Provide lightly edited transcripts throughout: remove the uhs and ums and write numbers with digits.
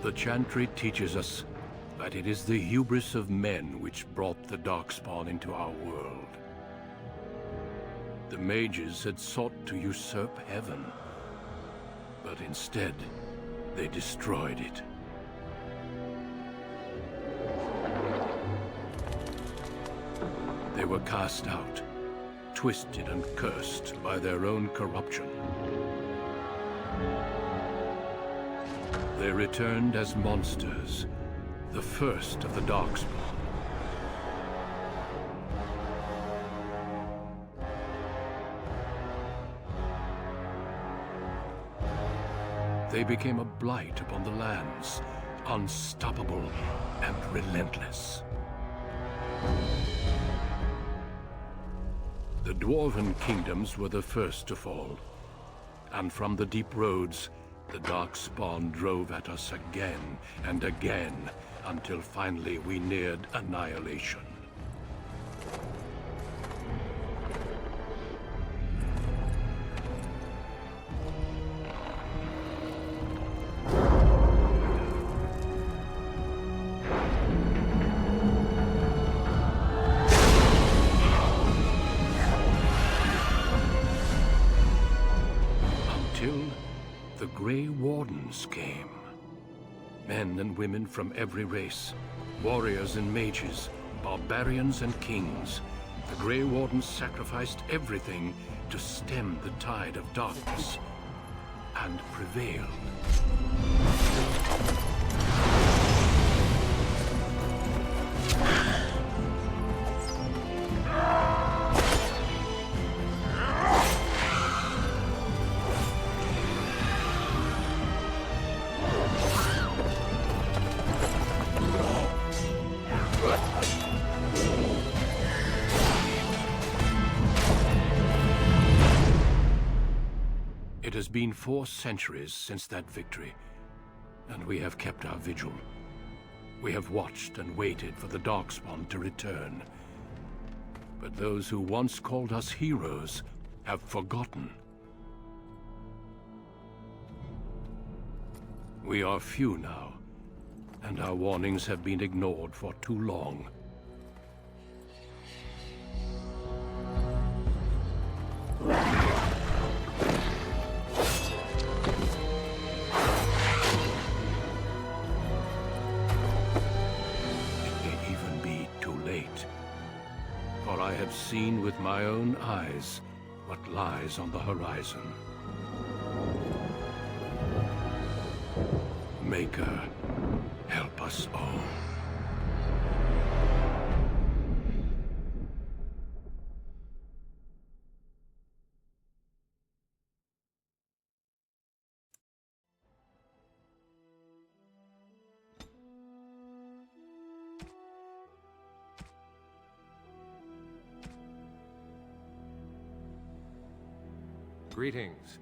The Chantry teaches us that it is the hubris of men which brought the Darkspawn into our world. The mages had sought to usurp heaven, but instead, they destroyed it. They were cast out, twisted and cursed by their own corruption. They returned as monsters, the first of the Darkspawn. They became a blight upon the lands, unstoppable and relentless. The Dwarven kingdoms were the first to fall, and from the deep roads, the Darkspawn drove at us again and again, until finally we neared annihilation. The Grey Wardens came. Men and women from every race, warriors and mages, barbarians and kings. The Grey Wardens sacrificed everything to stem the tide of darkness, and prevailed. It has been 4 centuries since that victory, and we have kept our vigil. We have watched and waited for the Darkspawn to return. But those who once called us heroes have forgotten. We are few now, and our warnings have been ignored for too long. For I have seen with my own eyes what lies on the horizon. Maker, help us all. Greetings.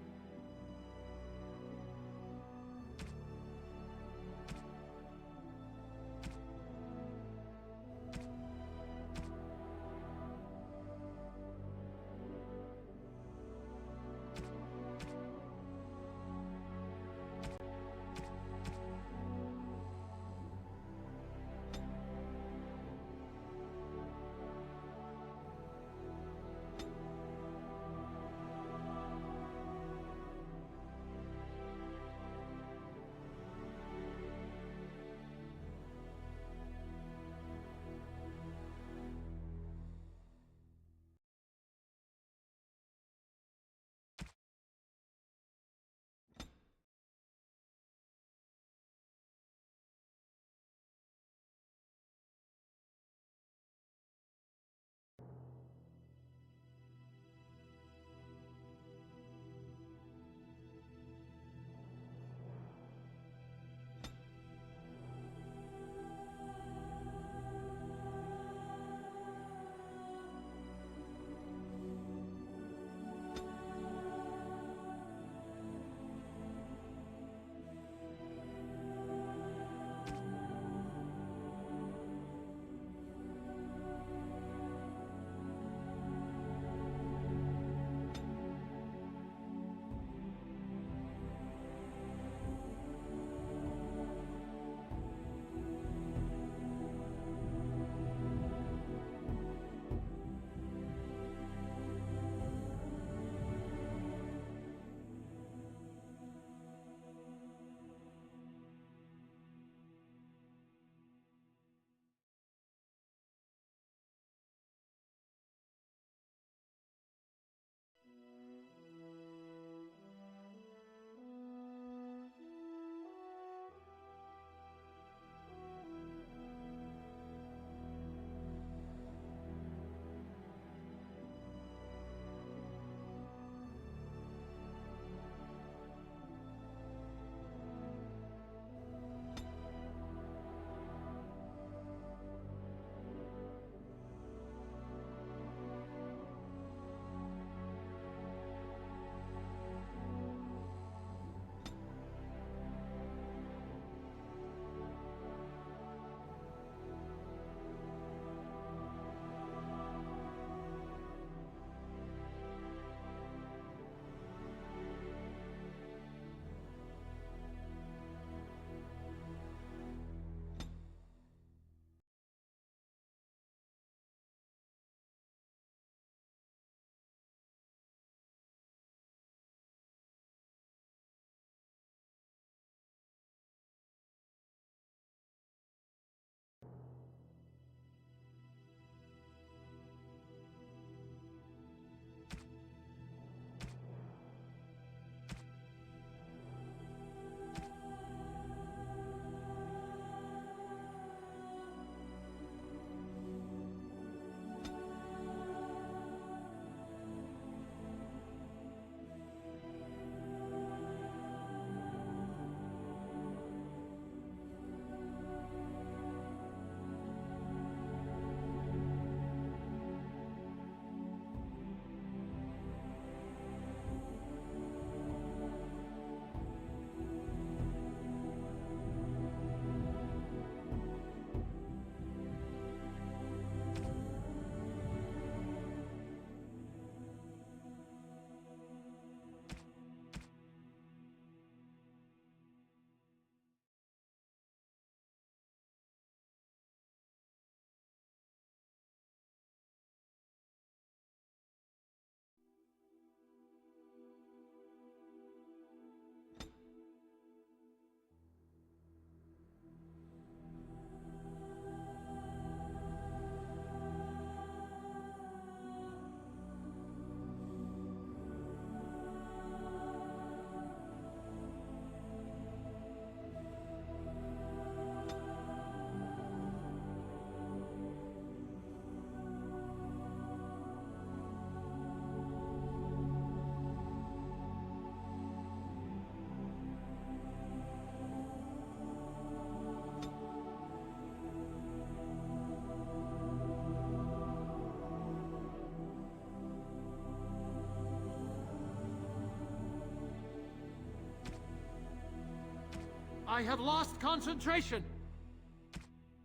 I have lost concentration!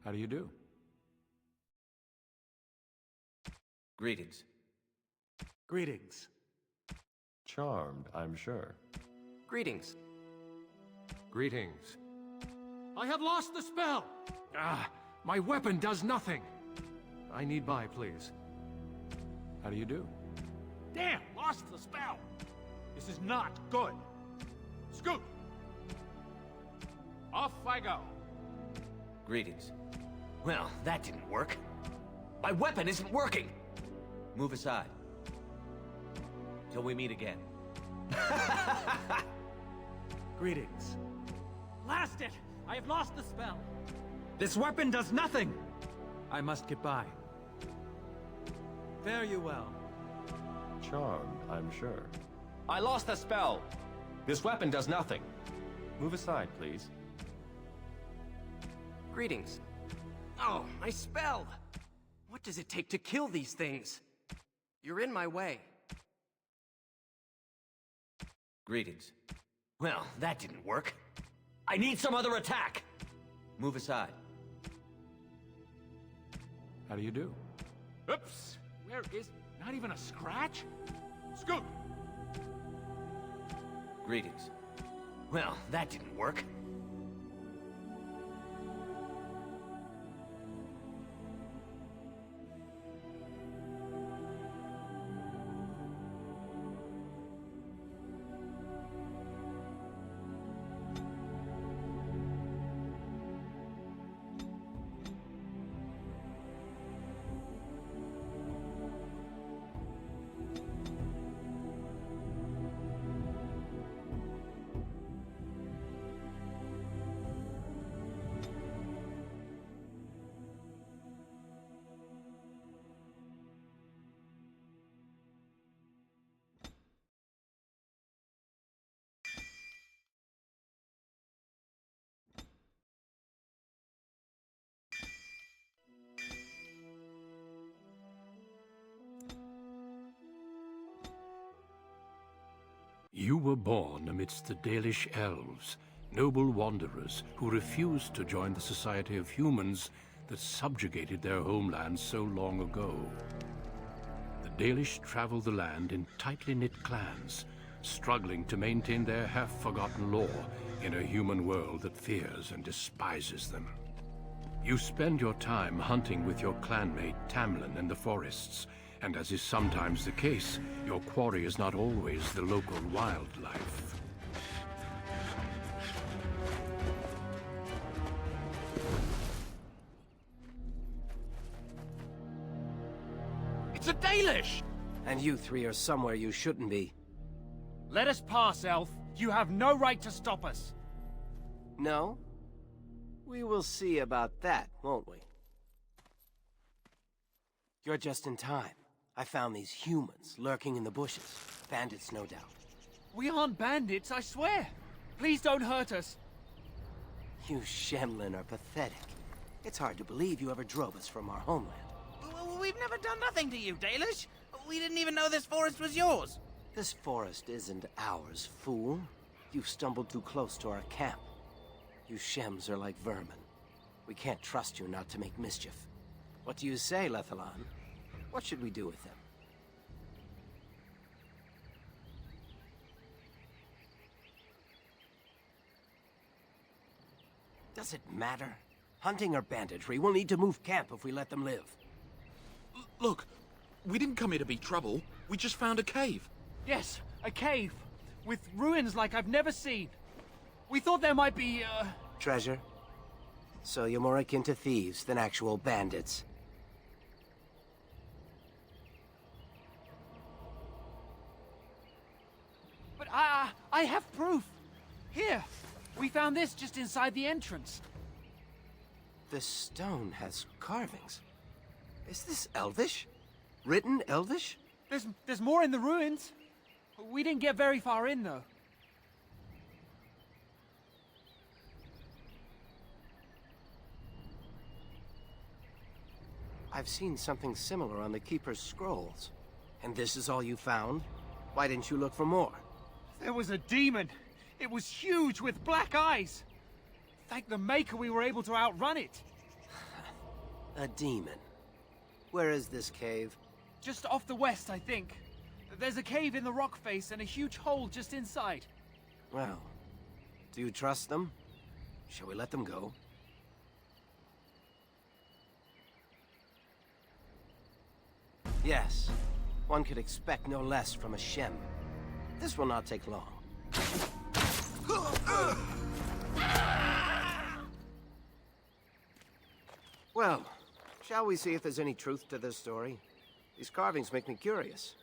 How do you do? Greetings. Greetings. Charmed, I'm sure. Greetings. Greetings. I have lost the spell! Ah, my weapon does nothing! I need buy, please. How do you do? Damn, lost the spell! This is not good. Scoot! Off I go. Greetings. Well, that didn't work. My weapon isn't working! Move aside. Till we meet again. Greetings. Blast it! I have lost the spell! This weapon does nothing! I must get by. Fare you well. Charmed, I'm sure. I lost the spell! This weapon does nothing. Move aside, please. Greetings. Oh, my spell! What does it take to kill these things? You're in my way. Greetings. Well, that didn't work. I need some other attack! Move aside. How do you do? Oops! Where is... not even a scratch? Scoot! Greetings. Well, that didn't work. You were born amidst the Dalish elves, noble wanderers who refused to join the society of humans that subjugated their homeland so long ago. The Dalish travel the land in tightly knit clans, struggling to maintain their half-forgotten lore in a human world that fears and despises them. You spend your time hunting with your clanmate Tamlin in the forests, and as is sometimes the case, your quarry is not always the local wildlife. It's a Dalish! And you three are somewhere you shouldn't be. Let us pass, Elf. You have no right to stop us. No? We will see about that, won't we? You're just in time. I found these humans lurking in the bushes. Bandits, no doubt. We aren't bandits, I swear. Please don't hurt us. You Shemlin are pathetic. It's hard to believe you ever drove us from our homeland. We've never done nothing to you, Dalish. We didn't even know this forest was yours. This forest isn't ours, fool. You stumbled too close to our camp. You Shems are like vermin. We can't trust you not to make mischief. What do you say, Lethalon? What should we do with them? Does it matter? Hunting or banditry, we'll need to move camp if we let them live. Look, we didn't come here to be trouble. We just found a cave. Yes, a cave. With ruins like I've never seen. We thought there might be, Treasure? So you're more akin to thieves than actual bandits. But I have proof. Here, we found this just inside the entrance. This stone has carvings. Is this Elvish? Written Elvish? There's more in the ruins. We didn't get very far in, though. I've seen something similar on the Keeper's scrolls. And this is all you found? Why didn't you look for more? There was a demon. It was huge with black eyes. Thank the Maker we were able to outrun it. A demon. Where is this cave? Just off the west, I think. There's a cave in the rock face and a huge hole just inside. Well, do you trust them? Shall we let them go? Yes. One could expect no less from a Shem. This will not take long. Well, shall we see if there's any truth to this story? These carvings make me curious.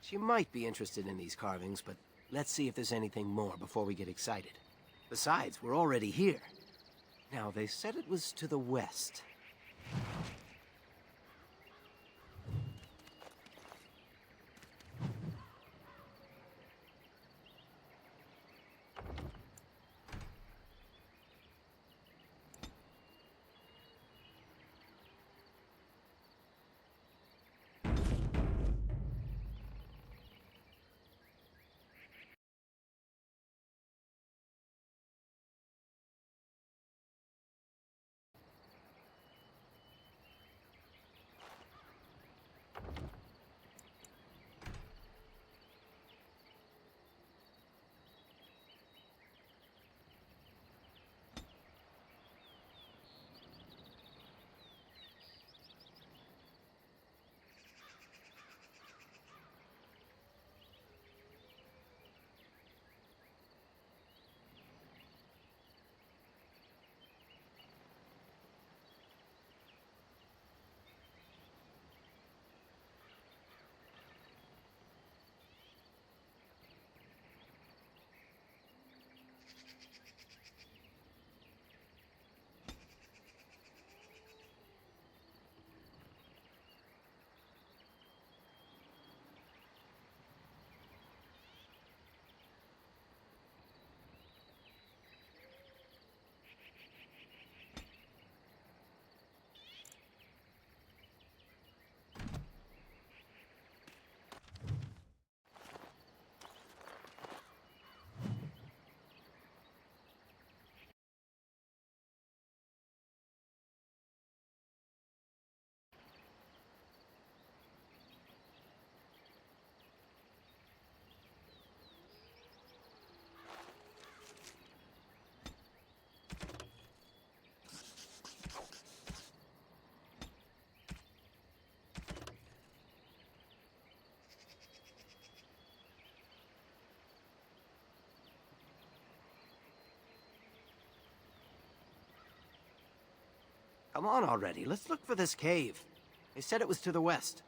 She might be interested in these carvings, but let's see if there's anything more before we get excited. Besides, we're already here. Now, they said it was to the west. Come on already, let's look for this cave. They said it was to the west.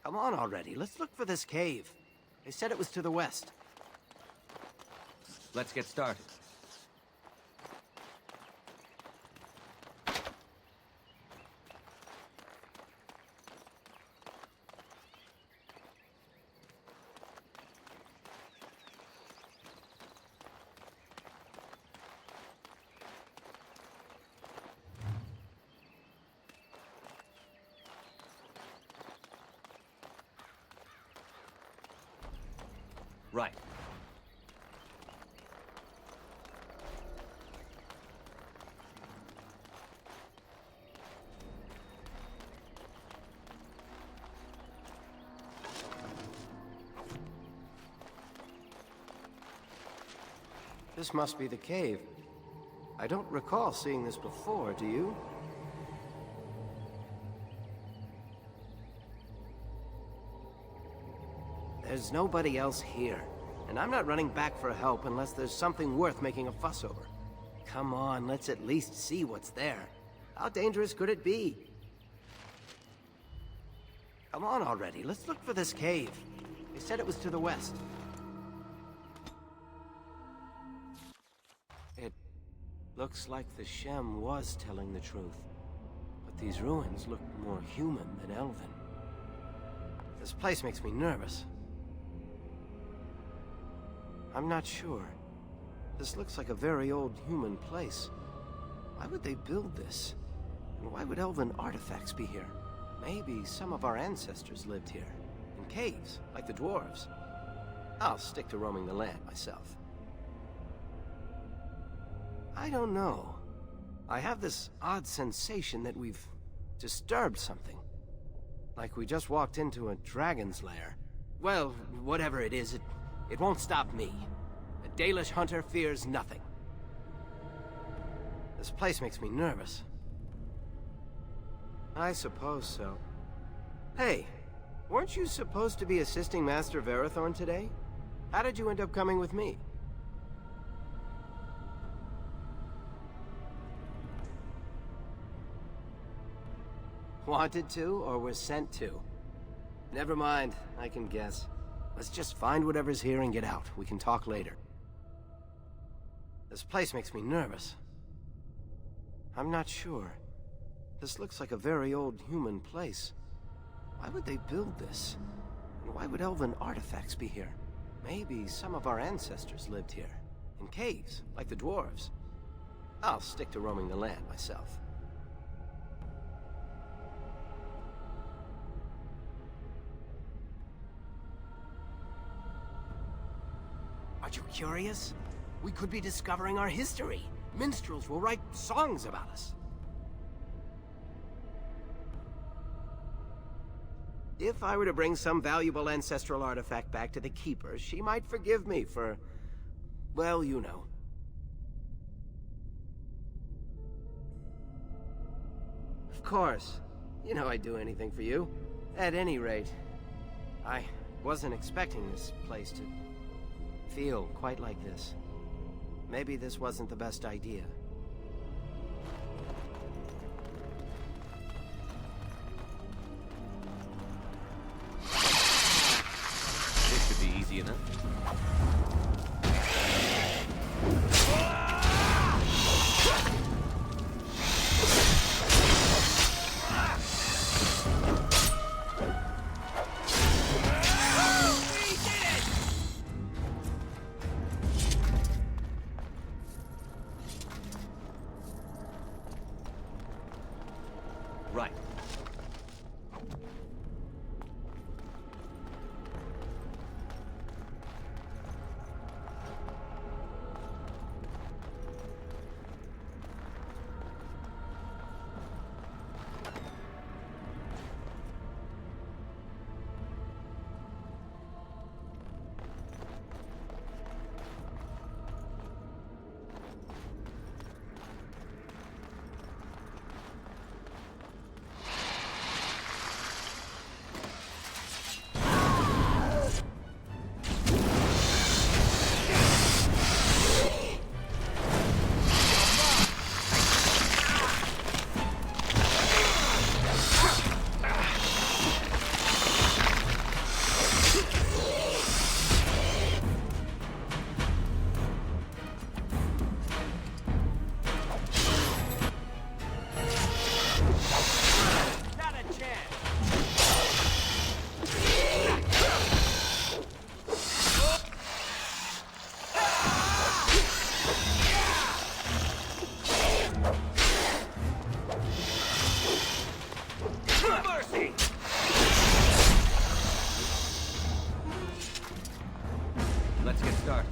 Come on already, let's look for this cave. They said it was to the west. Let's get started. Right. This must be the cave. I don't recall seeing this before, do you? There's nobody else here, and I'm not running back for help unless there's something worth making a fuss over. Come on, let's at least see what's there. How dangerous could it be? Come on already, let's look for this cave. They said it was to the west. It looks like the Shem was telling the truth. But these ruins look more human than elven. This place makes me nervous. I'm not sure. This looks like a very old human place. Why would they build this? And why would elven artifacts be here? Maybe some of our ancestors lived here. In caves, like the dwarves. I'll stick to roaming the land myself. I don't know. I have this odd sensation that we've disturbed something. Like we just walked into a dragon's lair. Well, whatever it is, it won't stop me. A Dalish hunter fears nothing. This place makes me nervous. I suppose so. Hey, weren't you supposed to be assisting Master Verathorn today? How did you end up coming with me? Wanted to, or was sent to? Never mind, I can guess. Let's just find whatever's here and get out. We can talk later. This place makes me nervous. I'm not sure. This looks like a very old human place. Why would they build this? And why would elven artifacts be here? Maybe some of our ancestors lived here. In caves, like the dwarves. I'll stick to roaming the land myself. Aren't you curious? We could be discovering our history. Minstrels will write songs about us. If I were to bring some valuable ancestral artifact back to the Keeper, she might forgive me for... well, you know. Of course. You know I'd do anything for you. At any rate, I wasn't expecting this place to feel quite like this. Maybe this wasn't the best idea. This should be easy enough. Right. Let's get started.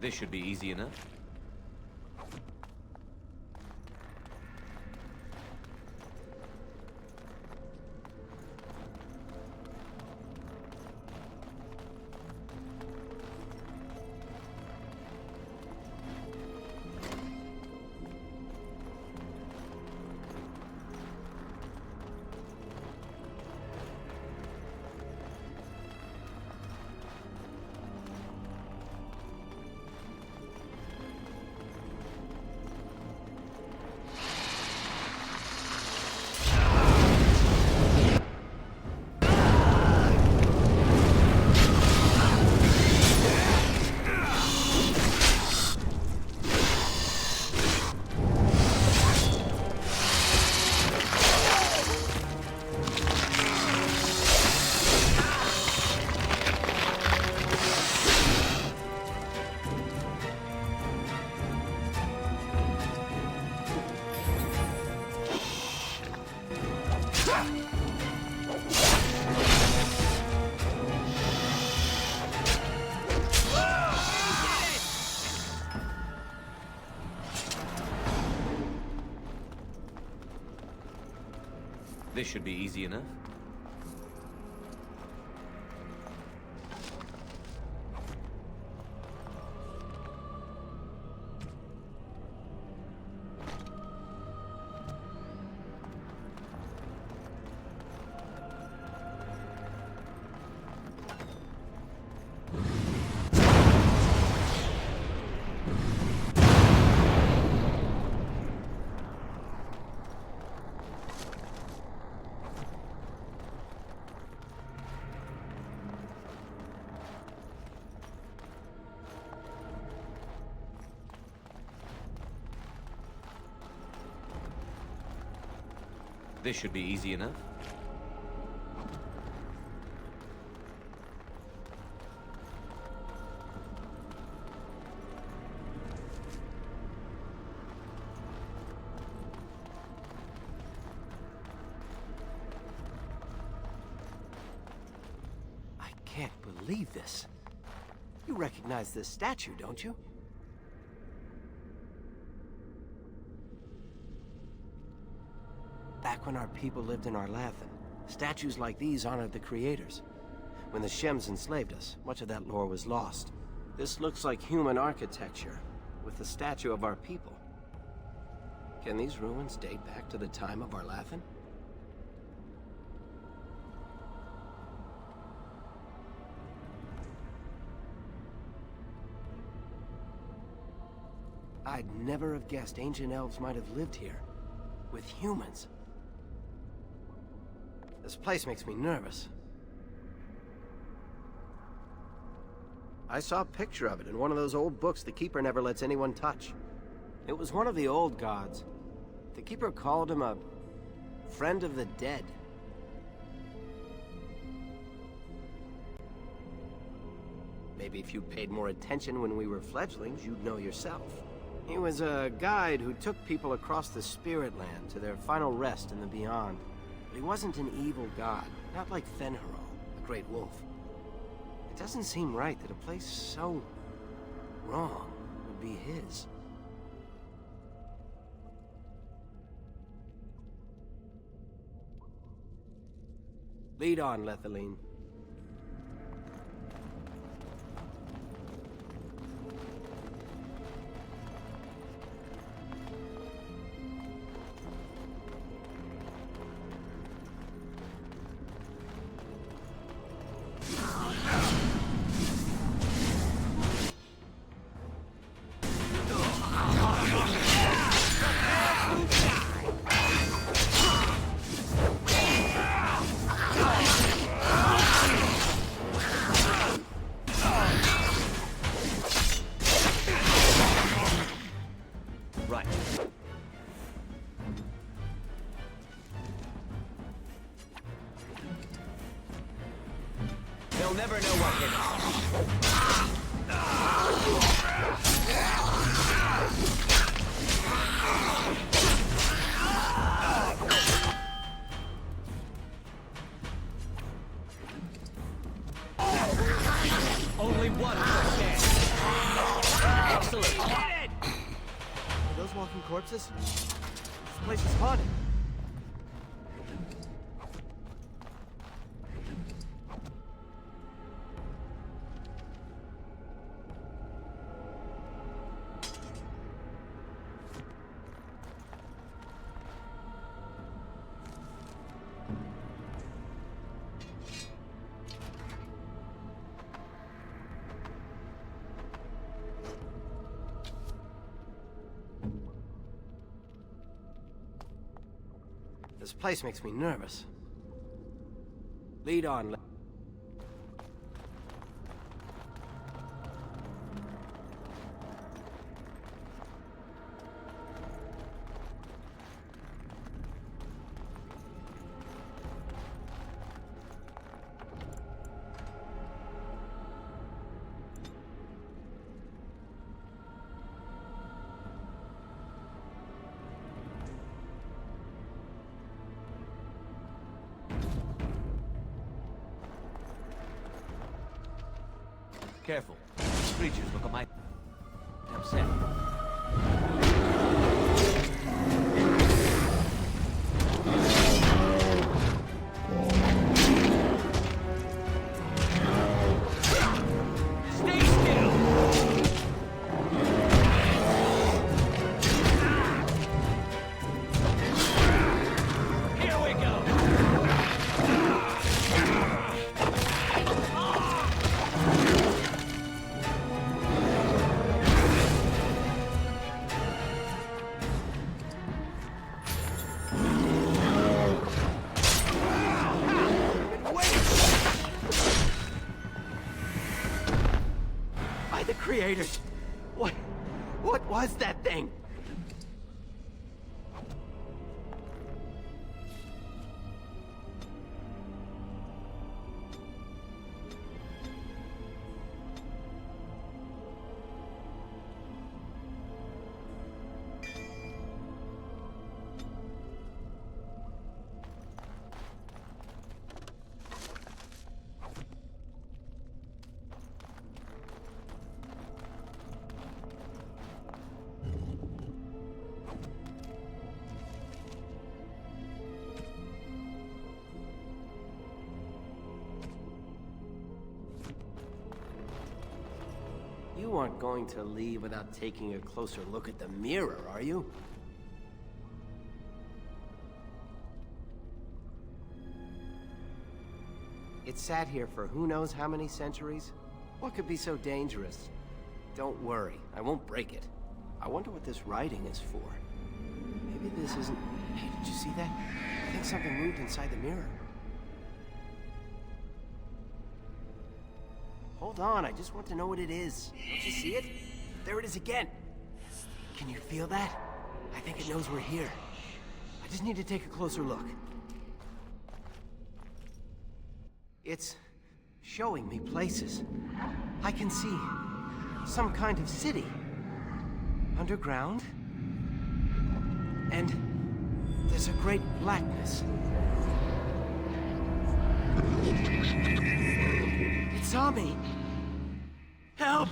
This should be easy enough. This should be easy enough. This should be easy enough. I can't believe this. You recognize this statue, don't you? Back when our people lived in Arlathan, statues like these honored the creators. When the Shems enslaved us, much of that lore was lost. This looks like human architecture, with the statue of our people. Can these ruins date back to the time of Arlathan? I'd never have guessed ancient elves might have lived here, with humans. This place makes me nervous. I saw a picture of it in one of those old books the Keeper never lets anyone touch. It was one of the old gods. The Keeper called him a friend of the dead. Maybe if you paid more attention when we were fledglings, you'd know yourself. He was a guide who took people across the Spirit Land to their final rest in the Beyond. But he wasn't an evil god, not like Fen'Harel, the Great Wolf. It doesn't seem right that a place so wrong would be his. Lead on, Lethaline. They'll never know what hit Only one per chance. Excellent. Are those walking corpses? This place is haunted. This place makes me nervous. Lead on. Careful. These creatures look at my upset. creators! What was that thing? You aren't going to leave without taking a closer look at the mirror, are you? It sat here for who knows how many centuries? What could be so dangerous? Don't worry, I won't break it. I wonder what this writing is for. Maybe this isn't... Hey, did you see that? I think something moved inside the mirror. Hold on, I just want to know what it is. Don't you see it? There it is again. Can you feel that? I think it knows we're here. I just need to take a closer look. It's showing me places. I can see some kind of city. Underground. And there's a great blackness. It saw me. Help!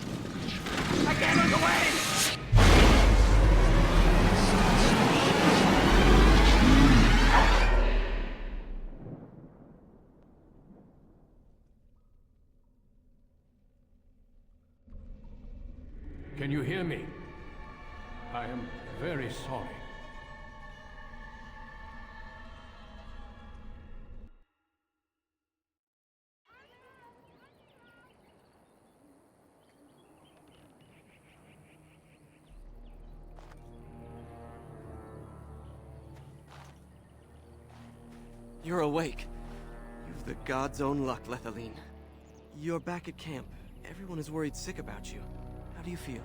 I can't look away! Can you hear me? I am very sorry. You're awake. You've the god's own luck, Lethaline. You're back at camp. Everyone is worried sick about you. How do you feel?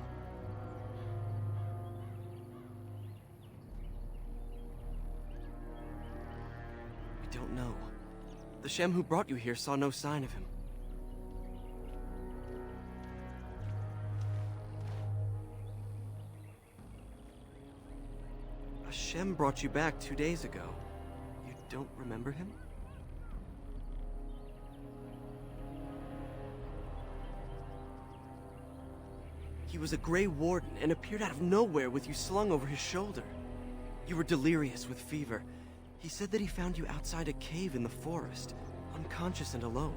I don't know. The Shem who brought you here saw no sign of him. A Shem brought you back 2 days ago. You don't remember him? He was a Grey Warden and appeared out of nowhere with you slung over his shoulder. You were delirious with fever. He said that he found you outside a cave in the forest, unconscious and alone.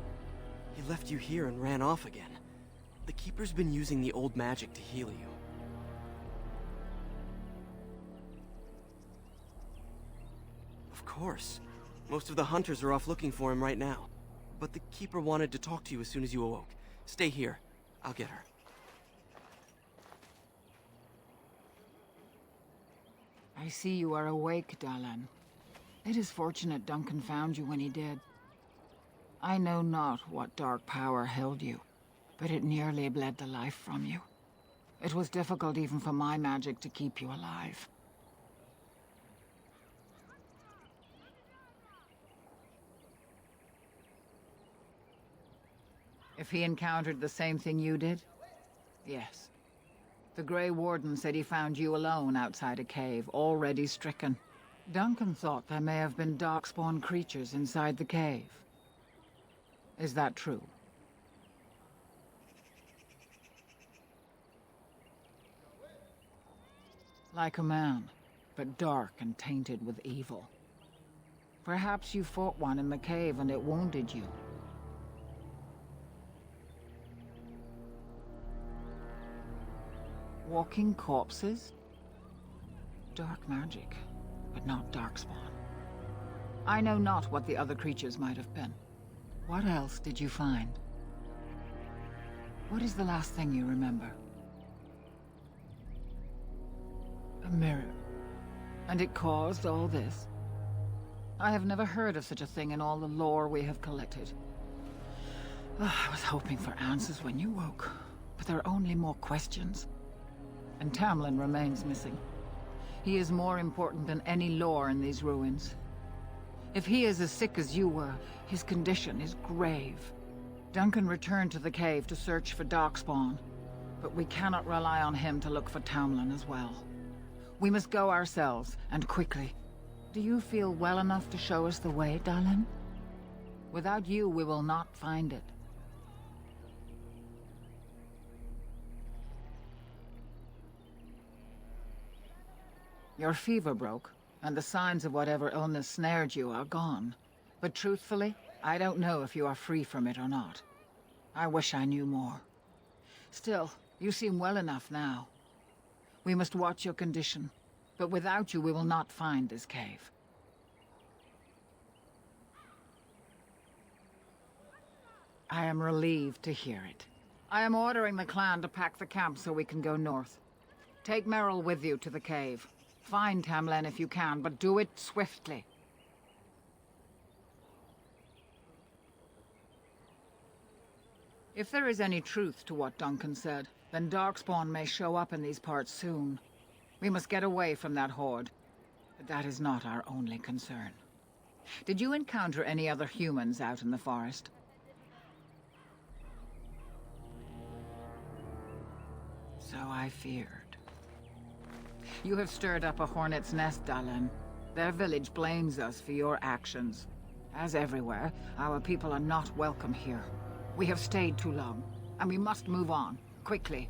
He left you here and ran off again. The Keeper's been using the old magic to heal you. Of course. Most of the hunters are off looking for him right now. But the Keeper wanted to talk to you as soon as you awoke. Stay here. I'll get her. I see you are awake, Dalan. It is fortunate Duncan found you when he did. I know not what dark power held you, but it nearly bled the life from you. It was difficult even for my magic to keep you alive. If he encountered the same thing you did? Yes. The Grey Warden said he found you alone outside a cave, already stricken. Duncan thought there may have been darkspawn creatures inside the cave. Is that true? Like a man, but dark and tainted with evil. Perhaps you fought one in the cave and it wounded you. Walking corpses? Dark magic, but not darkspawn. I know not what the other creatures might have been. What else did you find? What is the last thing you remember? A mirror. And it caused all this? I have never heard of such a thing in all the lore we have collected. I was hoping for answers when you woke. but there are only more questions. And Tamlin remains missing. He is more important than any lore in these ruins. If he is as sick as you were, his condition is grave. Duncan returned to the cave to search for Darkspawn, but we cannot rely on him to look for Tamlin as well. We must go ourselves, and quickly. Do you feel well enough to show us the way, Dalish? Without you, we will not find it. Your fever broke, and the signs of whatever illness snared you are gone. But truthfully, I don't know if you are free from it or not. I wish I knew more. Still, you seem well enough now. We must watch your condition, but without you we will not find this cave. I am relieved to hear it. I am ordering the clan to pack the camp so we can go north. Take Merrill with you to the cave. Find Tamlin if you can, but do it swiftly. If there is any truth to what Duncan said, then Darkspawn may show up in these parts soon. We must get away from that horde. But that is not our only concern. Did you encounter any other humans out in the forest? So I feared. You have stirred up a hornet's nest, Dalish. Their village blames us for your actions. As everywhere, our people are not welcome here. We have stayed too long, and we must move on, quickly.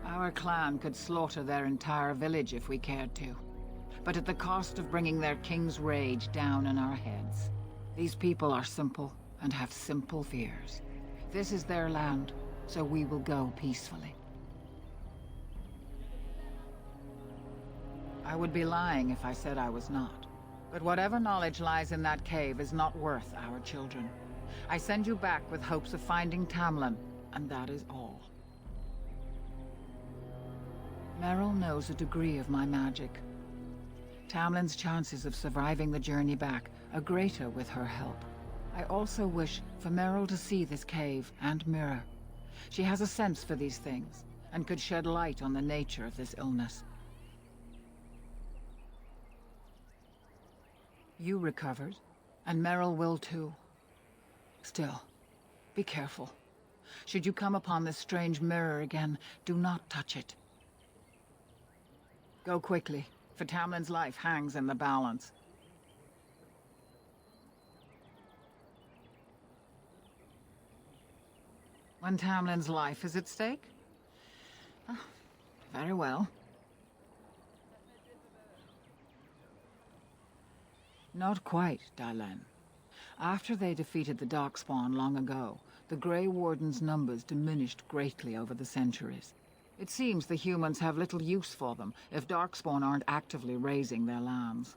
Our clan could slaughter their entire village if we cared to, but at the cost of bringing their king's rage down on our heads. These people are simple, and have simple fears. This is their land, so we will go peacefully. I would be lying if I said I was not. But whatever knowledge lies in that cave is not worth our children. I send you back with hopes of finding Tamlin, and that is all. Merrill knows a degree of my magic. Tamlin's chances of surviving the journey back are greater with her help. I also wish for Merrill to see this cave and mirror. She has a sense for these things, and could shed light on the nature of this illness. You recovered, and Merrill will too. Still, be careful. Should you come upon this strange mirror again, do not touch it. Go quickly, for Tamlin's life hangs in the balance. When Tamlin's life is at stake? Ah, very well. Not quite, Dalish. After they defeated the Darkspawn long ago, the Grey Warden's numbers diminished greatly over the centuries. It seems the humans have little use for them if Darkspawn aren't actively raising their lands.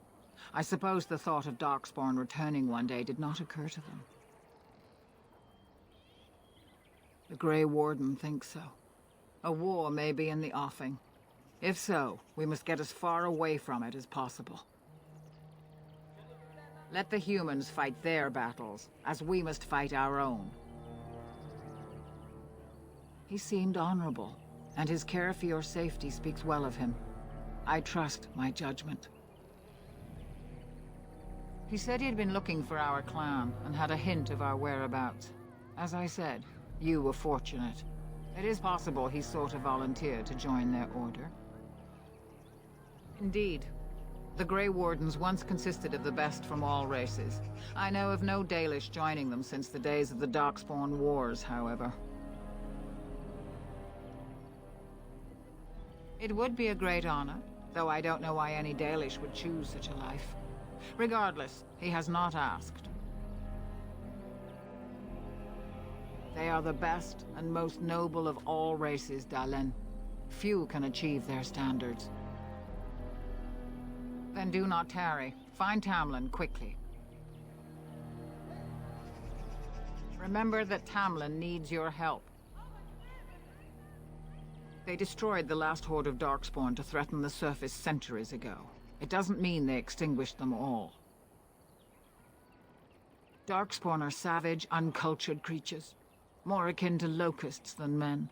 I suppose the thought of Darkspawn returning one day did not occur to them. The Grey Warden thinks so. A war may be in the offing. If so, we must get as far away from it as possible. Let the humans fight their battles, as we must fight our own. He seemed honorable, and his care for your safety speaks well of him. I trust my judgment. He said he had been looking for our clan, and had a hint of our whereabouts. As I said, you were fortunate. It is possible he sought a volunteer to join their order. Indeed. The Grey Wardens once consisted of the best from all races. I know of no Dalish joining them since the days of the Darkspawn Wars, however. It would be a great honor, though I don't know why any Dalish would choose such a life. Regardless, he has not asked. They are the best and most noble of all races, Dalish. Few can achieve their standards. Then do not tarry. Find Tamlin quickly. Remember that Tamlin needs your help. They destroyed the last horde of Darkspawn to threaten the surface centuries ago. It doesn't mean they extinguished them all. Darkspawn are savage, uncultured creatures, more akin to locusts than men.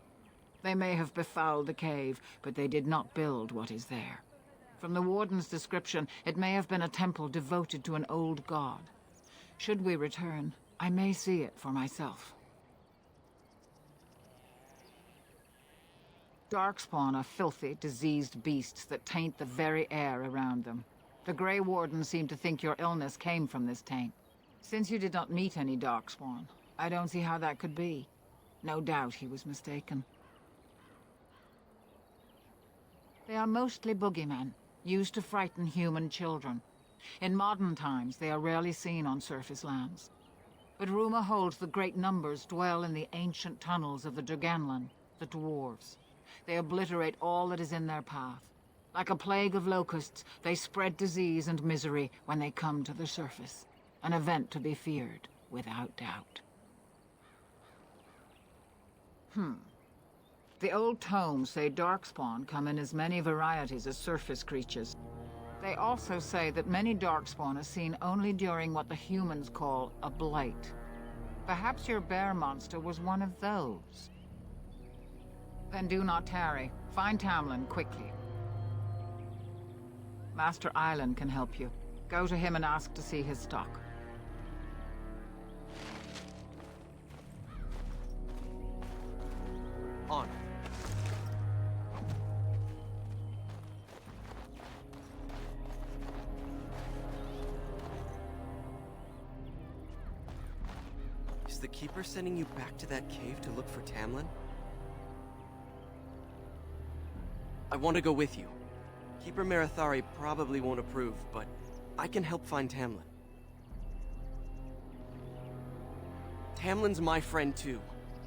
They may have befouled the cave, but they did not build what is there. From the Warden's description, it may have been a temple devoted to an old god. Should we return, I may see it for myself. Darkspawn are filthy, diseased beasts that taint the very air around them. The Grey Warden seemed to think your illness came from this taint. Since you did not meet any Darkspawn, I don't see how that could be. No doubt he was mistaken. They are mostly boogeymen, used to frighten human children. In modern times, they are rarely seen on surface lands. But rumor holds that great numbers dwell in the ancient tunnels of the Draganlan, the dwarves. They obliterate all that is in their path. Like a plague of locusts, they spread disease and misery when they come to the surface. An event to be feared, without doubt. The old tomes say Darkspawn come in as many varieties as surface creatures. They also say that many Darkspawn are seen only during what the humans call a blight. Perhaps your bear monster was one of those. Then do not tarry. Find Tamlin quickly. Master Island can help you. Go to him and ask to see his stock. On. Is the Keeper sending you back to that cave to look for Tamlin? I want to go with you. Keeper Marathari probably won't approve, but I can help find Tamlin. Tamlin's my friend too.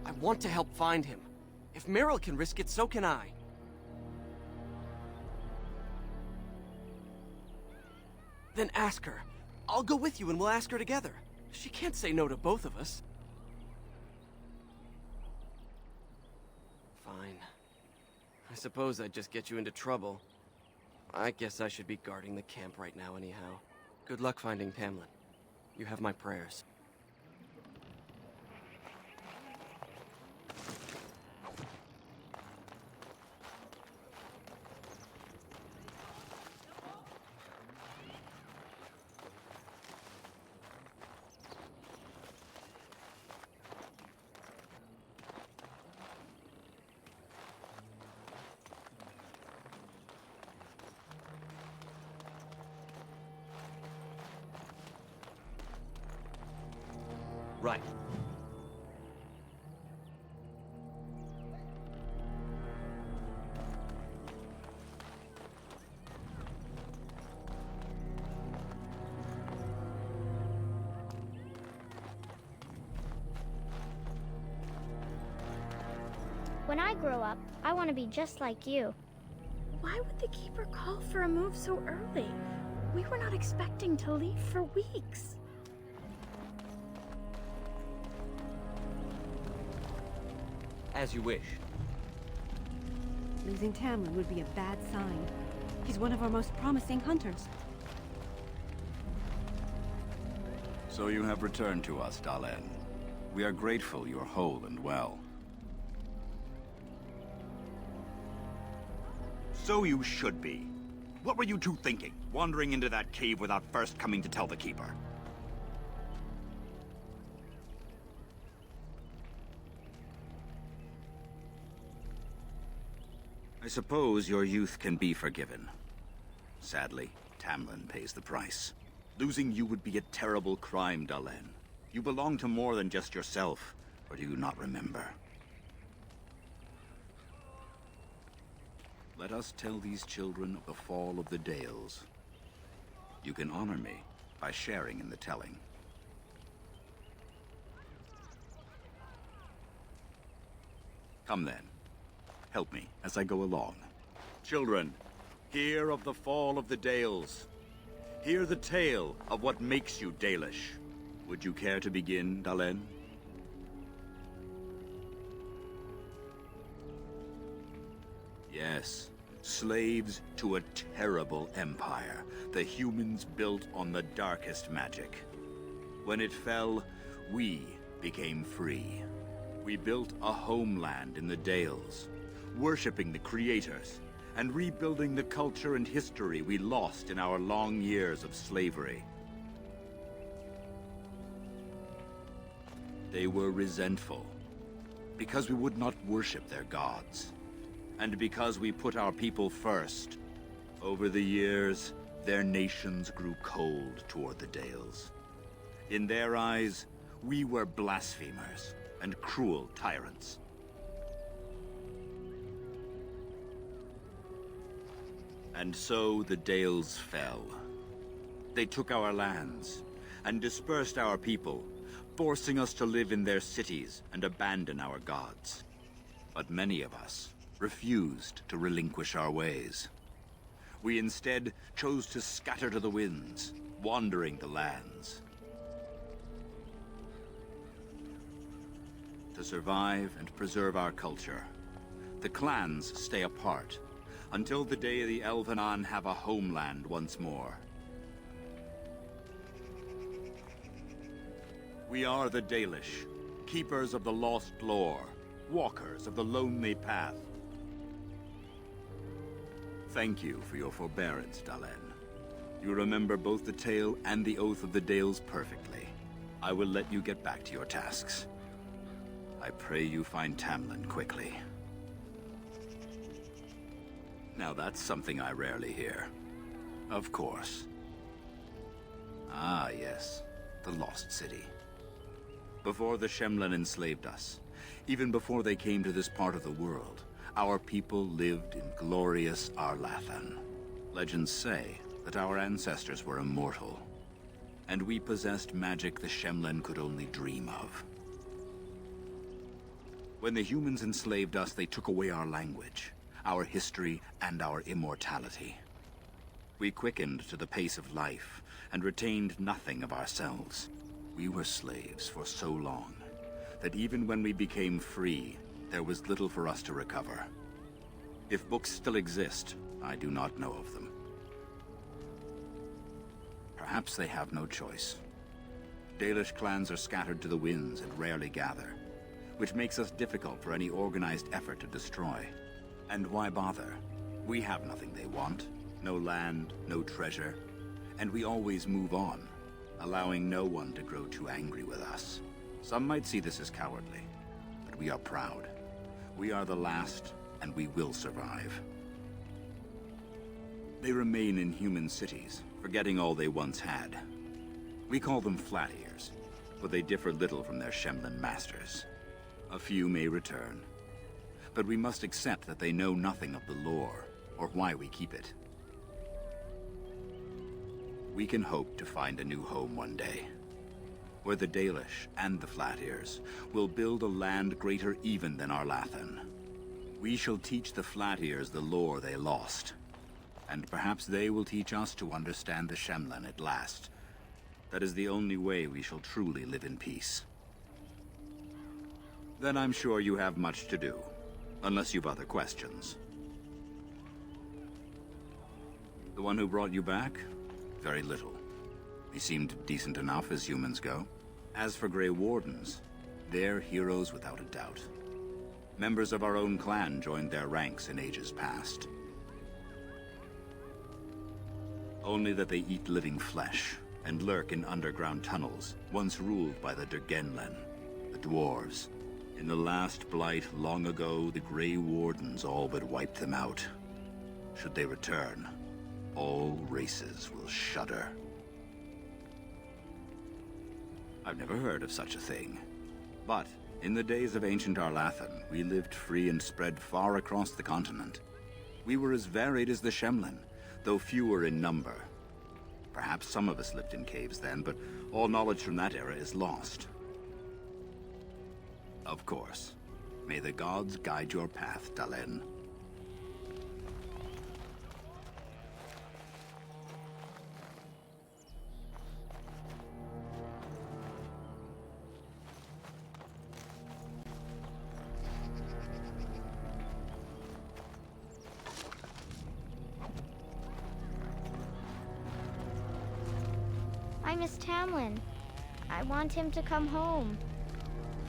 I want to help find him. If Meryl can risk it, so can I. Then ask her. I'll go with you and we'll ask her together. She can't say no to both of us. Fine. I suppose I'd just get you into trouble. I guess I should be guarding the camp right now anyhow. Good luck finding Tamlin. You have my prayers. Right. When I grow up, I want to be just like you. Why would the Keeper call for a move so early? We were not expecting to leave for weeks. As you wish. Losing Tamlin would be a bad sign. He's one of our most promising hunters. So you have returned to us, Dalen. We are grateful you're whole and well. So you should be. What were you two thinking, wandering into that cave without first coming to tell the Keeper? I suppose your youth can be forgiven. Sadly, Tamlin pays the price. Losing you would be a terrible crime, Dalen. You belong to more than just yourself, or do you not remember? Let us tell these children of the fall of the Dales. You can honor me by sharing in the telling. Come then. Help me as I go along. Children, hear of the fall of the Dales. Hear the tale of what makes you Dalish. Would you care to begin, Dalen? Yes, slaves to a terrible empire, the humans built on the darkest magic. When it fell, we became free. We built a homeland in the Dales, worshipping the creators, and rebuilding the culture and history we lost in our long years of slavery. They were resentful, because we would not worship their gods, and because we put our people first. Over the years, their nations grew cold toward the Dales. In their eyes, we were blasphemers and cruel tyrants. And so the Dales fell. They took our lands and dispersed our people, forcing us to live in their cities and abandon our gods. But many of us refused to relinquish our ways. We instead chose to scatter to the winds, wandering the lands. To survive and preserve our culture, the clans stay apart until the day the Elvenan have a homeland once more. We are the Dalish, keepers of the lost lore, walkers of the lonely path. Thank you for your forbearance, Dalen. You remember both the tale and the Oath of the Dales perfectly. I will let you get back to your tasks. I pray you find Tamlin quickly. Now that's something I rarely hear. Of course. Ah, yes. The Lost City. Before the Shemlen enslaved us, even before they came to this part of the world, our people lived in glorious Arlathan. Legends say that our ancestors were immortal, and we possessed magic the Shemlen could only dream of. When the humans enslaved us, they took away our language, our history, and our immortality. We quickened to the pace of life, and retained nothing of ourselves. We were slaves for so long, that even when we became free, there was little for us to recover. If books still exist, I do not know of them. Perhaps they have no choice. Dalish clans are scattered to the winds and rarely gather, which makes us difficult for any organized effort to destroy. And why bother? We have nothing they want. No land, no treasure. And we always move on, allowing no one to grow too angry with us. Some might see this as cowardly, but we are proud. We are the last, and we will survive. They remain in human cities, forgetting all they once had. We call them Flat Ears, but they differ little from their Shemlen masters. A few may return, but we must accept that they know nothing of the lore, or why we keep it. We can hope to find a new home one day, where the Dalish and the Flat Ears will build a land greater even than Arlathan. We shall teach the Flat Ears the lore they lost, and perhaps they will teach us to understand the Shemlen at last. That is the only way we shall truly live in peace. Then I'm sure you have much to do, unless you've other questions. The one who brought you back? Very little. He seemed decent enough as humans go. As for Grey Wardens, they're heroes without a doubt. Members of our own clan joined their ranks in ages past. Only that they eat living flesh and lurk in underground tunnels, once ruled by the Durgenlen, the dwarves. In the last blight long ago, the Grey Wardens all but wiped them out. Should they return, all races will shudder. I've never heard of such a thing. But in the days of ancient Arlathan, we lived free and spread far across the continent. We were as varied as the Shemlen, though fewer in number. Perhaps some of us lived in caves then, but all knowledge from that era is lost. Of course. May the gods guide your path, Dalen. I miss Tamlin. I want him to come home.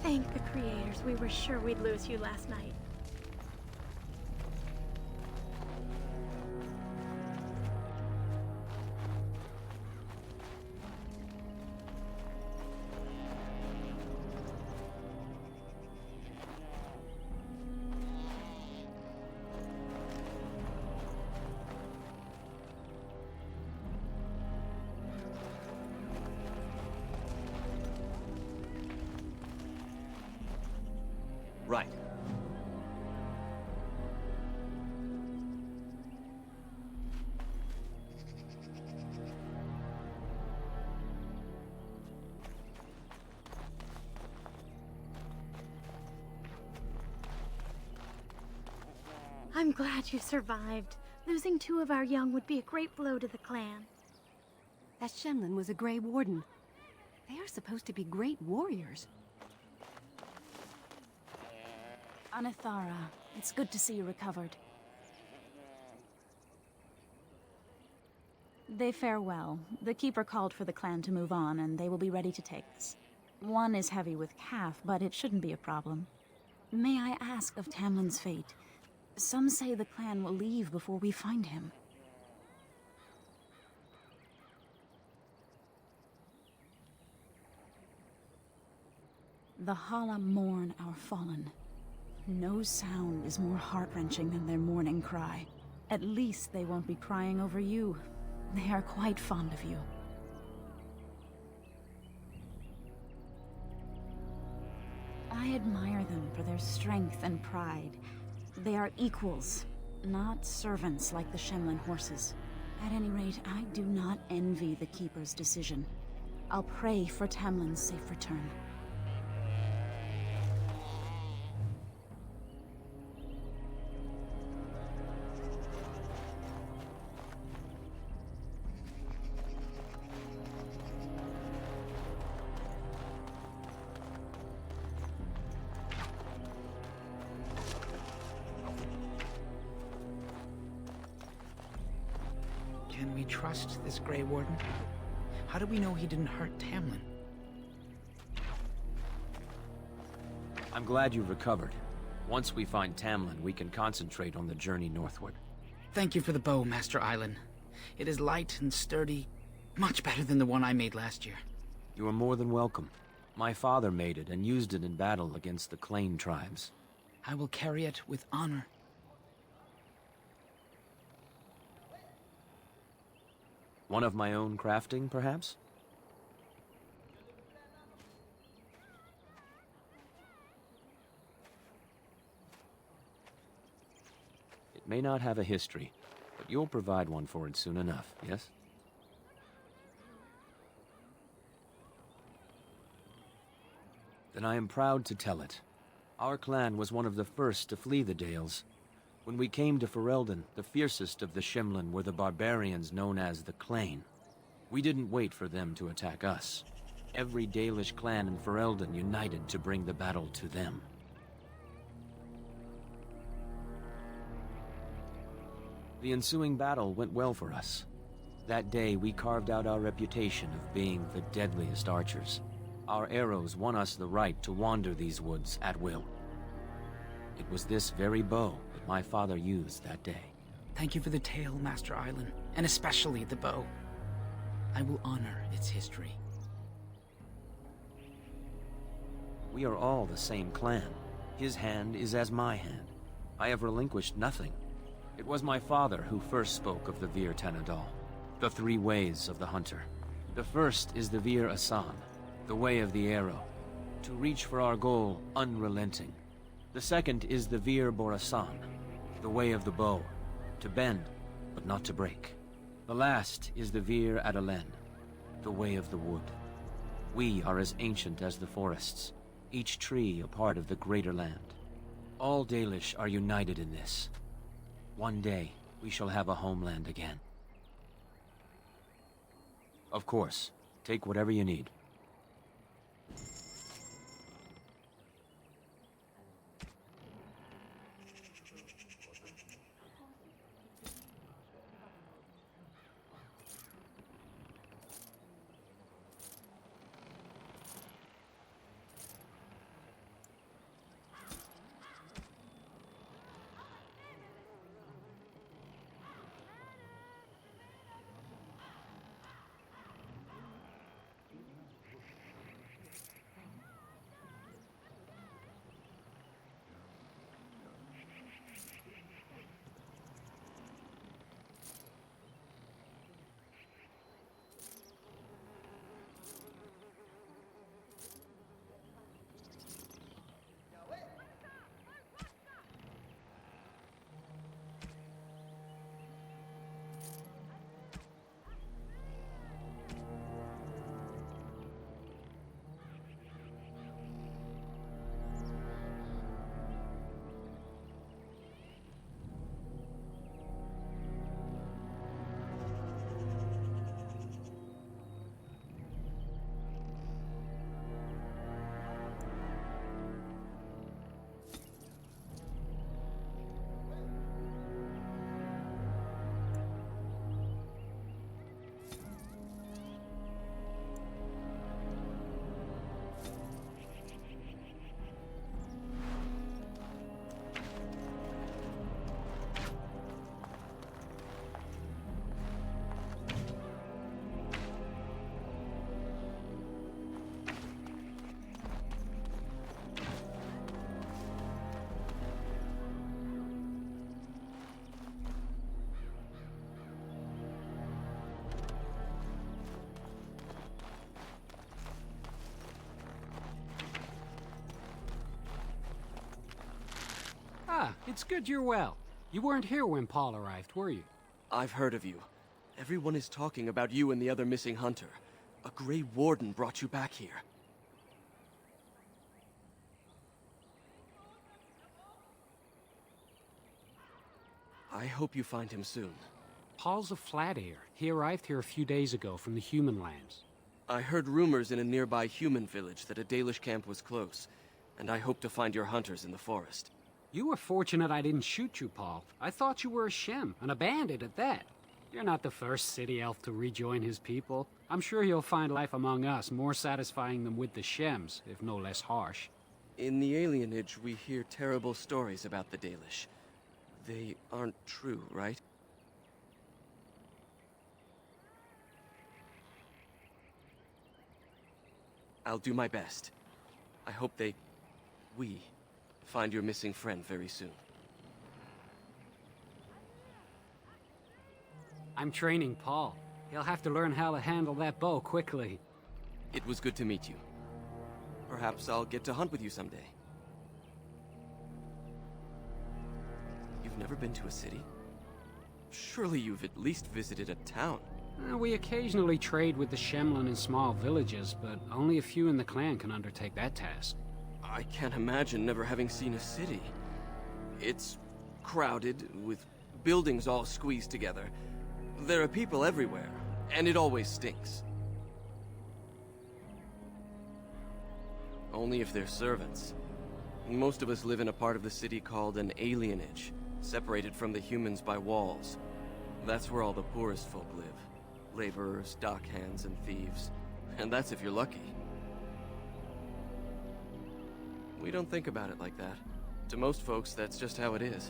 Thank the creators, we were sure we'd lose you last night. Right. I'm glad you survived. Losing 2 of our young would be a great blow to the clan. That Shemlin was a Grey Warden. They are supposed to be great warriors. Anathara, it's good to see you recovered. They fare well. The Keeper called for the clan to move on, and they will be ready to take us. One is heavy with calf, but it shouldn't be a problem. May I ask of Tamlin's fate? Some say the clan will leave before we find him. The Hala mourn our fallen. No sound is more heart-wrenching than their mourning cry. At least they won't be crying over you. They are quite fond of you. I admire them for their strength and pride. They are equals, not servants like the Shemlin horses. At any rate, I do not envy the Keeper's decision. I'll pray for Tamlin's safe return. Can we trust this Grey Warden? How do we know he didn't hurt Tamlin? I'm glad you've recovered. Once we find Tamlin, we can concentrate on the journey northward. Thank you for the bow, Master Island. It is light and sturdy, much better than the one I made last year. You are more than welcome. My father made it and used it in battle against the Clane tribes. I will carry it with honor. One of my own crafting, perhaps? It may not have a history, but you'll provide one for it soon enough, yes? Then I am proud to tell it. Our clan was one of the first to flee the Dales. When we came to Ferelden, the fiercest of the Shemlin were the barbarians known as the Clane. We didn't wait for them to attack us. Every Dalish clan in Ferelden united to bring the battle to them. The ensuing battle went well for us. That day, we carved out our reputation of being the deadliest archers. Our arrows won us the right to wander these woods at will. It was this very bow that my father used that day. Thank you for the tale, Master Island, and especially the bow. I will honor its history. We are all the same clan. His hand is as my hand. I have relinquished nothing. It was my father who first spoke of the Vir Tanadal, the 3 ways of the hunter. The first is the Vir Asan, the way of the arrow, to reach for our goal unrelenting. The second is the Vir Borasan, the way of the bow, to bend, but not to break. The last is the Vir Adalen, the way of the wood. We are as ancient as the forests, each tree a part of the greater land. All Dalish are united in this. One day, we shall have a homeland again. Of course, take whatever you need. It's good you're well. You weren't here when Paul arrived, were you? I've heard of you. Everyone is talking about you and the other missing hunter. A Grey Warden brought you back here. I hope you find him soon. Paul's a flat ear. He arrived here a few days ago from the human lands. I heard rumors in a nearby human village that a Dalish camp was close, and I hope to find your hunters in the forest. You were fortunate I didn't shoot you, Paul. I thought you were a Shem, and a bandit at that. You're not the first city elf to rejoin his people. I'm sure you'll find life among us more satisfying than with the Shems, if no less harsh. In the alienage, we hear terrible stories about the Dalish. They aren't true, right? I'll do my best. I hope we find your missing friend very soon. I'm training Paul. He'll have to learn how to handle that bow quickly. It was good to meet you. Perhaps I'll get to hunt with you someday. You've never been to a city? Surely you've at least visited a town. We occasionally trade with the Shemlin in small villages, but only a few in the clan can undertake that task. I can't imagine never having seen a city. It's crowded, with buildings all squeezed together. There are people everywhere, and it always stinks. Only if they're servants. Most of us live in a part of the city called an alienage, separated from the humans by walls. That's where all the poorest folk live. Laborers, dockhands, and thieves. And that's if you're lucky. We don't think about it like that. To most folks, that's just how it is.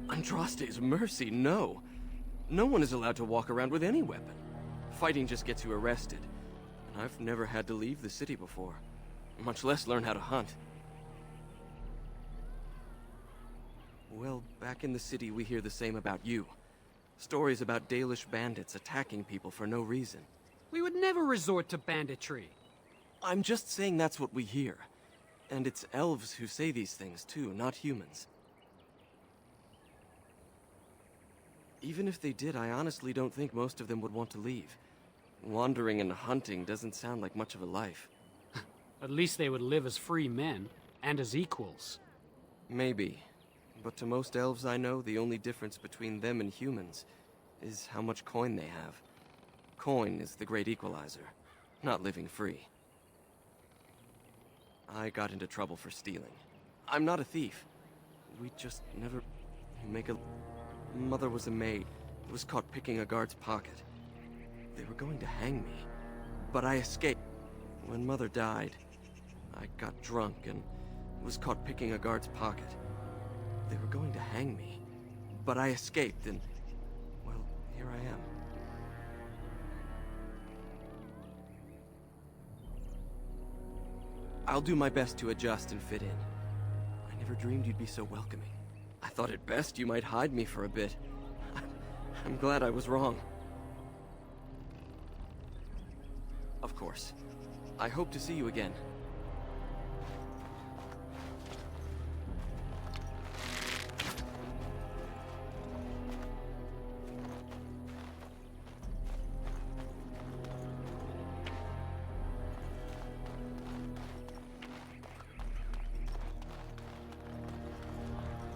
Andraste's mercy, no. No one is allowed to walk around with any weapon. Fighting just gets you arrested. And I've never had to leave the city before, much less learn how to hunt. Well, back in the city we hear the same about you. Stories about Dalish bandits attacking people for no reason. We would never resort to banditry. I'm just saying that's what we hear. And it's elves who say these things too, not humans. Even if they did, I honestly don't think most of them would want to leave. Wandering and hunting doesn't sound like much of a life. At least they would live as free men, and as equals. Maybe. But to most elves I know, the only difference between them and humans is how much coin they have. Coin is the great equalizer, not living free. I got into trouble for stealing. I'm not a thief. We just never make a... Mother was a maid, was caught picking a guard's pocket. They were going to hang me, but I escaped. When Mother died, I got drunk and was caught picking a guard's pocket. They were going to hang me, but I escaped and, well, here I am. I'll do my best to adjust and fit in. I never dreamed you'd be so welcoming. I thought at best you might hide me for a bit. I'm glad I was wrong. Of course. I hope to see you again.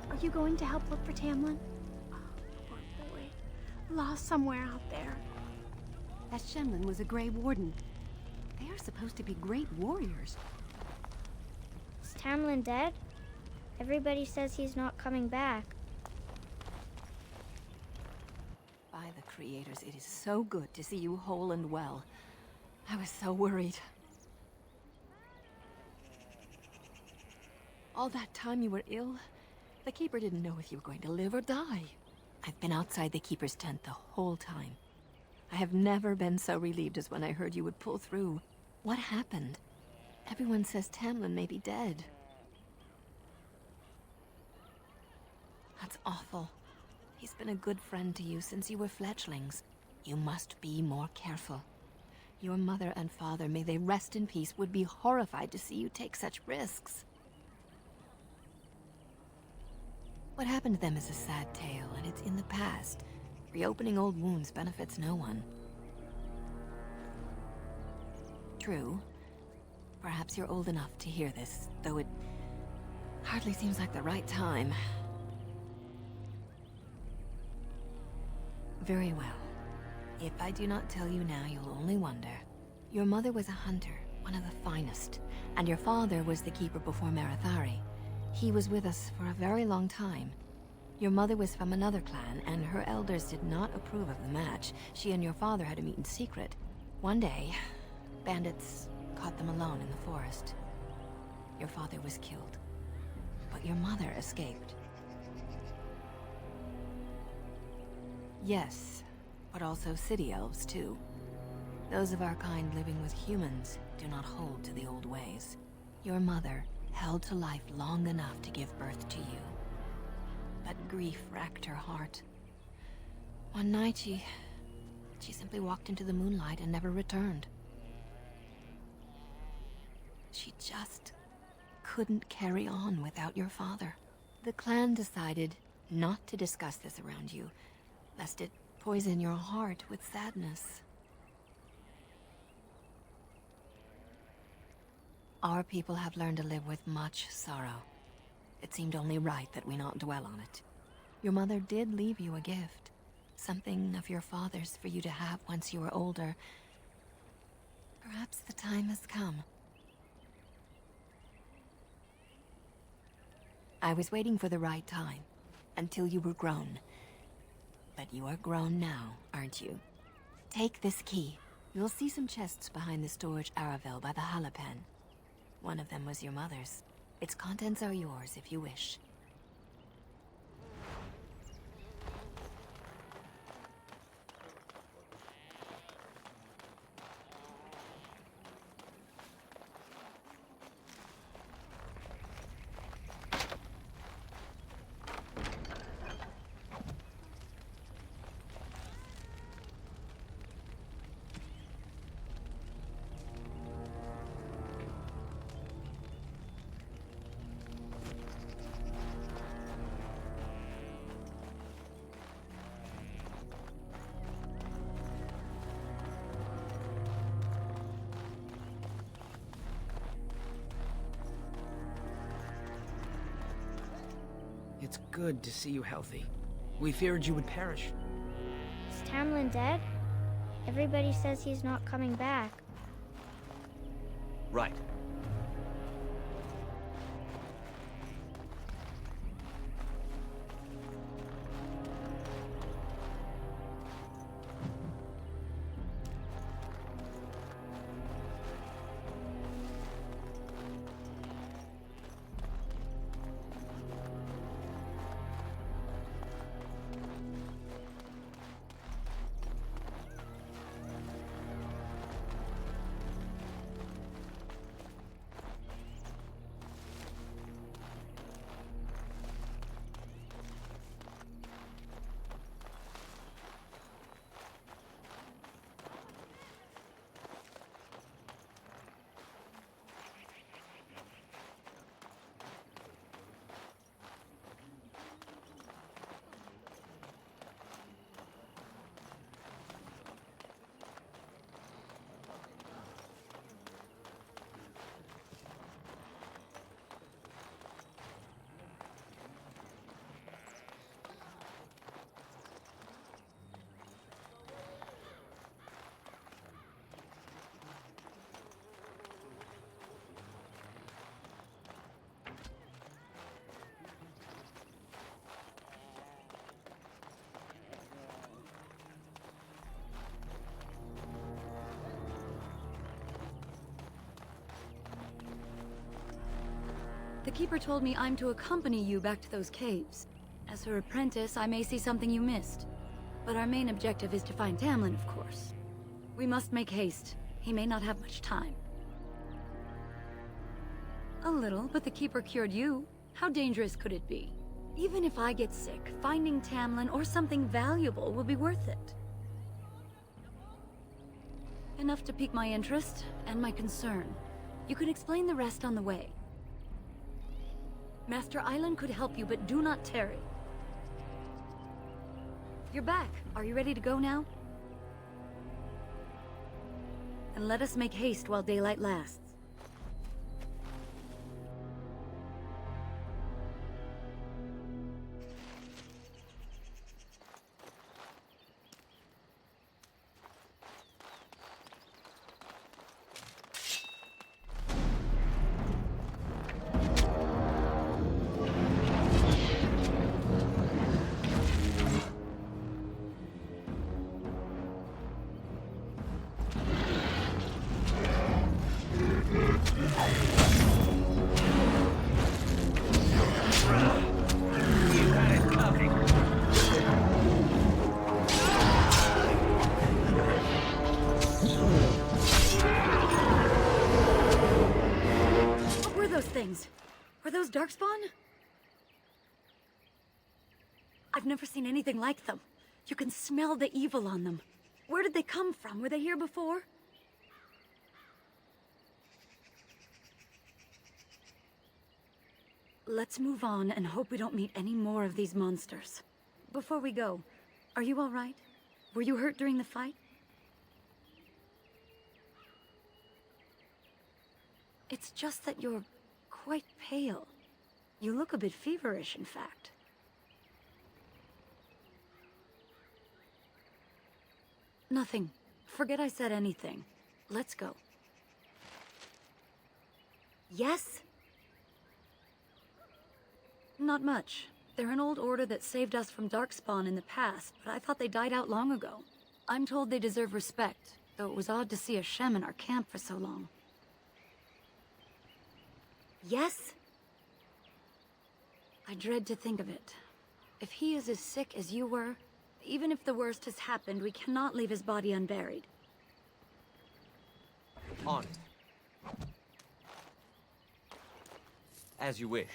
Are you going to help look for Tamlin? Oh, poor boy. Lost somewhere out there. That Shemlin was a Grey Warden. They are supposed to be great warriors. Is Tamlin dead? Everybody says he's not coming back. By the creators, it is so good to see you whole and well. I was so worried. All that time you were ill, the Keeper didn't know if you were going to live or die. I've been outside the Keeper's tent the whole time. I have never been so relieved as when I heard you would pull through. What happened? Everyone says Tamlin may be dead. That's awful. He's been a good friend to you since you were fledglings. You must be more careful. Your mother and father, may they rest in peace, would be horrified to see you take such risks. What happened to them is a sad tale, and it's in the past. Reopening old wounds benefits no one. True. Perhaps you're old enough to hear this, though it hardly seems like the right time. Very well. If I do not tell you now, you'll only wonder. Your mother was a hunter, one of the finest, and your father was the keeper before Marathari. He was with us for a very long time. Your mother was from another clan, and her elders did not approve of the match. She and your father had to meet in secret. One day, bandits caught them alone in the forest. Your father was killed, but your mother escaped. Yes, but also city elves too. Those of our kind living with humans do not hold to the old ways. Your mother held to life long enough to give birth to you. But grief racked her heart. One night she simply walked into the moonlight and never returned. She just couldn't carry on without your father. The clan decided not to discuss this around you, lest it poison your heart with sadness. Our people have learned to live with much sorrow. It seemed only right that we not dwell on it. Your mother did leave you a gift. Something of your father's for you to have once you are older. Perhaps the time has come. I was waiting for the right time, until you were grown. But you are grown now, aren't you? Take this key. You'll see some chests behind the storage Aravel by the Halapen. One of them was your mother's. Its contents are yours if you wish. It's good to see you healthy. We feared you would perish. Is Tamlin dead? Everybody says he's not coming back. Right. The Keeper told me I'm to accompany you back to those caves. As her apprentice, I may see something you missed. But our main objective is to find Tamlin, of course. We must make haste. He may not have much time. A little, but the Keeper cured you. How dangerous could it be? Even if I get sick, finding Tamlin or something valuable will be worth it. Enough to pique my interest and my concern. You can explain the rest on the way. Master Island could help you, but do not tarry. You're back. Are you ready to go now? And let us make haste while daylight lasts. Were those Darkspawn? I've never seen anything like them. You can smell the evil on them. Where did they come from? Were they here before? Let's move on and hope we don't meet any more of these monsters. Before we go, are you all right? Were you hurt during the fight? It's just that you're quite pale. You look a bit feverish, in fact. Nothing. Forget I said anything. Let's go. Yes? Not much. They're an old order that saved us from Darkspawn in the past, but I thought they died out long ago. I'm told they deserve respect, though it was odd to see a Shem in our camp for so long. Yes? I dread to think of it. If he is as sick as you were, even if the worst has happened, we cannot leave his body unburied. On it. As you wish.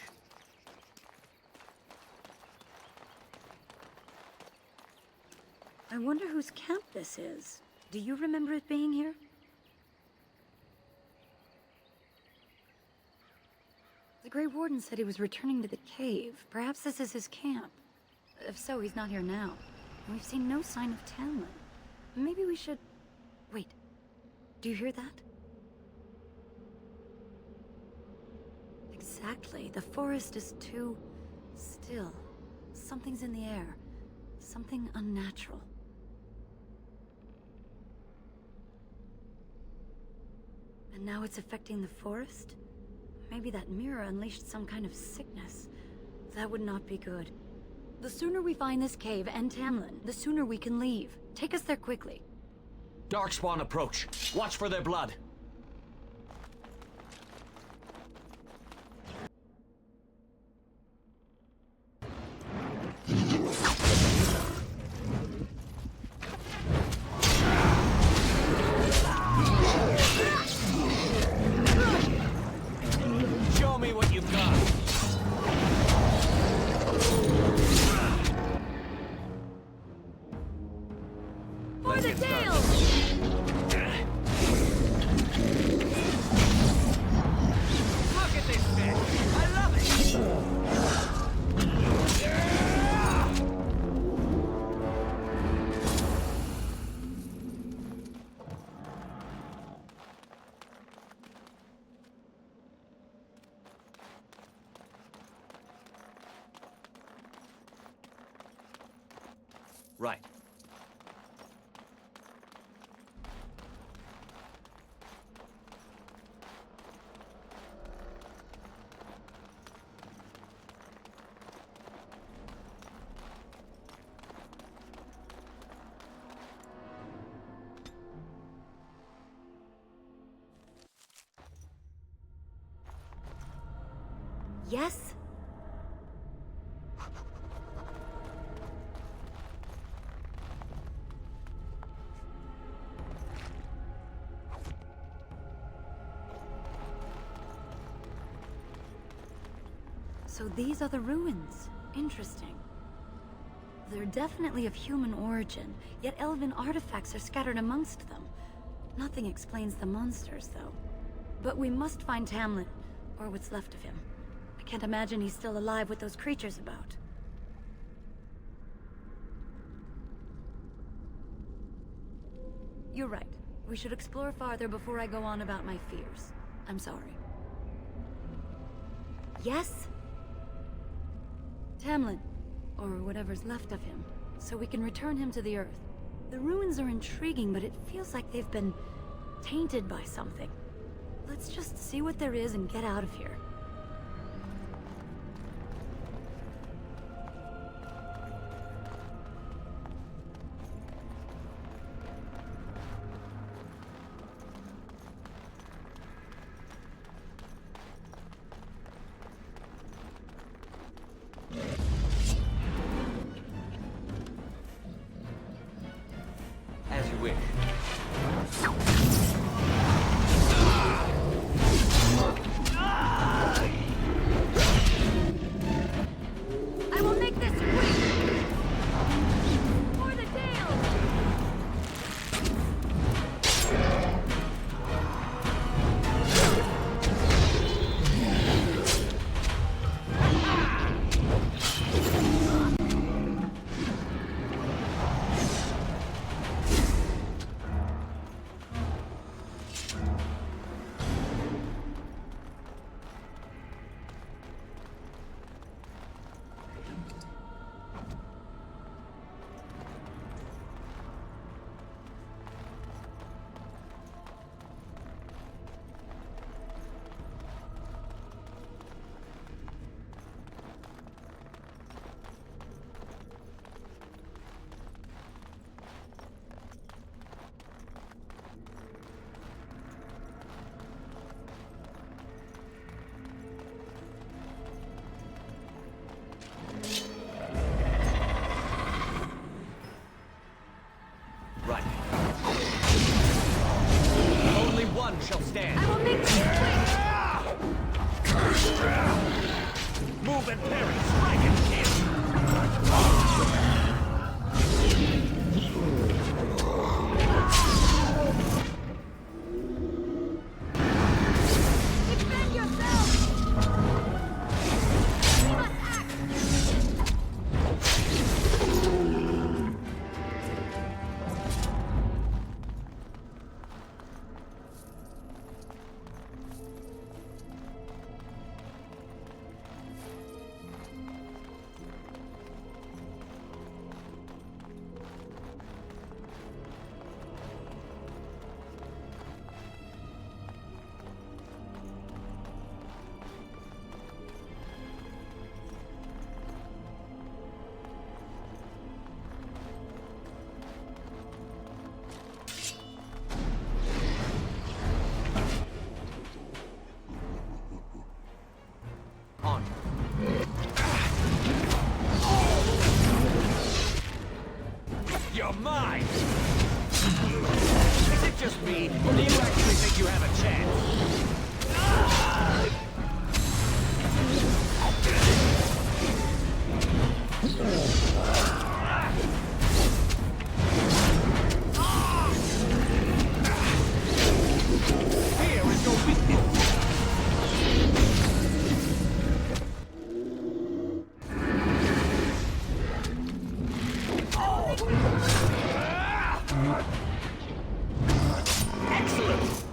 I wonder whose camp this is. Do you remember it being here? The Grey Warden said he was returning to the cave. Perhaps this is his camp. If so, he's not here now. And we've seen no sign of Tamlin. Maybe we should... Wait. Do you hear that? Exactly. The forest is too... still. Something's in the air. Something unnatural. And now it's affecting the forest? Maybe that mirror unleashed some kind of sickness. That would not be good. The sooner we find this cave and Tamlin, the sooner we can leave. Take us there quickly. Darkspawn approach. Watch for their blood. Show me what you've got. For the tail! Look at this fish! I love it! Right. Yes? So these are the ruins. Interesting. They're definitely of human origin, yet elven artifacts are scattered amongst them. Nothing explains the monsters, though. But we must find Tamlin, or what's left of him. I can't imagine he's still alive with those creatures about. You're right. We should explore farther before I go on about my fears. I'm sorry. Yes? Tamlin, or whatever's left of him, so we can return him to the Earth. The ruins are intriguing, but it feels like they've been tainted by something. Let's just see what there is and get out of here. As you wish. I will make this quick! For the Dale! Right. Only one shall stand. I will make this quick! Move and parry, strike and kill! Defend yourself! We must act! You're mine! Is it just me, or do you actually think you have a chance? Here is your weakness! Excellent!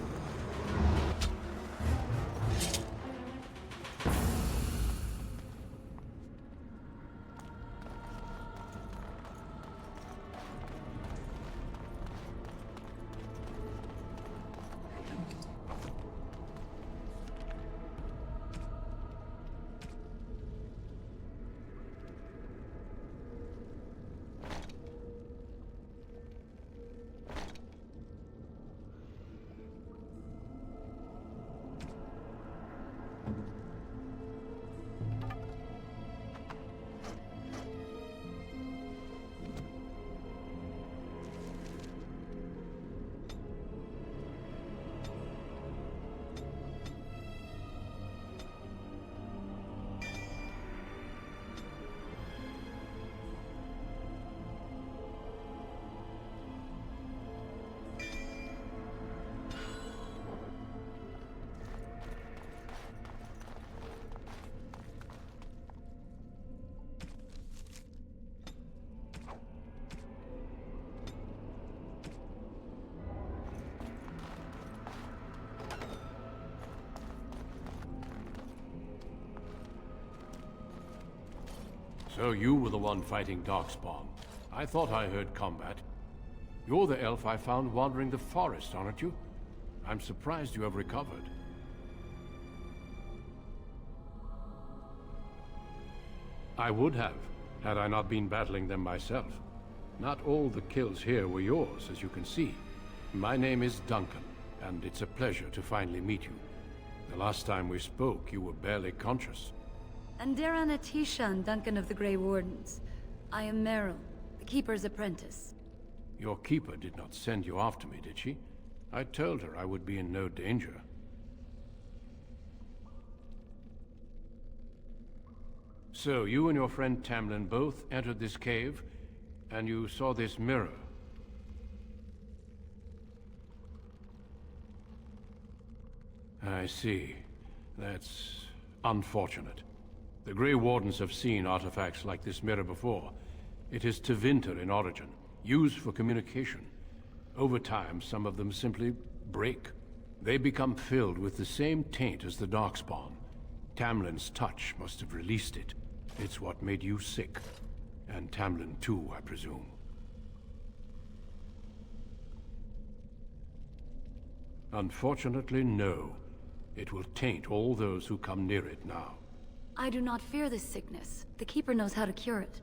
So you were the one fighting Darkspawn. I thought I heard combat. You're the elf I found wandering the forest, aren't you? I'm surprised you have recovered. I would have, had I not been battling them myself. Not all the kills here were yours, as you can see. My name is Duncan, and it's a pleasure to finally meet you. The last time we spoke, you were barely conscious. Andera Natishan, Duncan of the Grey Wardens. I am Meryl, the Keeper's apprentice. Your keeper did not send you after me, did she? I told her I would be in no danger. So, you and your friend Tamlin both entered this cave, and you saw this mirror. I see. That's unfortunate. The Grey Wardens have seen artifacts like this mirror before. It is Tevinter in origin, used for communication. Over time, some of them simply break. They become filled with the same taint as the Darkspawn. Tamlin's touch must have released it. It's what made you sick. And Tamlin too, I presume. Unfortunately, no. It will taint all those who come near it now. I do not fear this sickness. The Keeper knows how to cure it.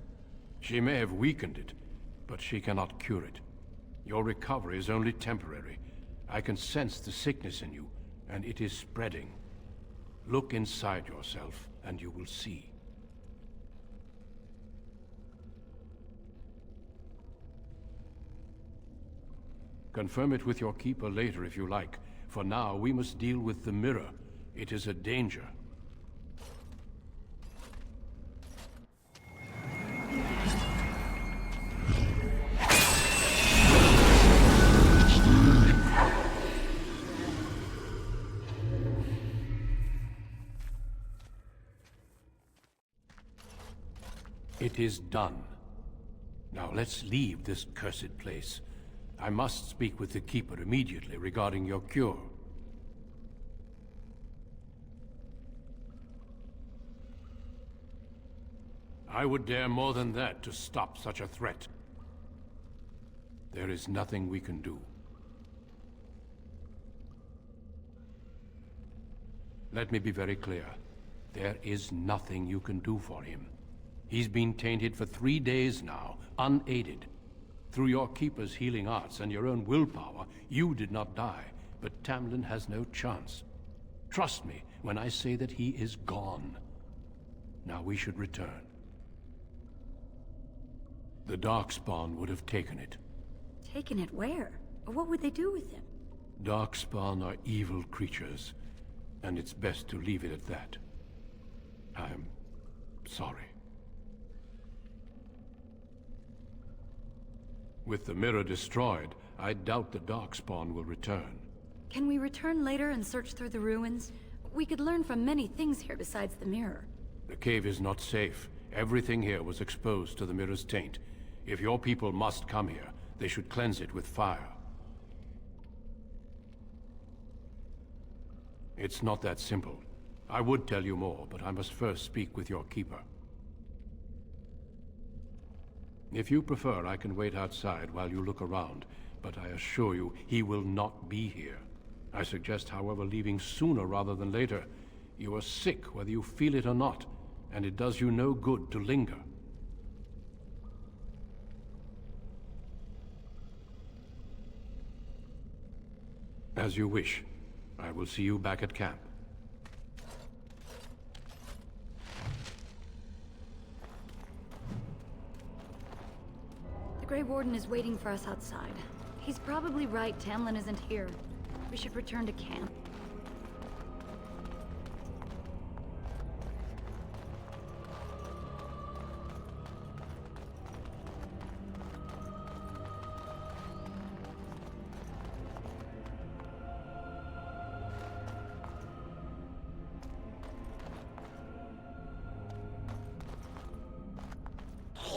She may have weakened it, but she cannot cure it. Your recovery is only temporary. I can sense the sickness in you, and it is spreading. Look inside yourself, and you will see. Confirm it with your keeper later if you like. For now, we must deal with the mirror. It is a danger. It is done. Now let's leave this cursed place. I must speak with the Keeper immediately regarding your cure. I would dare more than that to stop such a threat. There is nothing we can do. Let me be very clear. There is nothing you can do for him. He's been tainted for 3 days now, unaided. Through your Keeper's healing arts and your own willpower, you did not die, but Tamlin has no chance. Trust me when I say that he is gone. Now we should return. The Darkspawn would have taken it. Taken it where? Or what would they do with him? Darkspawn are evil creatures, and it's best to leave it at that. I'm sorry. With the mirror destroyed, I doubt the Darkspawn will return. Can we return later and search through the ruins? We could learn from many things here besides the mirror. The cave is not safe. Everything here was exposed to the mirror's taint. If your people must come here, they should cleanse it with fire. It's not that simple. I would tell you more, but I must first speak with your Keeper. If you prefer, I can wait outside while you look around, but I assure you, he will not be here. I suggest, however, leaving sooner rather than later. You are sick, whether you feel it or not, and it does you no good to linger. As you wish. I will see you back at camp. The Grey Warden is waiting for us outside. He's probably right, Tamlin isn't here. We should return to camp.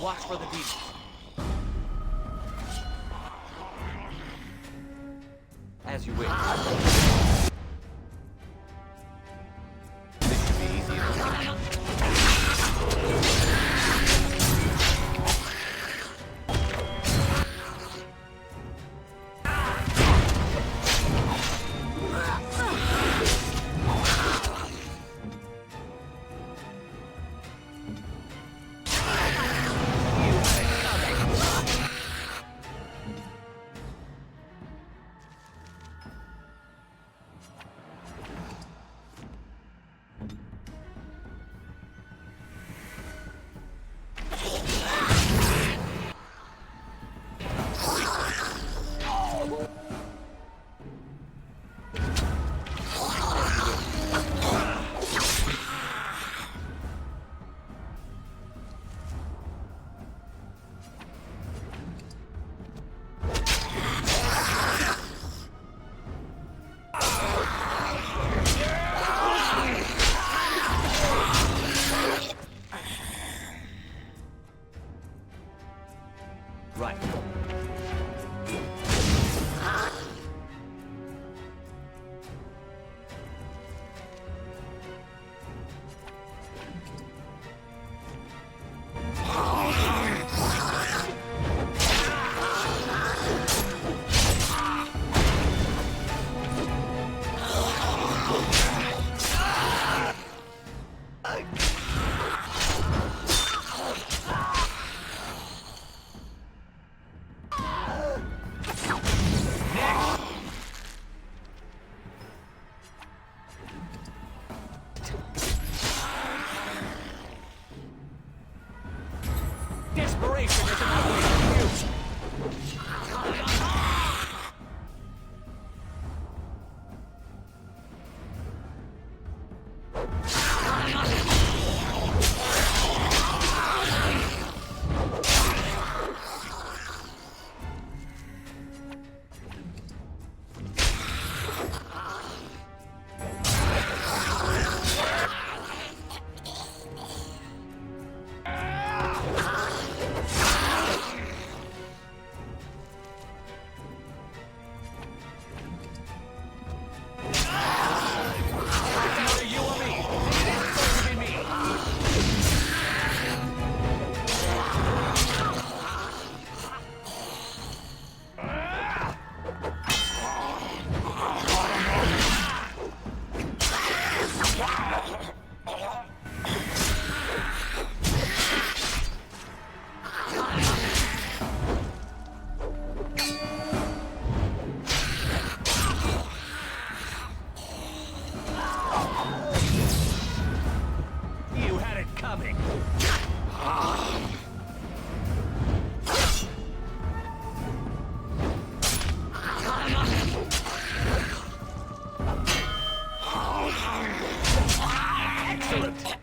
Watch for the demons. As you wish. This should be easy enough. right. Desperation is another way to use. You had it coming. Excellent.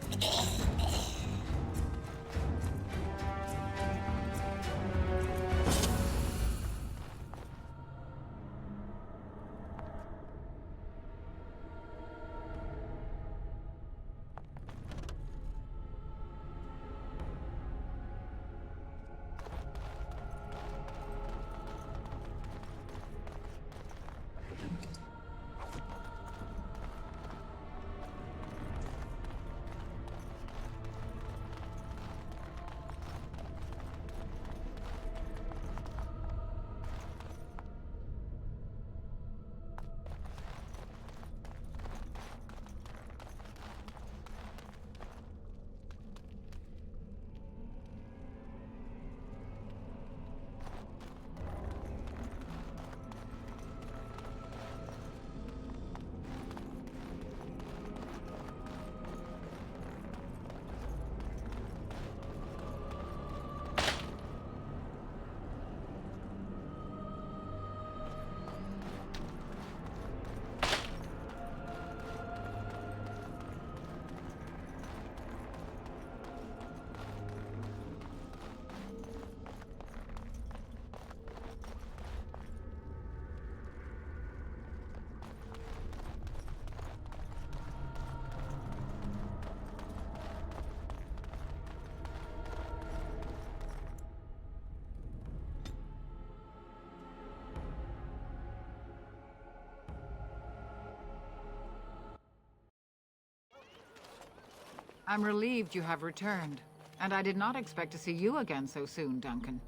I'm relieved you have returned. And I did not expect to see you again so soon, Duncan.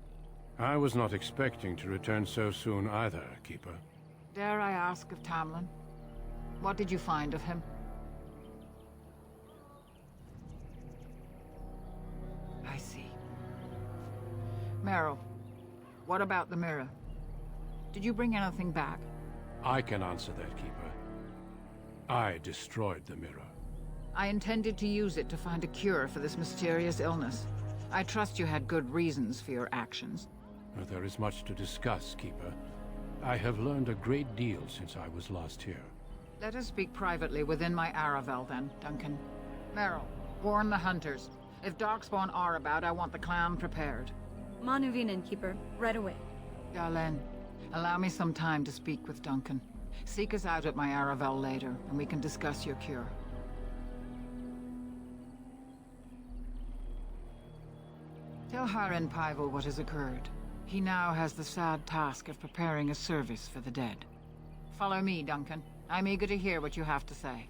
I was not expecting to return so soon either, Keeper. Dare I ask of Tamlin? What did you find of him? I see. Meryl, what about the mirror? Did you bring anything back? I can answer that, Keeper. I destroyed the mirror. I intended to use it to find a cure for this mysterious illness. I trust you had good reasons for your actions. There is much to discuss, Keeper. I have learned a great deal since I was last here. Let us speak privately within my Aravel, then, Duncan. Meryl, warn the hunters. If Darkspawn are about, I want the clan prepared. Manuvinen, Keeper. Right away. Dalen, allow me some time to speak with Duncan. Seek us out at my Aravel later, and we can discuss your cure. Tell Haren Paival what has occurred. He now has the sad task of preparing a service for the dead. Follow me, Duncan. I'm eager to hear what you have to say.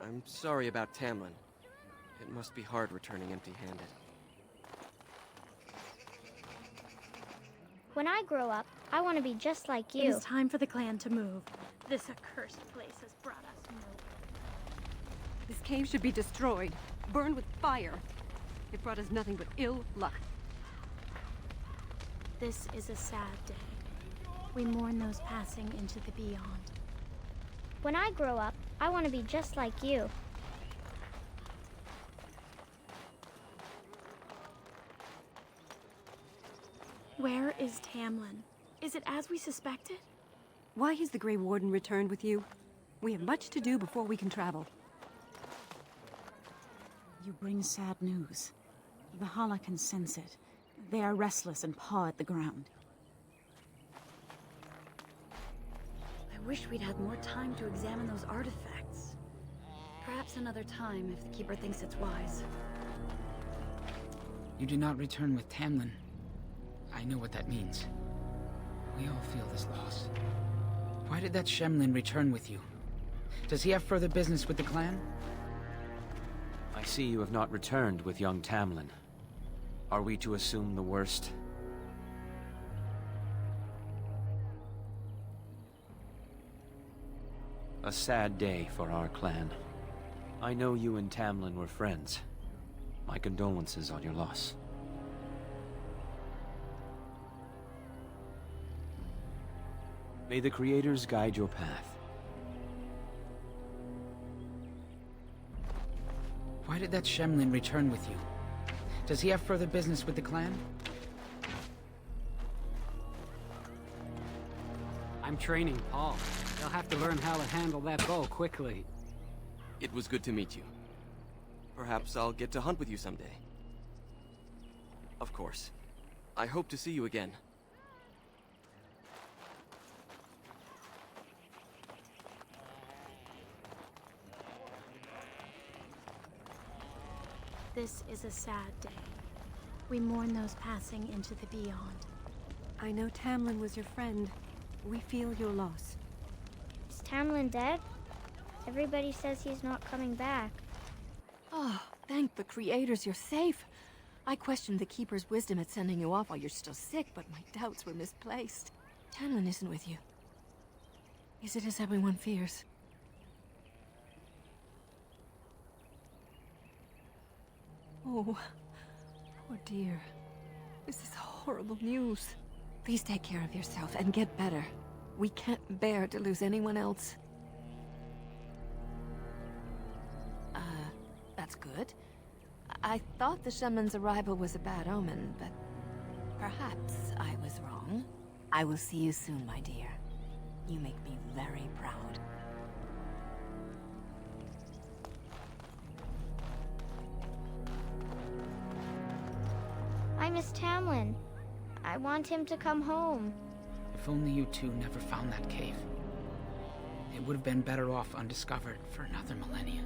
I'm sorry about Tamlin. It must be hard returning empty-handed. When I grow up, I want to be just like you. It is time for the clan to move. This accursed place has brought us nowhere. This cave should be destroyed, burned with fire. It brought us nothing but ill luck. This is a sad day. We mourn those passing into the beyond. When I grow up, I want to be just like you. Where is Tamlin? Is it as we suspected? Why has the Grey Warden returned with you? We have much to do before we can travel. You bring sad news. The Hala can sense it. They are restless and paw at the ground. I wish we'd had more time to examine those artifacts. Perhaps another time if the Keeper thinks it's wise. You do not return with Tamlin. I know what that means. We all feel this loss. Why did that Shemlin return with you? Does he have further business with the clan? I see you have not returned with young Tamlin. Are we to assume the worst? A sad day for our clan. I know you and Tamlin were friends. My condolences on your loss. May the Creators guide your path. Why did that Shemlin return with you? Does he have further business with the clan? I'm training Paul. They'll have to learn how to handle that bow quickly. It was good to meet you. Perhaps I'll get to hunt with you someday. Of course. I hope to see you again. This is a sad day. We mourn those passing into the beyond. I know Tamlin was your friend. We feel your loss. Is Tamlin dead? Everybody says he's not coming back. Oh, thank the Creators you're safe. I questioned the Keeper's wisdom at sending you off while you're still sick, but my doubts were misplaced. Tamlin isn't with you. Is it as everyone fears? Oh, poor dear. This is horrible news. Please take care of yourself and get better. We can't bear to lose anyone else. That's good. I thought the shaman's arrival was a bad omen, but perhaps I was wrong. I will see you soon, my dear. You make me very proud. I miss Tamlin. I want him to come home. If only you two never found that cave. It would have been better off undiscovered for another millennia.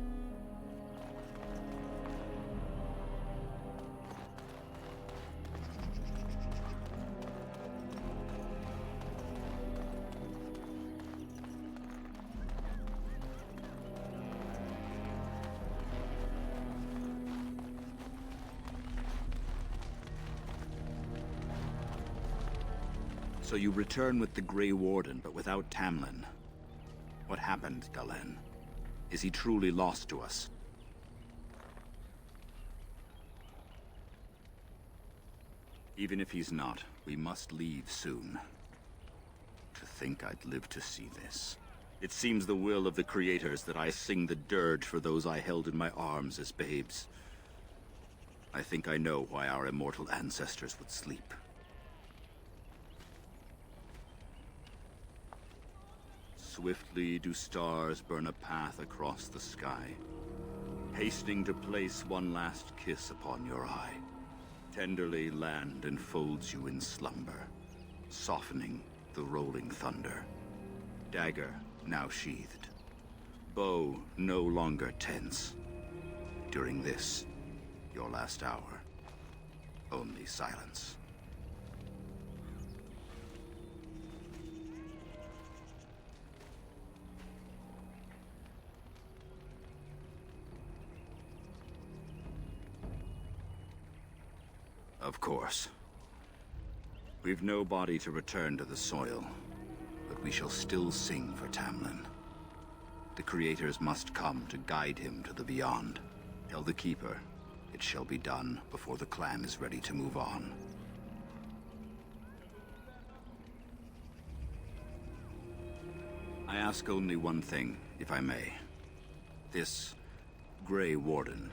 So you return with the Grey Warden, but without Tamlin. What happened, Dalen? Is he truly lost to us? Even if he's not, we must leave soon. To think I'd live to see this. It seems the will of the Creators that I sing the dirge for those I held in my arms as babes. I think I know why our immortal ancestors would sleep. Swiftly do stars burn a path across the sky, hastening to place one last kiss upon your eye. Tenderly land enfolds you in slumber, softening the rolling thunder. Dagger now sheathed, bow no longer tense. During this, your last hour, only silence. Of course. We've no body to return to the soil, but we shall still sing for Tamlin. The creators must come to guide him to the beyond. Tell the Keeper, it shall be done before the clan is ready to move on. I ask only one thing, if I may. This Grey Warden.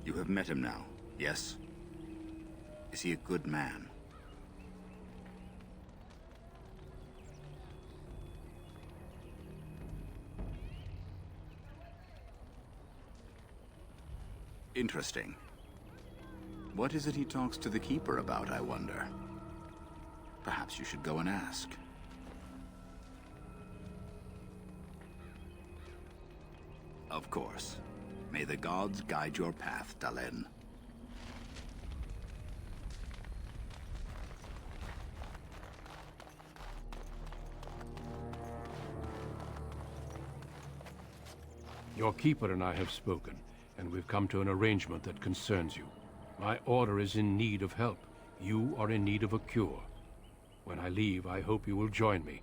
You have met him now, yes? Is he a good man? Interesting. What is it he talks to the Keeper about, I wonder? Perhaps you should go and ask. Of course. May the gods guide your path, Dalen. Your Keeper and I have spoken, and we've come to an arrangement that concerns you. My order is in need of help. You are in need of a cure. When I leave, I hope you will join me.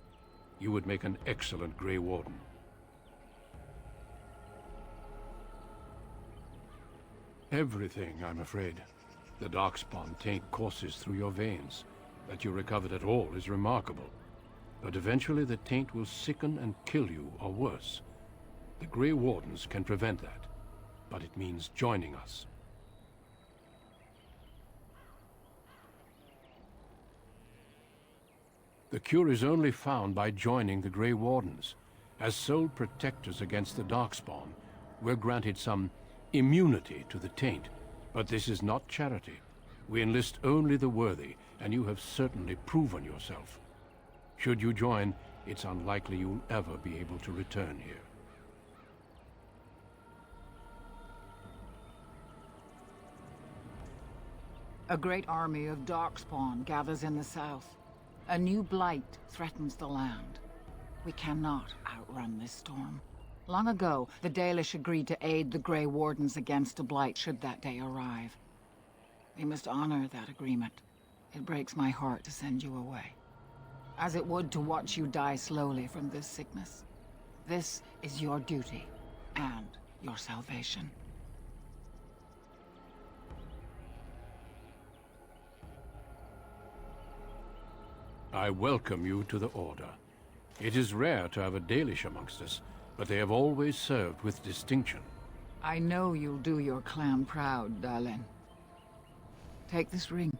You would make an excellent Grey Warden. Everything, I'm afraid. The Darkspawn taint courses through your veins. That you recovered at all is remarkable. But eventually the taint will sicken and kill you, or worse. The Grey Wardens can prevent that, but it means joining us. The cure is only found by joining the Grey Wardens. As sole protectors against the Darkspawn, we're granted some immunity to the taint, but this is not charity. We enlist only the worthy, and you have certainly proven yourself. Should you join, it's unlikely you'll ever be able to return here. A great army of Darkspawn gathers in the south. A new blight threatens the land. We cannot outrun this storm. Long ago, the Dalish agreed to aid the Grey Wardens against a blight should that day arrive. We must honor that agreement. It breaks my heart to send you away, as it would to watch you die slowly from this sickness. This is your duty, and your salvation. I welcome you to the Order. It is rare to have a Dalish amongst us, but they have always served with distinction. I know you'll do your clan proud, Dalen. Take this ring.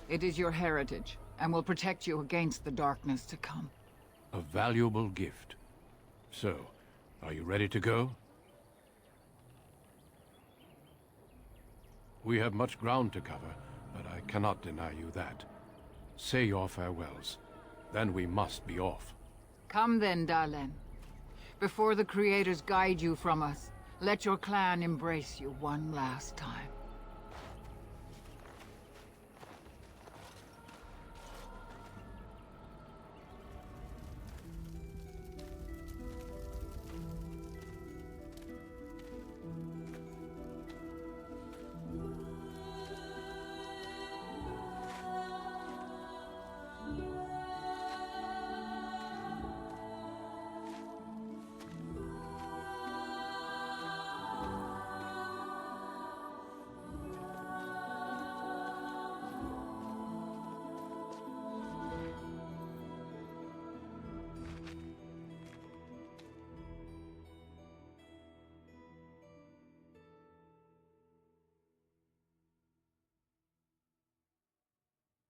It is your heritage, and will protect you against the darkness to come. A valuable gift. So, are you ready to go? We have much ground to cover, but I cannot deny you that. Say your farewells. Then we must be off. Come then, Dalen. Before the creators guide you from us, let your clan embrace you one last time.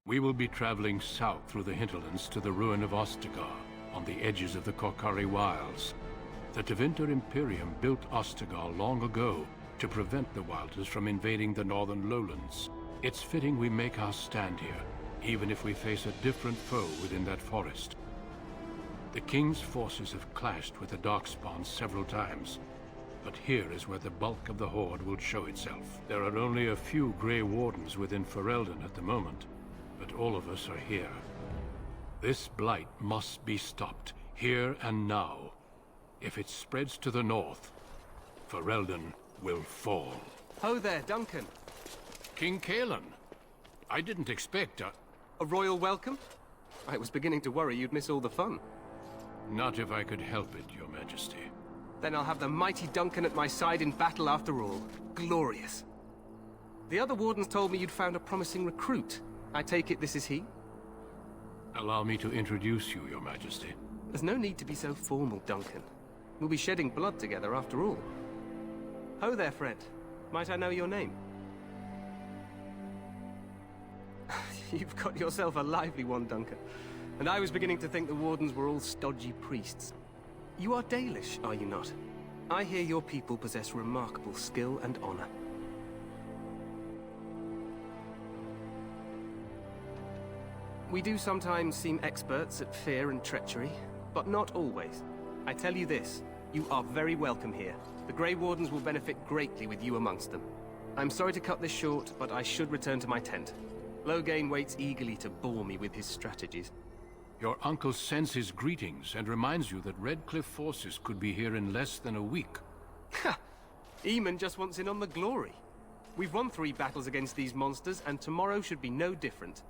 We will be traveling south through the hinterlands to the ruin of Ostagar, on the edges of the Korkari Wilds. The Tevinter Imperium built Ostagar long ago to prevent the Wilders from invading the northern lowlands. It's fitting we make our stand here, even if we face a different foe within that forest. The King's forces have clashed with the Darkspawn several times, but here is where the bulk of the Horde will show itself. There are only a few Grey Wardens within Ferelden at the moment, but all of us are here. This blight must be stopped, here and now. If it spreads to the north, Ferelden will fall. Ho there, Duncan. King Cailan. I didn't expect a royal welcome? I was beginning to worry you'd miss all the fun. Not if I could help it, Your Majesty. Then I'll have the mighty Duncan at my side in battle after all. Glorious. The other wardens told me you'd found a promising recruit. I take it this is he? Allow me to introduce you, Your Majesty. There's no need to be so formal, Duncan. We'll be shedding blood together after all. Ho there, friend. Might I know your name? You've got yourself a lively one, Duncan. And I was beginning to think the wardens were all stodgy priests. You are Dalish, are you not? I hear your people possess remarkable skill and honor. We do sometimes seem experts at fear and treachery, but not always. I tell you this, you are very welcome here. The Grey Wardens will benefit greatly with you amongst them. I'm sorry to cut this short, but I should return to my tent. Loghain waits eagerly to bore me with his strategies. Your uncle sends his greetings and reminds you that Redcliffe forces could be here in less than a week. Ha! Eamon just wants in on the glory. We've won 3 battles against these monsters, and tomorrow should be no different.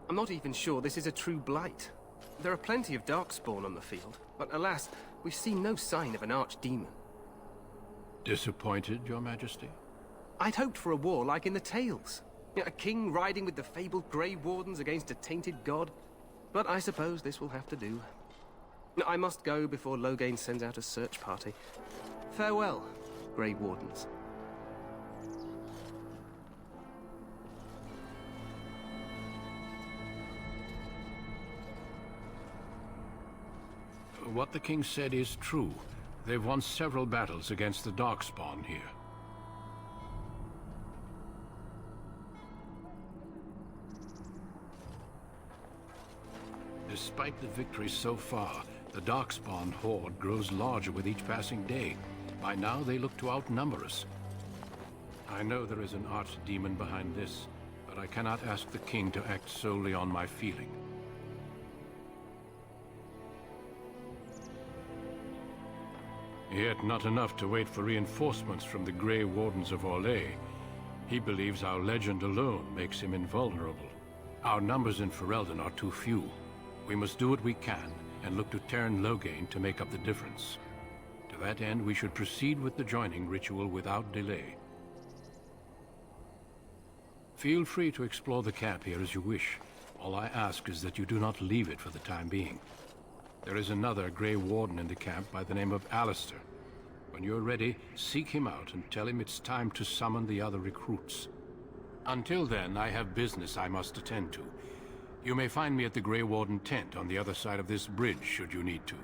I'm not even sure this is a true blight. There are plenty of Darkspawn on the field, but alas, we've seen no sign of an archdemon. Disappointed, Your Majesty? I'd hoped for a war like in the tales. A king riding with the fabled Grey Wardens against a tainted god. But I suppose this will have to do. I must go before Loghain sends out a search party. Farewell, Grey Wardens. What the king said is true. They've won several battles against the Darkspawn here. Despite the victories so far, the Darkspawn horde grows larger with each passing day. By now, they look to outnumber us. I know there is an archdemon behind this, but I cannot ask the king to act solely on my feeling. Yet not enough to wait for reinforcements from the Grey Wardens of Orlais. He believes our legend alone makes him invulnerable. Our numbers in Ferelden are too few. We must do what we can, and look to Teyrn Loghain to make up the difference. To that end, we should proceed with the joining ritual without delay. Feel free to explore the camp here as you wish. All I ask is that you do not leave it for the time being. There is another Grey Warden in the camp by the name of Alistair. When you're ready, seek him out and tell him it's time to summon the other recruits. Until then, I have business I must attend to. You may find me at the Grey Warden tent on the other side of this bridge, should you need to.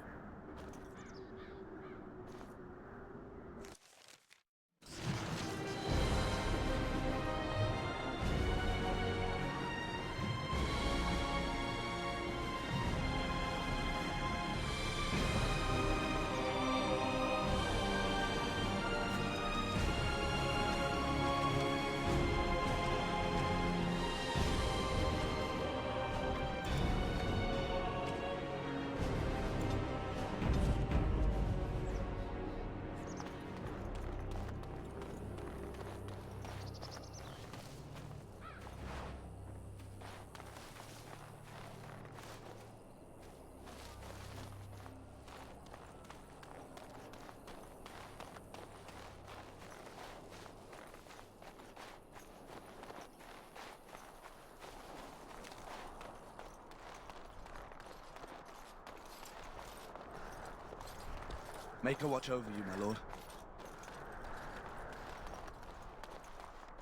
Make her watch over you, my lord.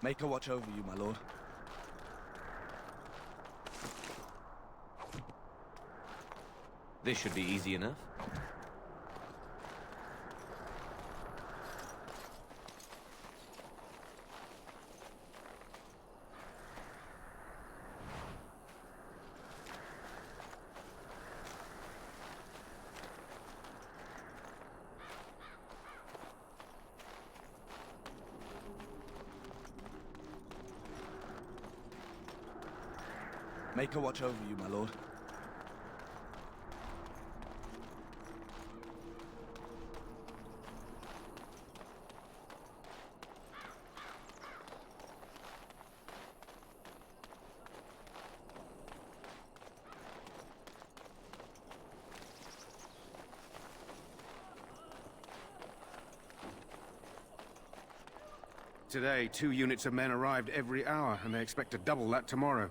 Make her watch over you, my lord. This should be easy enough. Make a watch over you, my lord. Today, 2 units of men arrived every hour, and they expect to double that tomorrow.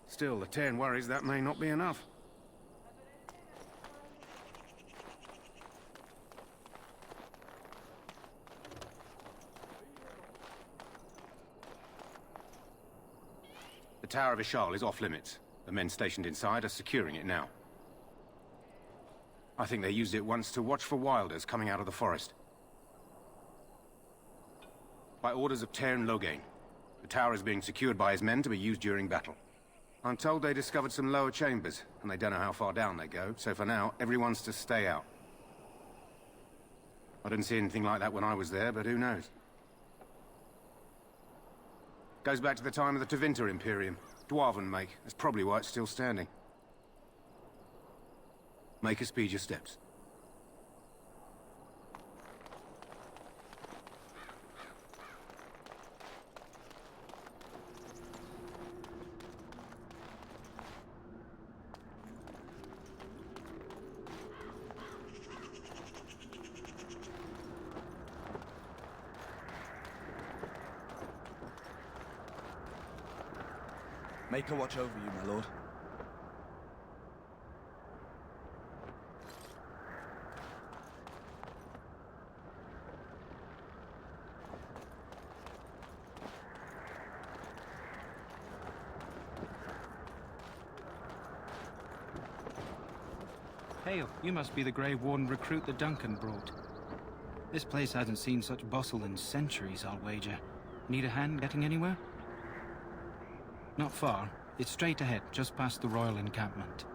Still, the Terran worries that may not be enough. The Tower of Ishal is off limits. The men stationed inside are securing it now. I think they used it once to watch for wilders coming out of the forest. By orders of Terran Loghain. The tower is being secured by his men to be used during battle. I'm told they discovered some lower chambers, and they don't know how far down they go, so for now, everyone's to stay out. I didn't see anything like that when I was there, but who knows? Goes back to the time of the Tevinter Imperium. Dwarven make. That's probably why it's still standing. Make us speed your steps. Make a watch over you, my lord. Hail, you must be the Grey Warden recruit that Duncan brought. This place hasn't seen such bustle in centuries, I'll wager. Need a hand getting anywhere? Not far. It's straight ahead, just past the royal encampment.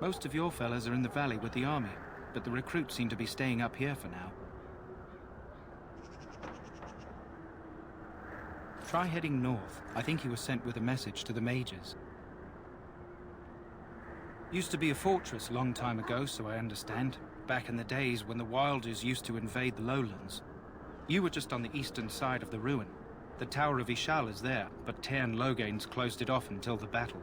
Most of your fellas are in the valley with the army, but the recruits seem to be staying up here for now. Try heading north. I think he was sent with a message to the mages. Used to be a fortress a long time ago, so I understand. Back in the days when the Wilders used to invade the lowlands. You were just on the eastern side of the ruin. The Tower of Ishal is there, but Terran Loghain's closed it off until the battle.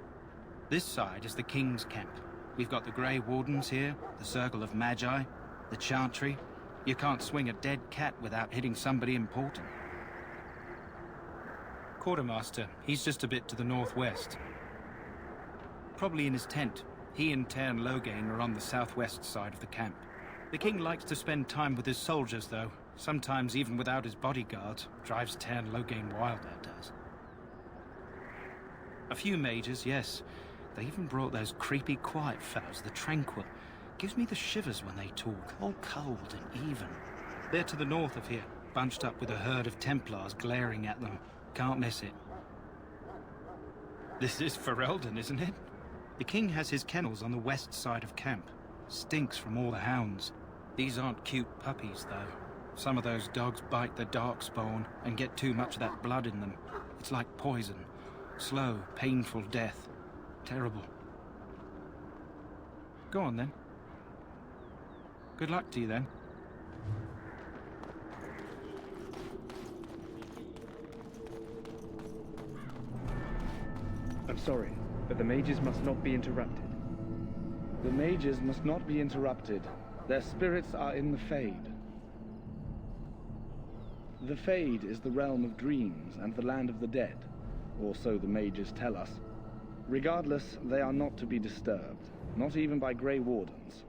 This side is the King's camp. We've got the Grey Wardens here, the Circle of Magi, the Chantry. You can't swing a dead cat without hitting somebody important. Quartermaster, he's just a bit to the northwest. Probably in his tent. He and Terran Loghain are on the southwest side of the camp. The King likes to spend time with his soldiers, though. Sometimes even without his bodyguards. Drives Terran Loghain wild, that does. A few mages, yes. They even brought those creepy quiet fellows, the Tranquil. Gives me the shivers when they talk, all cold and even. They're to the north of here, bunched up with a herd of Templars glaring at them. Can't miss it. This is Ferelden, isn't it? The King has his kennels on the west side of camp. Stinks from all the hounds. These aren't cute puppies, though. Some of those dogs bite the darkspawn and get too much of that blood in them. It's like poison. Slow, painful death. Terrible. Go on, then. Good luck to you, then. I'm sorry, but the mages must not be interrupted. The mages must not be interrupted. Their spirits are in the Fade. The Fade is the realm of dreams and the land of the dead, or so the mages tell us. Regardless, they are not to be disturbed, not even by Grey Wardens.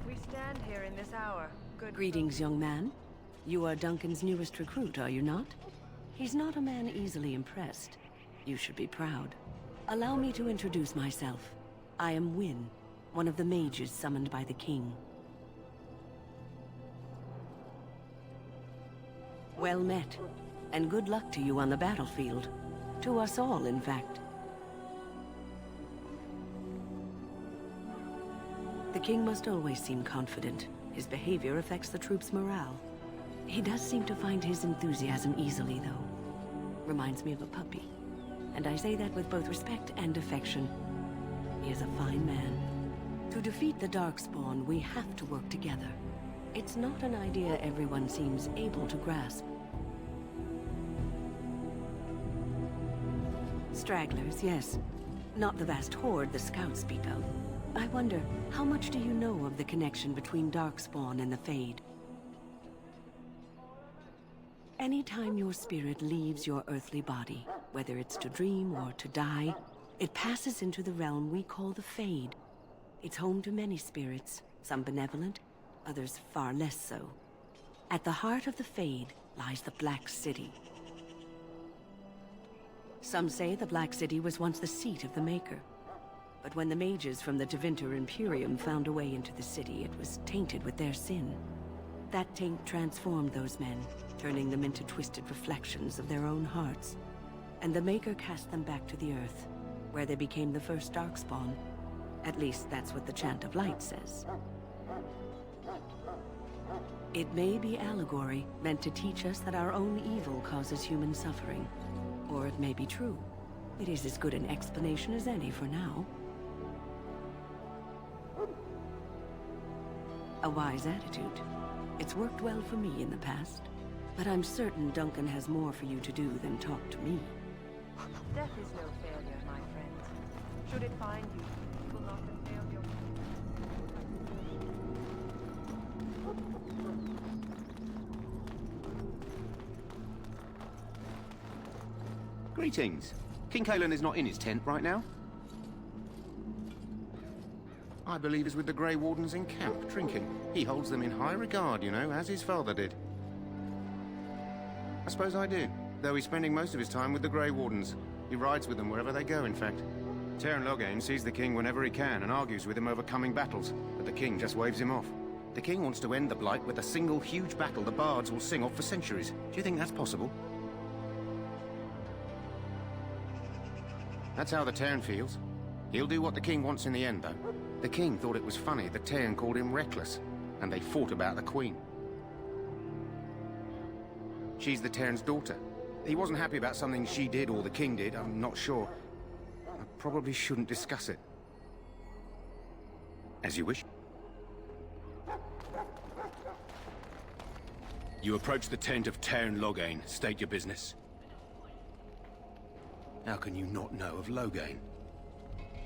We stand here in this hour. Good. Greetings, young man. You are Duncan's newest recruit, are you not? He's not a man easily impressed. You should be proud. Allow me to introduce myself. I am Wynne, one of the mages summoned by the King. Well met, and good luck to you on the battlefield. To us all, in fact. The King must always seem confident, His behavior affects the troops' morale. He does seem to find his enthusiasm easily, though. Reminds me of a puppy. And I say that with both respect and affection. He is a fine man. To defeat the Darkspawn, we have to work together. It's not an idea everyone seems able to grasp. Stragglers, yes. Not the vast horde the scouts speak of. I wonder, how much do you know of the connection between Darkspawn and the Fade? Anytime your spirit leaves your earthly body, whether it's to dream or to die, it passes into the realm we call the Fade. It's home to many spirits, some benevolent, others far less so. At the heart of the Fade lies the Black City. Some say the Black City was once the seat of the Maker. But when the mages from the Tevinter Imperium found a way into the city, it was tainted with their sin. That taint transformed those men, turning them into twisted reflections of their own hearts. And the Maker cast them back to the Earth, where they became the first Darkspawn. At least that's what the Chant of Light says. It may be allegory, meant to teach us that our own evil causes human suffering. Or it may be true. It is as good an explanation as any for now. A wise attitude. It's worked well for me in the past. But I'm certain Duncan has more for you to do than talk to me. Death is no failure, my friends. Should it find you, it will not have failed your... Greetings. King Kalen is not in his tent right now. I believe he's with the Grey Wardens in camp, drinking. He holds them in high regard, you know, as his father did. I suppose I do, though he's spending most of his time with the Grey Wardens. He rides with them wherever they go, in fact. Teyrn Loghain sees the king whenever he can and argues with him over coming battles, but the king just waves him off. The king wants to end the Blight with a single huge battle the bards will sing of for centuries. Do you think that's possible? That's how the Teyrn feels. He'll do what the king wants in the end, though. The king thought it was funny that Teyrn called him reckless, and they fought about the queen. She's the Teyrn's daughter. He wasn't happy about something she did or the king did, I'm not sure. I probably shouldn't discuss it. As you wish. You approach the tent of Teyrn Loghain. State your business. How can you not know of Loghain?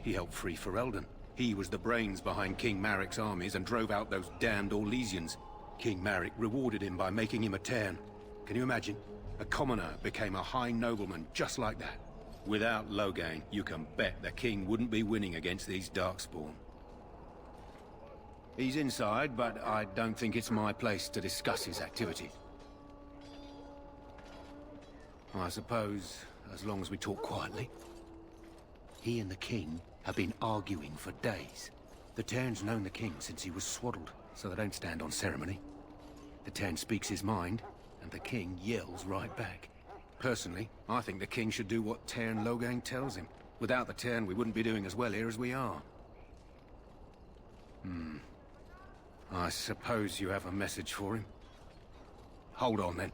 He helped free Ferelden. He was the brains behind King Maric's armies and drove out those damned Orlesians. King Maric rewarded him by making him a Teyrn. Can you imagine? A commoner became a high nobleman just like that. Without Loghain, you can bet the king wouldn't be winning against these Darkspawn. He's inside, but I don't think it's my place to discuss his activity. I suppose, as long as we talk quietly. He and the king have been arguing for days. The Teyrn's known the king since he was swaddled, so they don't stand on ceremony. The Teyrn speaks his mind, and the king yells right back. Personally, I think the king should do what Teyrn Loghain tells him. Without the Teyrn, we wouldn't be doing as well here as we are. I suppose you have a message for him. Hold on, then.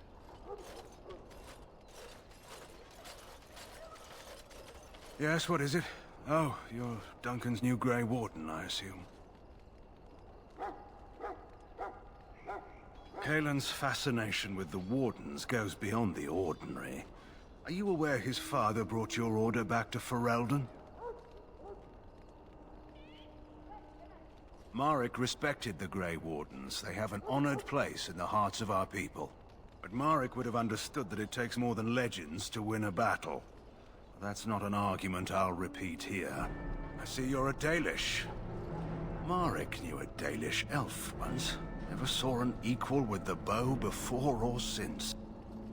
Yes, what is it? Oh, you're Duncan's new Grey Warden, I assume. Kalen's fascination with the Wardens goes beyond the ordinary. Are you aware his father brought your order back to Ferelden? Maric respected the Grey Wardens. They have an honored place in the hearts of our people. But Maric would have understood that it takes more than legends to win a battle. That's not an argument I'll repeat here. I see you're a Dalish. Maric knew a Dalish elf once. Never saw an equal with the bow before or since.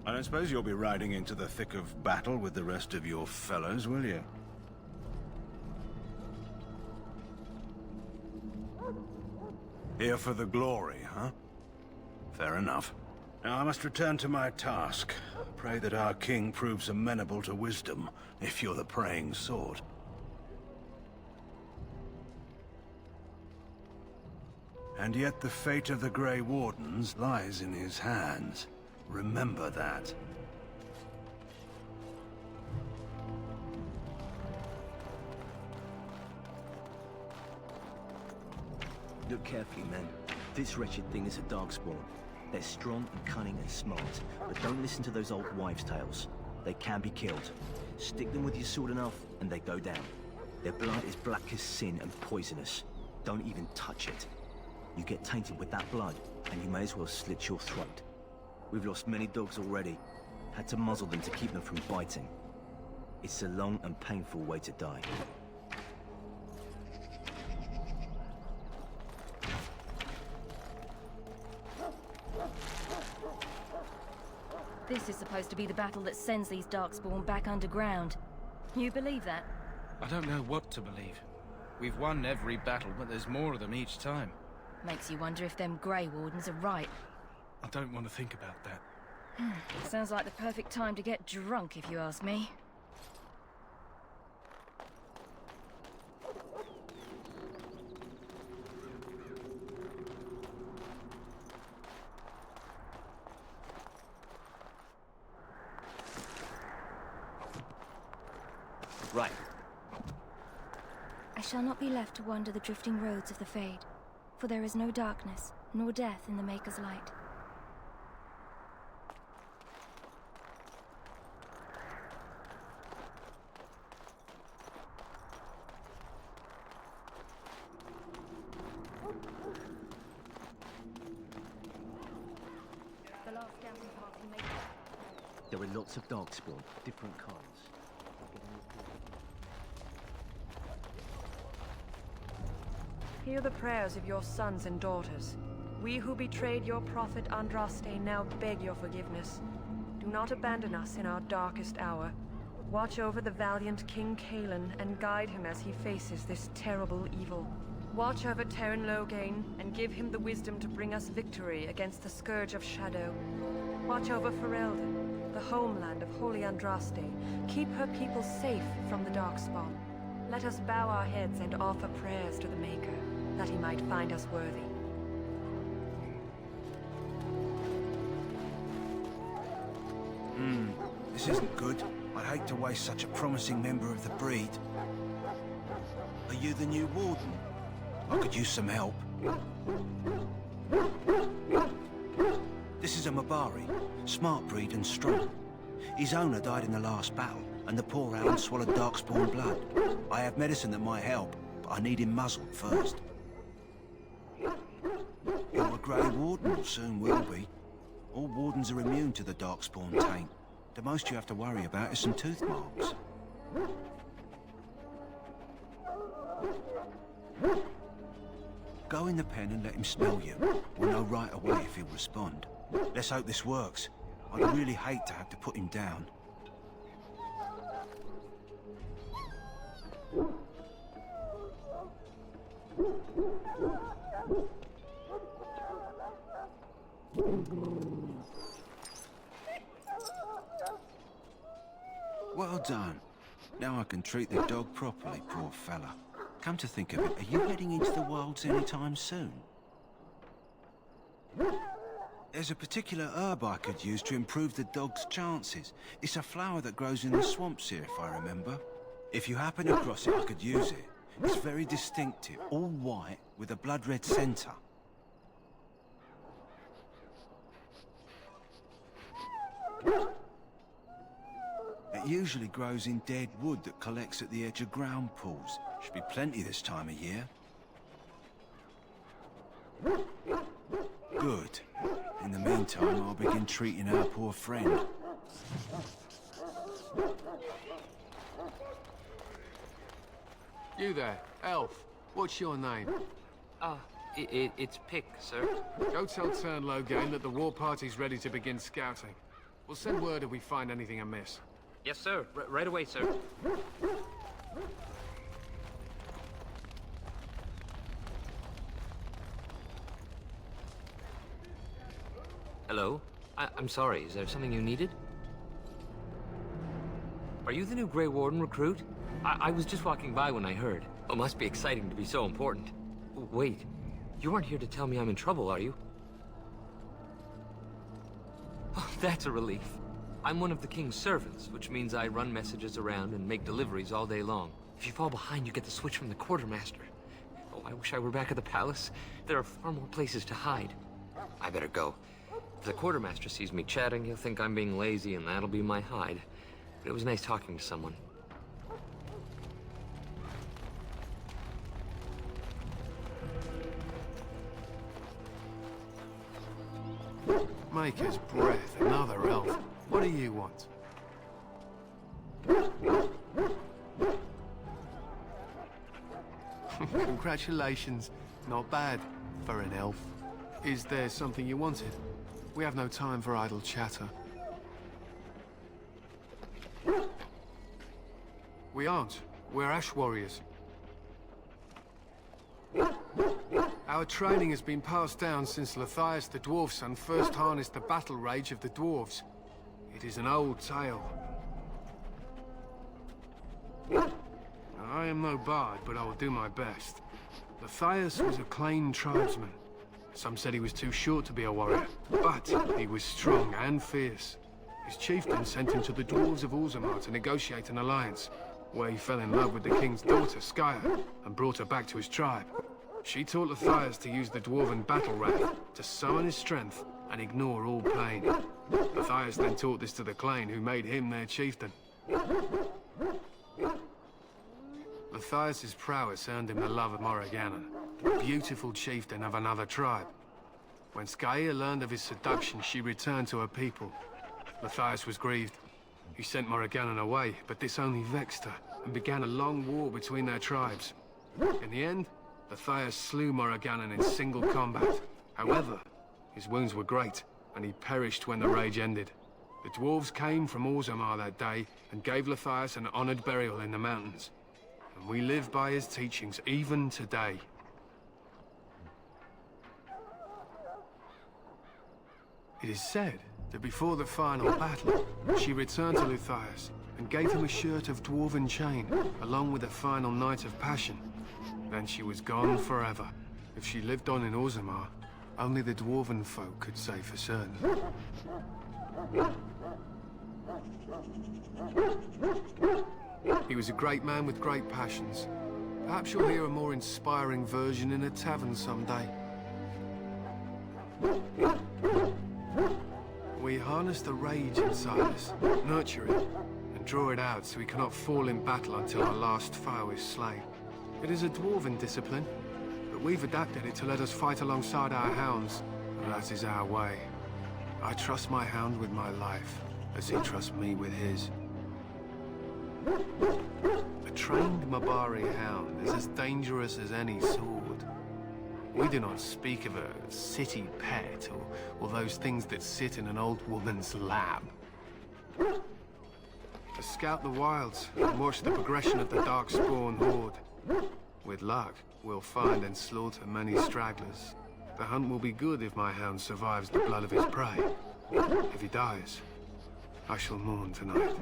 I don't suppose you'll be riding into the thick of battle with the rest of your fellows, will you? Here for the glory, huh? Fair enough. Now I must return to my task. Pray that our king proves amenable to wisdom, if you're the praying sort. And yet the fate of the Grey Wardens lies in his hands. Remember that. Look carefully, men. This wretched thing is a darkspawn. They're strong and cunning and smart, but don't listen to those old wives' tales. They can be killed. Stick them with your sword enough, and they go down. Their blood is black as sin and poisonous. Don't even touch it. You get tainted with that blood, and you may as well slit your throat. We've lost many dogs already. Had to muzzle them to keep them from biting. It's a long and painful way to die. This is supposed to be the battle that sends these Darkspawn back underground. You believe that? I don't know what to believe. We've won every battle, but there's more of them each time. Makes you wonder if them Grey Wardens are right. I don't want to think about that. Sounds like the perfect time to get drunk, if you ask me. Right. I shall not be left to wander the drifting roads of the Fade, for there is no darkness, nor death in the Maker's light. The last scouting party made it. There are lots of darkspawn, different kinds. Hear the prayers of your sons and daughters. We who betrayed your prophet Andraste now beg your forgiveness. Do not abandon us in our darkest hour. Watch over the valiant King Kaelin and guide him as he faces this terrible evil. Watch over Terran Loghain and give him the wisdom to bring us victory against the Scourge of Shadow. Watch over Ferelden, the homeland of Holy Andraste. Keep her people safe from the Darkspawn. Let us bow our heads and offer prayers to the Maker, that he might find us worthy. This isn't good. I'd hate to waste such a promising member of the breed. Are you the new warden? I could use some help. This is a Mabari, smart breed and strong. His owner died in the last battle, and the poor hound swallowed darkspawn blood. I have medicine that might help, but I need him muzzled first. You're a Grey Warden, or soon will be. All wardens are immune to the darkspawn taint. The most you have to worry about is some tooth marks. Go in the pen and let him smell you. We'll know right away if he'll respond. Let's hope this works. I'd really hate to have to put him down. Well done. Now I can treat the dog properly, poor fella. Come to think of it, are you heading into the wilds anytime soon? There's a particular herb I could use to improve the dog's chances. It's a flower that grows in the swamps here, if I remember. If you happen across it, I could use it. It's very distinctive, all white, with a blood-red centre. It usually grows in dead wood that collects at the edge of ground pools. Should be plenty this time of year. Good. In the meantime, I'll begin treating our poor friend. You there, elf. What's your name? It's Pick, sir. Go tell Tern Loghain that the war party's ready to begin scouting. We'll send word if we find anything amiss. Yes, sir. Right away, sir. Hello? I'm sorry, is there something you needed? Are you the new Grey Warden recruit? I was just walking by when I heard. It must be exciting to be so important. Wait, You aren't here to tell me I'm in trouble, are you? Oh, that's a relief. I'm one of the king's servants, which means I run messages around and make deliveries all day long. If you fall behind, you get the switch from the quartermaster. Oh, I wish I were back at the palace. There are far more places to hide. I better go. If the quartermaster sees me chatting, he'll think I'm being lazy, and that'll be my hide. But it was nice talking to someone. Maker's breath, another elf. What do you want? Congratulations. Not bad for an elf. Is there something you wanted? We have no time for idle chatter. We aren't. We're Ash Warriors. Our training has been passed down since Lathias the Dwarf Son first harnessed the battle rage of the dwarves. It is an old tale. I am no bard, but I will do my best. Lathias was a claimed tribesman. Some said he was too short to be a warrior, but he was strong and fierce. His chieftain sent him to the dwarves of Orzammar to negotiate an alliance, where he fell in love with the king's daughter, Skya, and brought her back to his tribe. She taught Lathias to use the dwarven battle wrath to summon his strength and ignore all pain. Lathias then taught this to the clan, who made him their chieftain. Lathias' prowess earned him the love of Morriganon, beautiful chieftain of another tribe. When Skya learned of his seduction, she returned to her people. Lathias was grieved. He sent Morriganon away, but this only vexed her, and began a long war between their tribes. In the end, Lathias slew Morriganon in single combat. However, his wounds were great, and he perished when the rage ended. The dwarves came from Orzammar that day, and gave Lathias an honored burial in the mountains. And we live by his teachings even today. It is said that before the final battle, she returned to Lathias and gave him a shirt of dwarven chain, along with a final night of passion. Then she was gone forever. If she lived on in Orzammar, only the dwarven folk could say for certain. He was a great man with great passions. Perhaps you'll hear a more inspiring version in a tavern someday. We harness the rage inside us, nurture it, and draw it out so we cannot fall in battle until our last foe is slain. It is a dwarven discipline, but we've adapted it to let us fight alongside our hounds, and that is our way. I trust my hound with my life, as he trusts me with his. A trained Mabari hound is as dangerous as any sword. We do not speak of a city pet, or those things that sit in an old woman's lap. To scout the wilds and watch the progression of the Darkspawn horde. With luck, we'll find and slaughter many stragglers. The hunt will be good if my hound survives the blood of his prey. If he dies, I shall mourn tonight.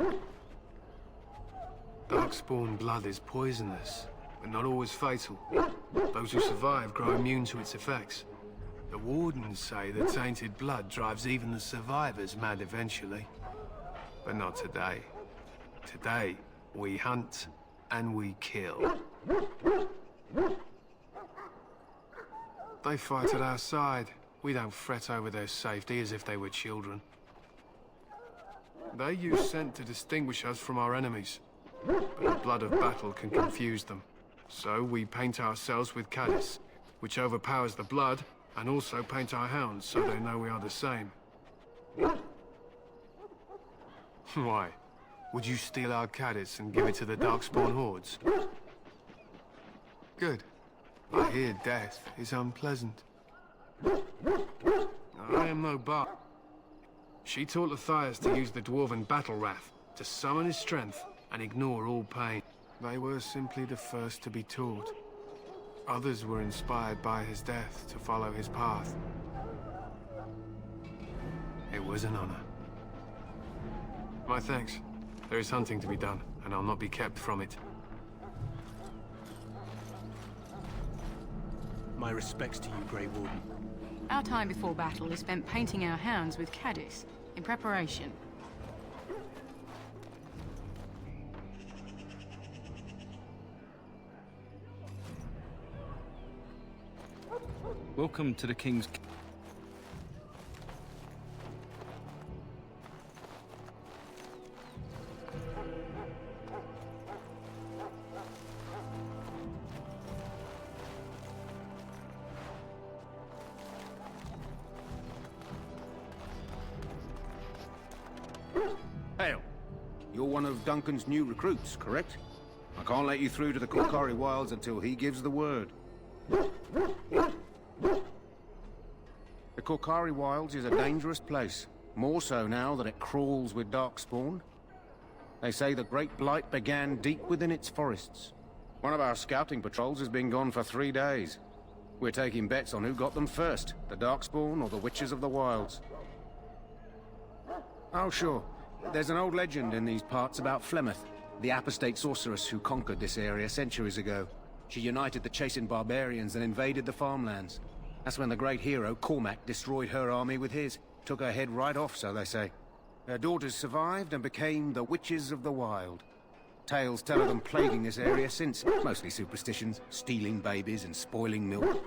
Darkspawn blood is poisonous, but not always fatal. Those who survive grow immune to its effects. The wardens say that tainted blood drives even the survivors mad eventually. But not today. Today, we hunt and we kill. They fight at our side. We don't fret over their safety as if they were children. They use scent to distinguish us from our enemies. But the blood of battle can confuse them. So we paint ourselves with caddis, which overpowers the blood, and also paint our hounds so they know we are the same. Why? Would you steal our caddis and give it to the Darkspawn hordes? Good. I hear death is unpleasant. I am no bard. She taught Lathias to use the dwarven battle wrath, to summon his strength and ignore all pain. They were simply the first to be taught. Others were inspired by his death to follow his path. It was an honor. My thanks. There is hunting to be done, and I'll not be kept from it. My respects to you, Grey Warden. Our time before battle is spent painting our hounds with caddis, in preparation. Welcome to the King's... Hail. You're one of Duncan's new recruits, correct? I can't let you through to the Korkari Wilds until he gives the word. The Korkari Wilds is a dangerous place. More so now that it crawls with darkspawn. They say the Great Blight began deep within its forests. One of our scouting patrols has been gone for 3 days. We're taking bets on who got them first, the darkspawn or the Witches of the Wilds. Oh, sure. There's an old legend in these parts about Flemeth, the apostate sorceress who conquered this area centuries ago. She united the chasing barbarians and invaded the farmlands. That's when the great hero, Cormac, destroyed her army with his. Took her head right off, so they say. Her daughters survived and became the Witches of the Wild. Tales tell of them plaguing this area since. Mostly superstitions, stealing babies and spoiling milk.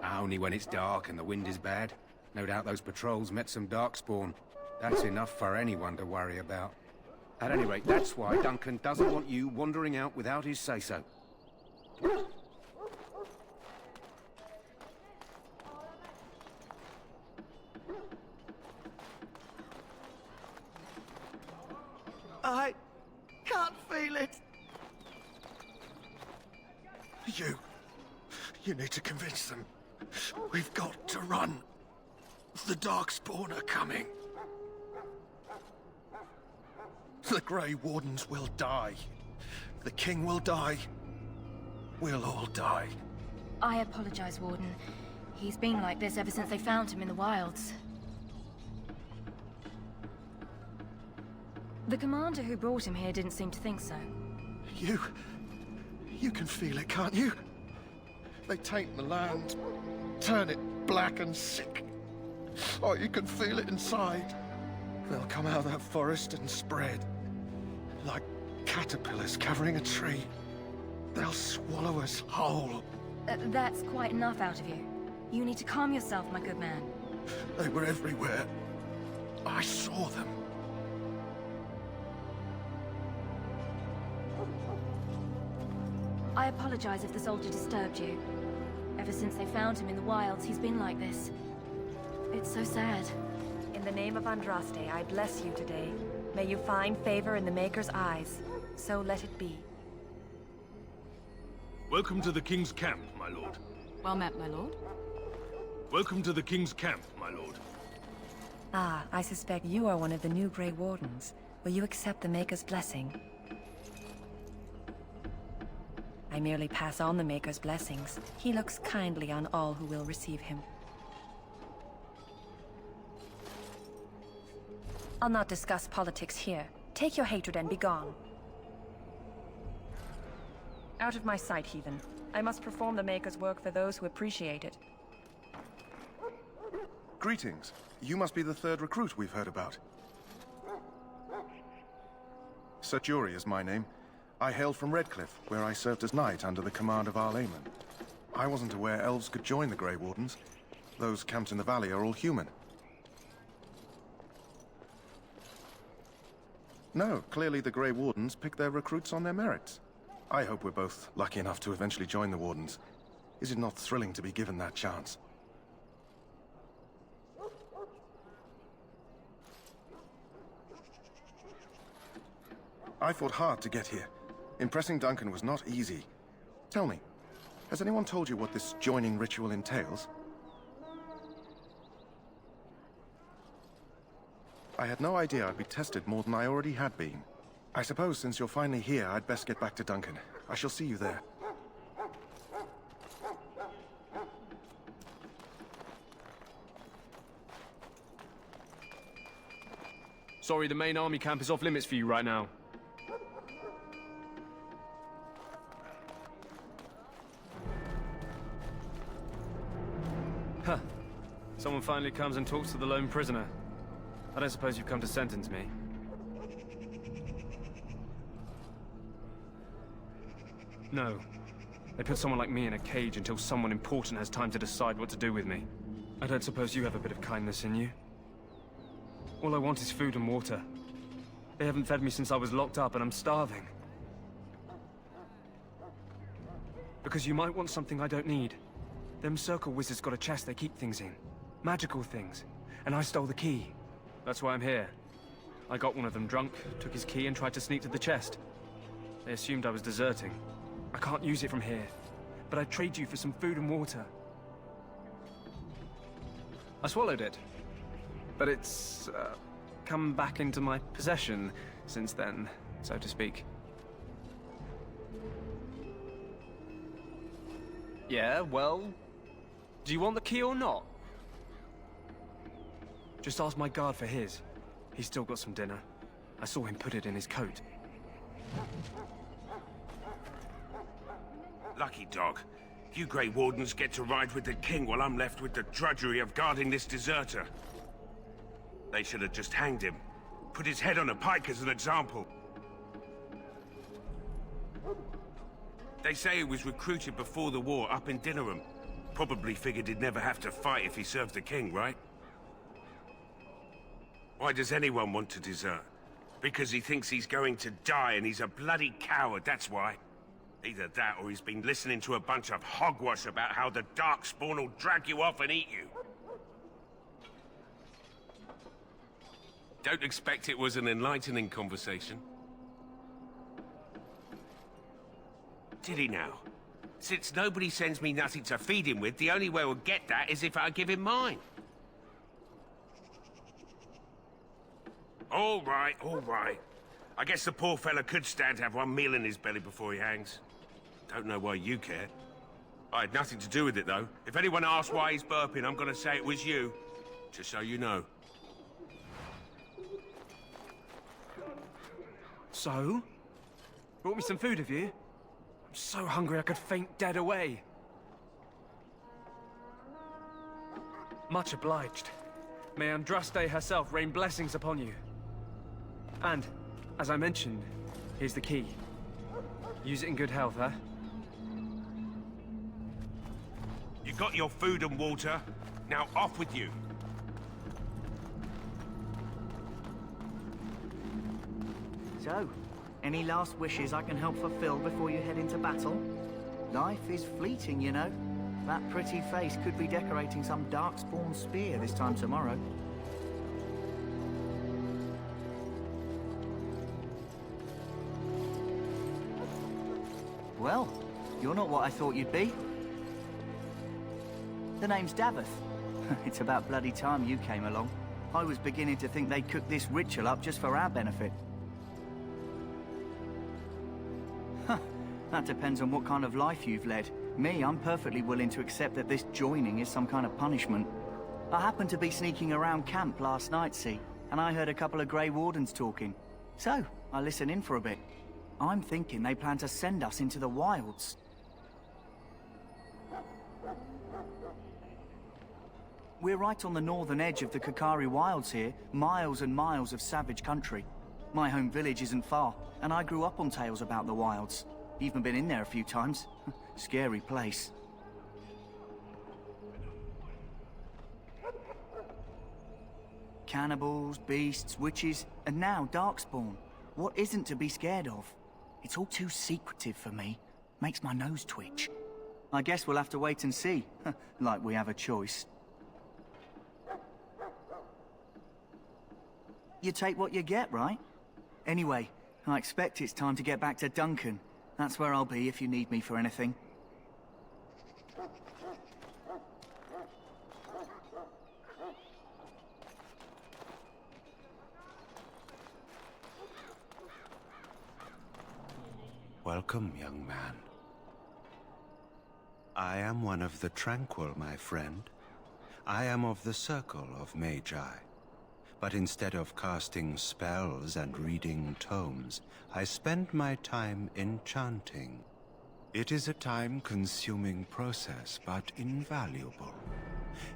Only when it's dark and the wind is bad. No doubt those patrols met some darkspawn. That's enough for anyone to worry about. At any rate, that's why Duncan doesn't want you wandering out without his say-so. I can't feel it. You need to convince them. We've got to run. The Darkspawn are coming. The Grey Wardens will die. The King will die. We'll all die. I apologize, Warden. He's been like this ever since they found him in the wilds. The commander who brought him here didn't seem to think so. You can feel it, can't you? They taint the land, turn it black and sick. Oh, you can feel it inside. They'll come out of that forest and spread. Like caterpillars covering a tree. They'll swallow us whole. That's quite enough out of you. You need to calm yourself, my good man. They were everywhere. I saw them. I apologize if the soldier disturbed you. Ever since they found him in the wilds, he's been like this. It's so sad. In the name of Andraste, I bless you today. May you find favor in the Maker's eyes. So let it be. Welcome to the King's camp, my lord. Well met, my lord. Welcome to the King's camp, my lord. Ah, I suspect you are one of the new Grey Wardens. Will you accept the Maker's blessing? I merely pass on the Maker's blessings. He looks kindly on all who will receive him. I'll not discuss politics here. Take your hatred and be gone. Out of my sight, heathen. I must perform the Maker's work for those who appreciate it. Greetings. You must be the third recruit we've heard about. Sir Jury is my name. I hail from Redcliffe, where I served as knight under the command of our layman. I wasn't aware elves could join the Grey Wardens. Those camped in the valley are all human. No, clearly the Grey Wardens pick their recruits on their merits. I hope we're both lucky enough to eventually join the Wardens. Is it not thrilling to be given that chance? I fought hard to get here. Impressing Duncan was not easy. Tell me, has anyone told you what this joining ritual entails? I had no idea I'd be tested more than I already had been. I suppose since you're finally here, I'd best get back to Duncan. I shall see you there. Sorry, the main army camp is off limits for you right now. Someone finally comes and talks to the lone prisoner. I don't suppose you've come to sentence me. No. They put someone like me in a cage until someone important has time to decide what to do with me. I don't suppose you have a bit of kindness in you? All I want is food and water. They haven't fed me since I was locked up and I'm starving. Because you might want something I don't need. Them circle wizards got a chest they keep things in. Magical things. And I stole the key. That's why I'm here. I got one of them drunk, took his key and tried to sneak to the chest. They assumed I was deserting. I can't use it from here, but I'd trade you for some food and water. I swallowed it, but it's come back into my possession since then, so to speak. Yeah, well, do you want the key or not? Just ask my guard for his. He's still got some dinner. I saw him put it in his coat. Lucky dog. You Grey Wardens get to ride with the king while I'm left with the drudgery of guarding this deserter. They should have just hanged him. Put his head on a pike as an example. They say he was recruited before the war up in Dinnerham. Probably figured he'd never have to fight if he served the king, right? Why does anyone want to desert? Because he thinks he's going to die and he's a bloody coward, that's why. Either that or he's been listening to a bunch of hogwash about how the Darkspawn will drag you off and eat you. Don't expect it was an enlightening conversation. Did he now? Since nobody sends me nothing to feed him with, the only way we'll get that is if I give him mine. All right, all right. I guess the poor fella could stand to have one meal in his belly before he hangs. Don't know why you care. I had nothing to do with it, though. If anyone asks why he's burping, I'm gonna say it was you. Just so you know. So? Brought me some food, have you? I'm so hungry I could faint dead away. Much obliged. May Andraste herself rain blessings upon you. And, as I mentioned, here's the key. Use it in good health, huh? You got your food and water. Now off with you. So, any last wishes I can help fulfill before you head into battle? Life is fleeting, you know. That pretty face could be decorating some Darkspawn spear this time tomorrow. Well, you're not what I thought you'd be. The name's Davith. It's about bloody time you came along. I was beginning to think they'd cook this ritual up just for our benefit. Huh, that depends on what kind of life you've led. Me, I'm perfectly willing to accept that this joining is some kind of punishment. I happened to be sneaking around camp last night, see, and I heard a couple of Grey Wardens talking. So, I listened in for a bit. I'm thinking they plan to send us into the wilds. We're right on the northern edge of the Kakari Wilds here, miles and miles of savage country. My home village isn't far, and I grew up on tales about the wilds. Even been in there a few times. Scary place. Cannibals, beasts, witches, and now Darkspawn. What isn't to be scared of? It's all too secretive for me. Makes my nose twitch. I guess we'll have to wait and see. Like we have a choice. You take what you get, right? Anyway, I expect it's time to get back to Duncan. That's where I'll be if you need me for anything. Welcome, young man. I am one of the Tranquil, my friend. I am of the Circle of Magi. But instead of casting spells and reading tomes, I spend my time enchanting. It is a time-consuming process, but invaluable.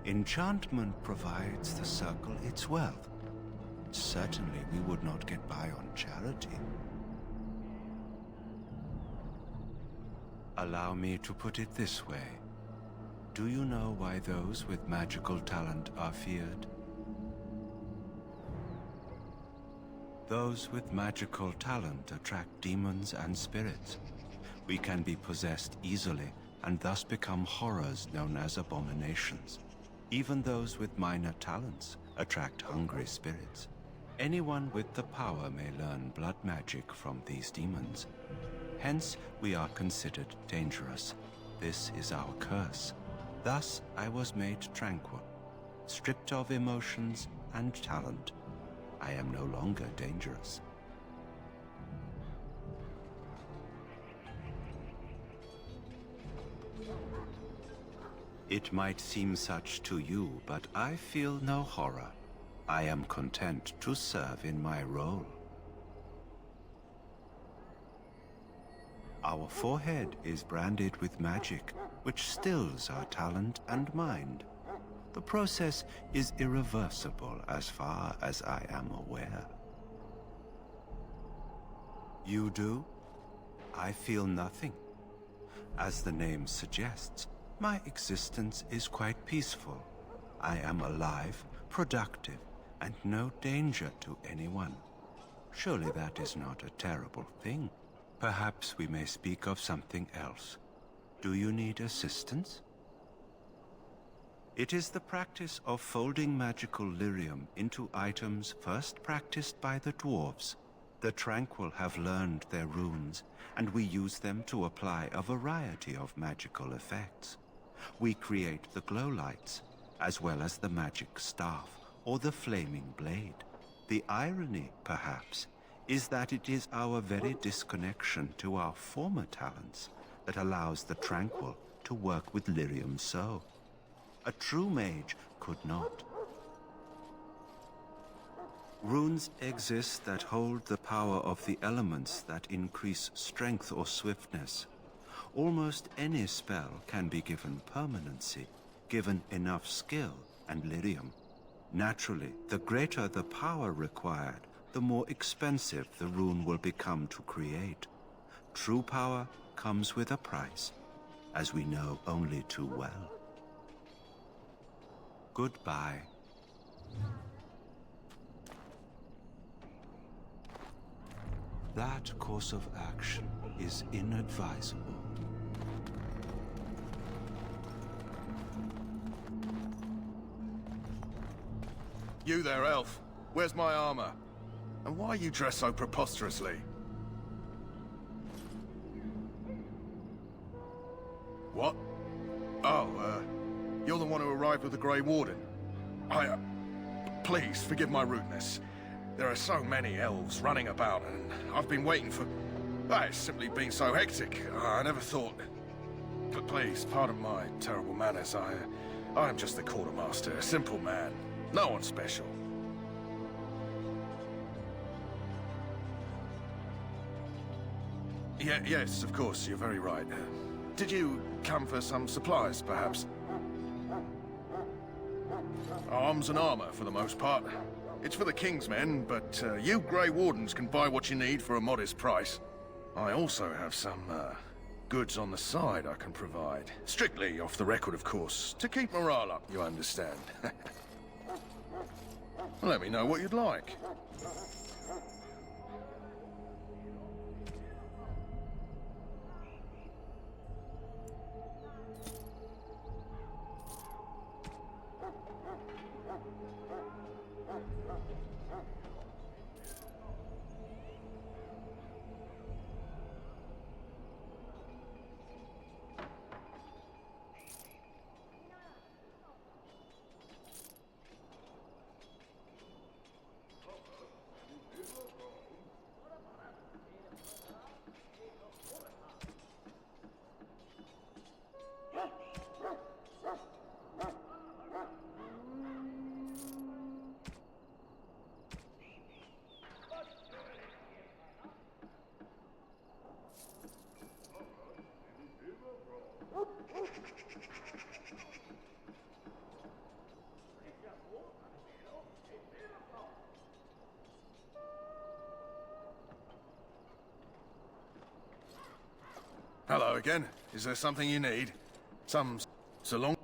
Enchantment provides the circle its wealth. Certainly we would not get by on charity. Allow me to put it this way. Do you know why those with magical talent are feared? Those with magical talent attract demons and spirits. We can be possessed easily and thus become horrors known as abominations. Even those with minor talents attract hungry spirits. Anyone with the power may learn blood magic from these demons. Hence, we are considered dangerous. This is our curse. Thus, I was made tranquil, stripped of emotions and talent. I am no longer dangerous. It might seem such to you, but I feel no horror. I am content to serve in my role. Our forehead is branded with magic, which stills our talent and mind. The process is irreversible as far as I am aware. You do? I feel nothing. As the name suggests, my existence is quite peaceful. I am alive, productive, and no danger to anyone. Surely that is not a terrible thing. Perhaps we may speak of something else. Do you need assistance? It is the practice of folding magical lyrium into items first practiced by the dwarves. The Tranquil have learned their runes, and we use them to apply a variety of magical effects. We create the glow lights, as well as the magic staff or the flaming blade. The irony, perhaps, is that it is our very disconnection to our former talents that allows the Tranquil to work with lyrium so. A true mage could not. Runes exist that hold the power of the elements that increase strength or swiftness. Almost any spell can be given permanency, given enough skill and lyrium. Naturally, the greater the power required, the more expensive the rune will become to create. True power comes with a price, as we know only too well. Goodbye. That course of action is inadvisable. You there, elf. Where's my armor? And why are you dressed so preposterously? What? Oh, you're the one who arrived with the Grey Warden. Please, forgive my rudeness. There are so many elves running about, and I've been waiting for... It's simply been so hectic. I never thought... But please, pardon my terrible manners. I am just the quartermaster, a simple man. No one special. Yes, of course, you're very right. Did you come for some supplies, perhaps? Arms and armor, for the most part. It's for the King's men, but you Grey Wardens can buy what you need for a modest price. I also have some goods on the side I can provide. Strictly off the record, of course, to keep morale up, you understand. Let me know what you'd like. Hello again. Is there something you need? So long.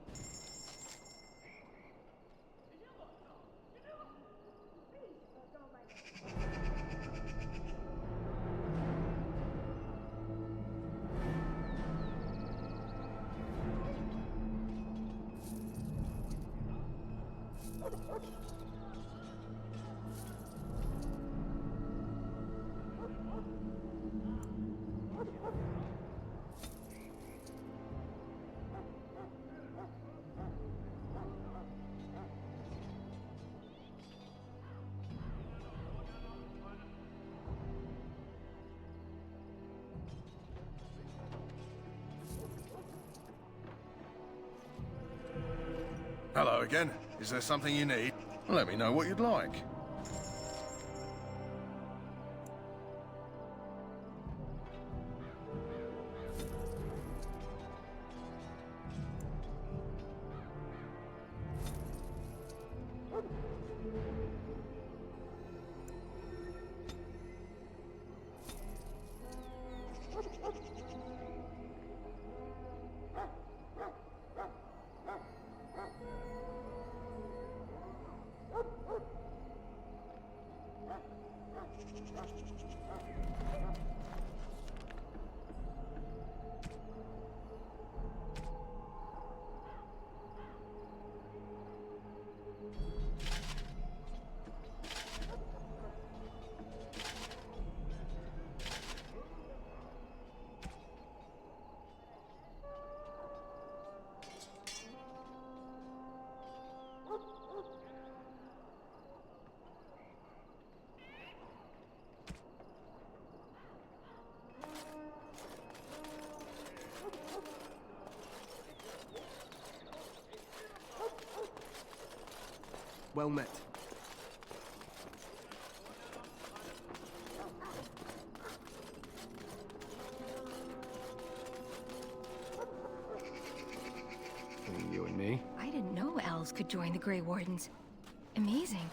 Hello again. Is there something you need? Let me know what you'd like. Well met. You and me? I didn't know elves could join the Grey Wardens. Amazing.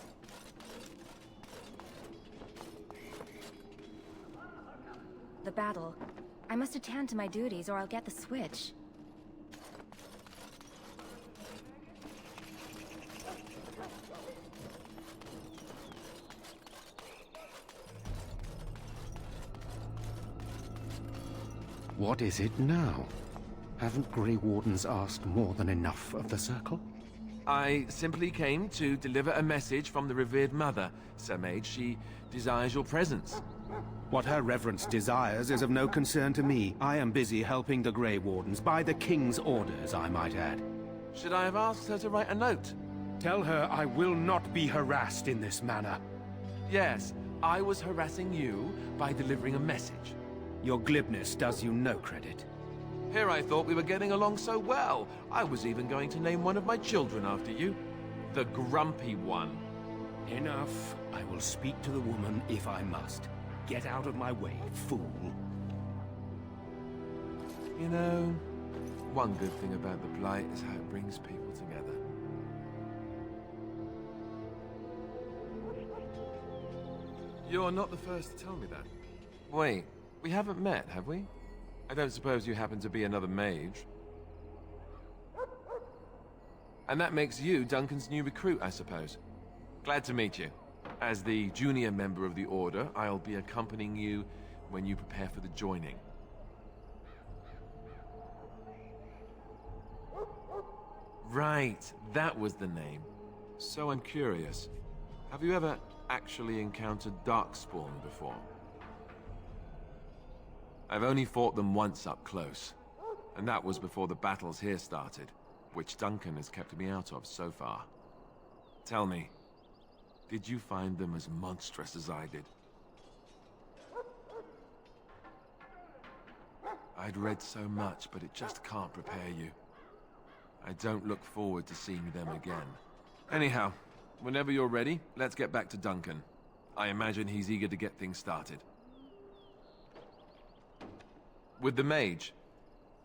The battle. I must attend to my duties or I'll get the switch. What is it now? Haven't Grey Wardens asked more than enough of the Circle? I simply came to deliver a message from the revered mother, Sir Mage. She desires your presence. What her reverence desires is of no concern to me. I am busy helping the Grey Wardens, by the King's orders, I might add. Should I have asked her to write a note? Tell her I will not be harassed in this manner. Yes, I was harassing you by delivering a message. Your glibness does you no credit. Here I thought we were getting along so well. I was even going to name one of my children after you. The Grumpy One. Enough. I will speak to the woman if I must. Get out of my way, fool. You know, one good thing about the Blight is how it brings people together. You're not the first to tell me that. Wait, we haven't met, have we? I don't suppose you happen to be another mage. And that makes you Duncan's new recruit, I suppose. Glad to meet you. As the junior member of the Order, I'll be accompanying you when you prepare for the joining. Right, that was the name. So I'm curious. Have you ever actually encountered Darkspawn before? I've only fought them once up close, and that was before the battles here started, which Duncan has kept me out of so far. Tell me, did you find them as monstrous as I did? I'd read so much, but it just can't prepare you. I don't look forward to seeing them again. Anyhow, whenever you're ready, let's get back to Duncan. I imagine he's eager to get things started. With the mage,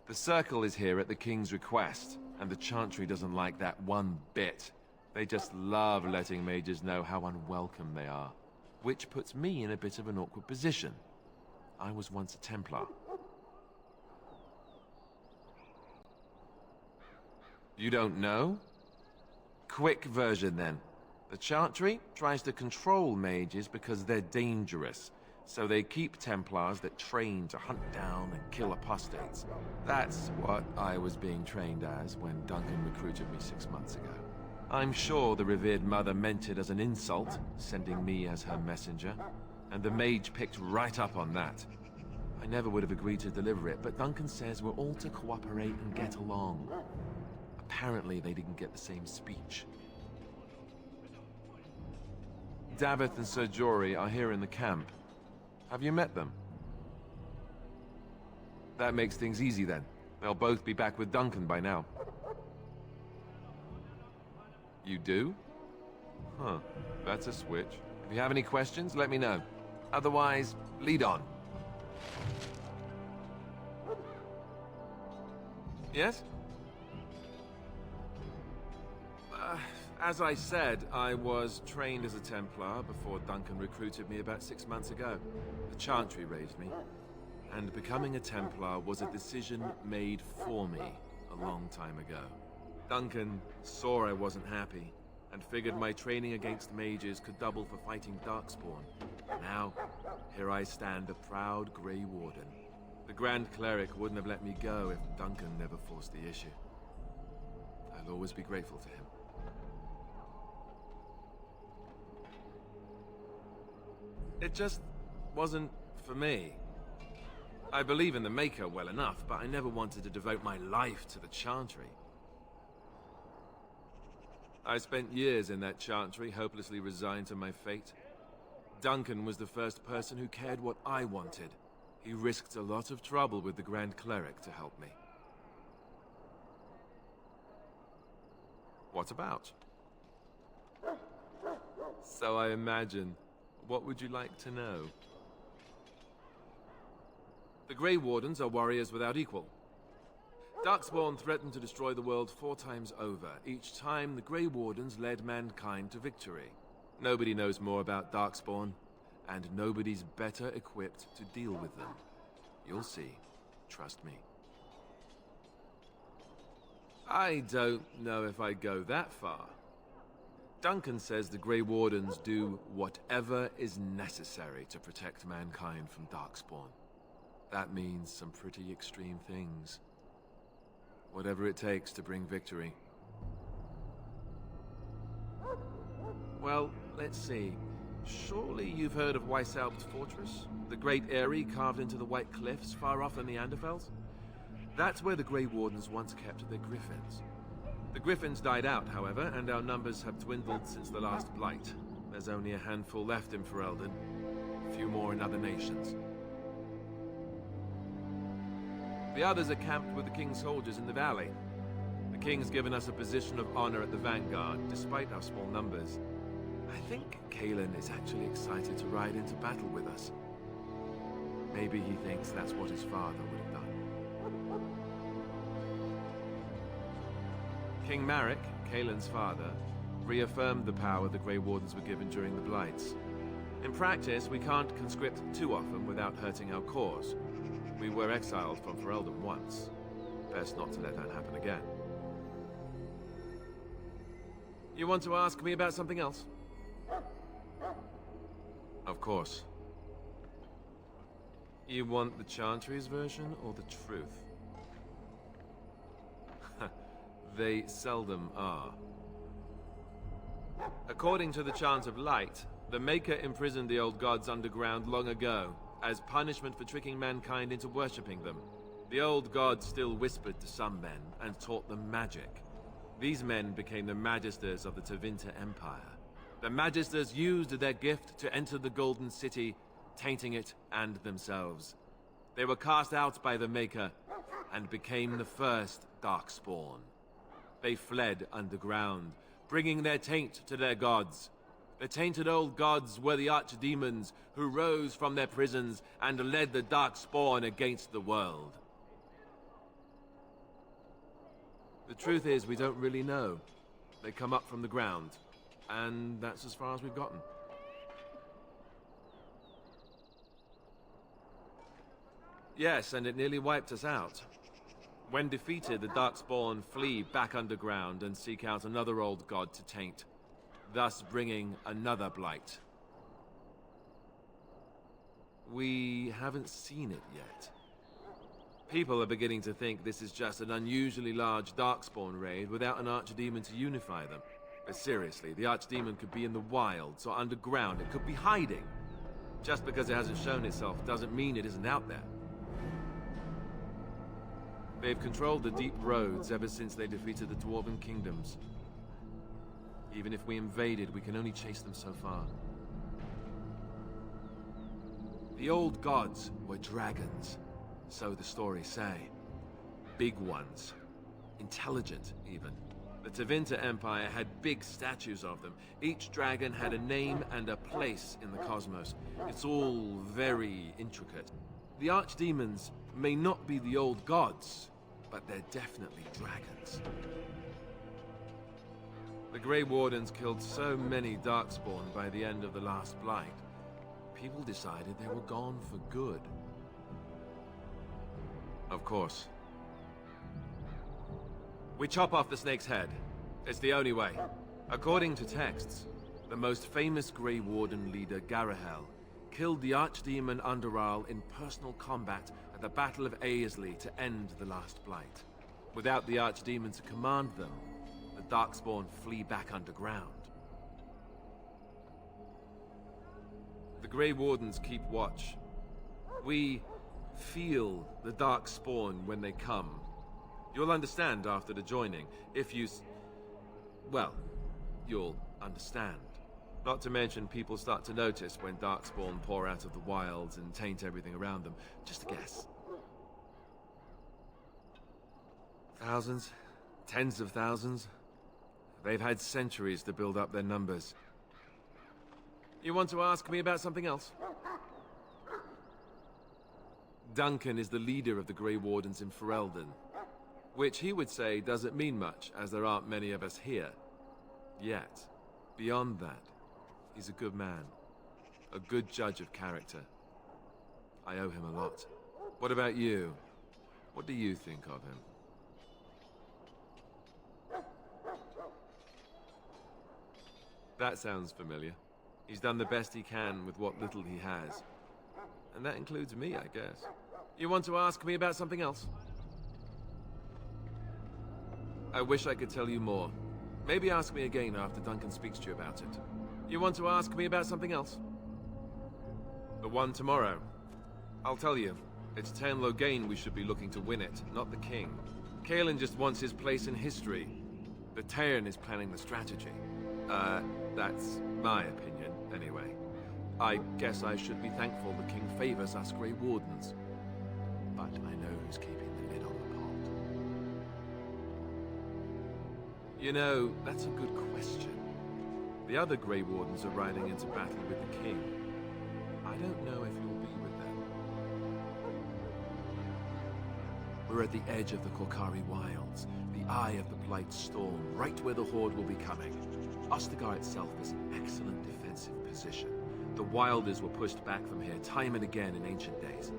the Circle is here at the King's request, and the Chantry doesn't like that one bit. They just love letting mages know how unwelcome they are, which puts me in a bit of an awkward position. I was once a Templar. You don't know? Quick version then. The Chantry tries to control mages because they're dangerous. So they keep Templars that train to hunt down and kill apostates. That's what I was being trained as when Duncan recruited me 6 months ago. I'm sure the revered mother meant it as an insult, sending me as her messenger. And the mage picked right up on that. I never would have agreed to deliver it, but Duncan says we're all to cooperate and get along. Apparently they didn't get the same speech. Davith and Sir Jory are here in the camp. Have you met them? That makes things easy then. They'll both be back with Duncan by now. You do? Huh, that's a switch. If you have any questions, let me know. Otherwise, lead on. Yes? As I said, I was trained as a Templar before Duncan recruited me about 6 months ago. The Chantry raised me, and becoming a Templar was a decision made for me a long time ago. Duncan saw I wasn't happy, and figured my training against mages could double for fighting Darkspawn. Now, here I stand, a proud Grey Warden. The Grand Cleric wouldn't have let me go if Duncan never forced the issue. I'll always be grateful to him. It just wasn't for me. I believe in the Maker well enough, but I never wanted to devote my life to the Chantry. I spent years in that Chantry, hopelessly resigned to my fate. Duncan was the first person who cared what I wanted. He risked a lot of trouble with the Grand Cleric to help me. What about? So I imagine. What would you like to know? The Grey Wardens are warriors without equal. Darkspawn threatened to destroy the world 4 times over. Each time, the Grey Wardens led mankind to victory. Nobody knows more about Darkspawn, and nobody's better equipped to deal with them. You'll see. Trust me. I don't know if I'd go that far. Duncan says the Grey Wardens do whatever is necessary to protect mankind from Darkspawn. That means some pretty extreme things. Whatever it takes to bring victory. Well, let's see. Surely you've heard of Weissalp's fortress? The great eyrie carved into the White Cliffs far off in the Neanderthals? That's where the Grey Wardens once kept their griffins. The griffins died out, however, and our numbers have dwindled since the last blight. There's only a handful left in Ferelden. A few more in other nations. The others are camped with the King's soldiers in the valley. The King's given us a position of honor at the Vanguard, despite our small numbers. I think Kalen is actually excited to ride into battle with us. Maybe he thinks that's what his father would have done. King Marek, Kalen's father, reaffirmed the power the Grey Wardens were given during the Blights. In practice, we can't conscript too often without hurting our cause. We were exiled from Ferelden once. Best not to let that happen again. You want to ask me about something else? Of course. You want the Chantry's version or the truth? They seldom are. According to the Chant of Light, the Maker imprisoned the old gods underground long ago, as punishment for tricking mankind into worshipping them. The old gods still whispered to some men, and taught them magic. These men became the Magisters of the Tevinter Empire. The Magisters used their gift to enter the Golden City, tainting it and themselves. They were cast out by the Maker, and became the first Darkspawn. They fled underground, bringing their taint to their gods. The tainted old gods were the archdemons who rose from their prisons and led the Darkspawn against the world. The truth is, we don't really know. They come up from the ground, and that's as far as we've gotten. Yes, and it nearly wiped us out. When defeated, the Darkspawn flee back underground and seek out another old god to taint, thus bringing another blight. We haven't seen it yet. People are beginning to think this is just an unusually large Darkspawn raid without an archdemon to unify them. But seriously, the archdemon could be in the wilds or underground. It could be hiding. Just because it hasn't shown itself doesn't mean it isn't out there. They've controlled the deep roads ever since they defeated the Dwarven kingdoms. Even if we invaded, we can only chase them so far. The old gods were dragons, so the stories say. Big ones. Intelligent, even. The Tevinter Empire had big statues of them. Each dragon had a name and a place in the cosmos. It's all very intricate. The archdemons may not be the old gods, but they're definitely dragons. The Grey Wardens killed so many Darkspawn by the end of the last Blight. People decided they were gone for good. Of course. We chop off the snake's head. It's the only way. According to texts, the most famous Grey Warden leader, Garahel, killed the Archdemon Underarl in personal combat at the Battle of Aesley to end the last Blight. Without the Archdemon to command them, the Darkspawn flee back underground. The Grey Wardens keep watch. We feel the Darkspawn when they come. You'll understand after the joining, if you well, you'll understand. Not to mention, people start to notice when Darkspawn pour out of the wilds and taint everything around them. Just a guess. Thousands? Tens of thousands? They've had centuries to build up their numbers. You want to ask me about something else? Duncan is the leader of the Grey Wardens in Ferelden, which he would say doesn't mean much, as there aren't many of us here. Yet, beyond that, he's a good man. A good judge of character. I owe him a lot. What about you? What do you think of him? That sounds familiar. He's done the best he can with what little he has. And that includes me, I guess. You want to ask me about something else? I wish I could tell you more. Maybe ask me again after Duncan speaks to you about it. You want to ask me about something else? The one tomorrow. I'll tell you. It's Tairn Loghain we should be looking to win it, not the king. Kaelin just wants his place in history. The Tairn is planning the strategy. That's my opinion, anyway. I guess I should be thankful the king favors us Grey Wardens. But I know who's keeping the lid on the pot. You know, that's a good question. The other Grey Wardens are riding into battle with the king. I don't know if you'll be with them. We're at the edge of the Korkari Wilds, the eye of the Blight Storm, right where the Horde will be coming. Ostagar itself is an excellent defensive position. The Wilders were pushed back from here time and again in ancient days.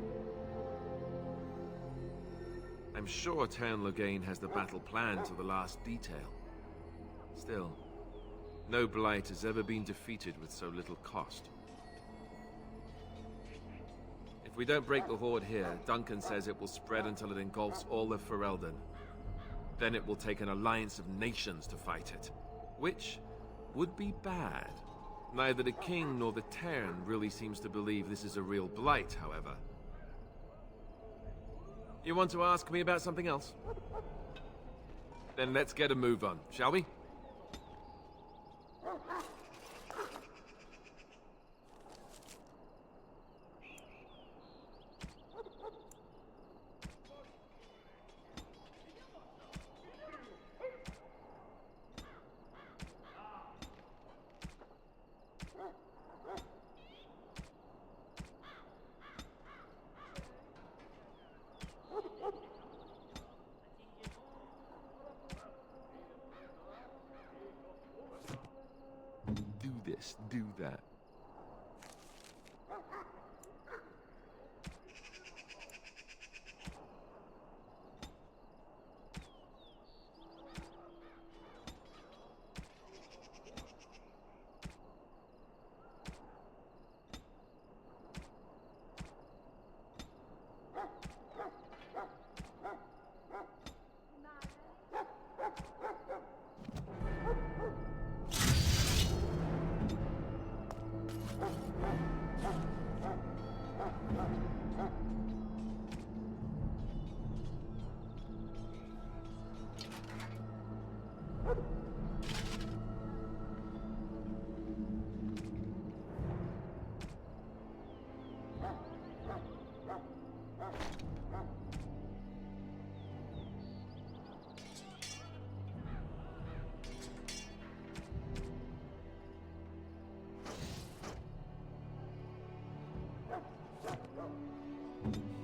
I'm sure Tairn Loghain has the battle planned to the last detail. Still, no Blight has ever been defeated with so little cost. If we don't break the Horde here, Duncan says it will spread until it engulfs all of Ferelden. Then it will take an alliance of nations to fight it, which would be bad. Neither the king nor the Tairn really seems to believe this is a real Blight, however. You want to ask me about something else? Then let's get a move on, shall we? Do this, do that.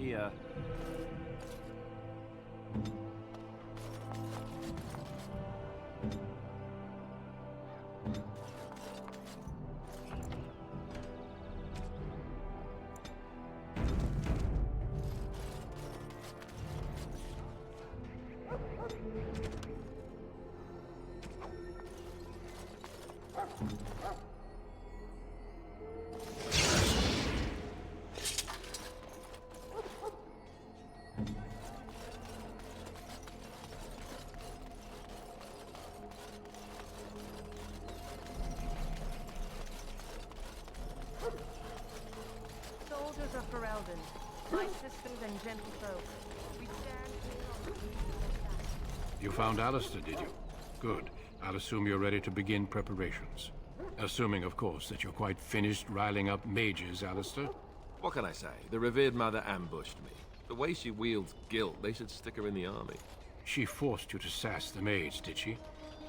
here. Soldiers of Ferelden, my sisters and gentlefolk, we stand here on the You found Alistair, did you? Good. I'll assume you're ready to begin preparations. Assuming, of course, that you're quite finished riling up mages, Alistair. What can I say? The revered mother ambushed me. The way she wields guilt, they should stick her in the army. She forced you to sass the mage, did she?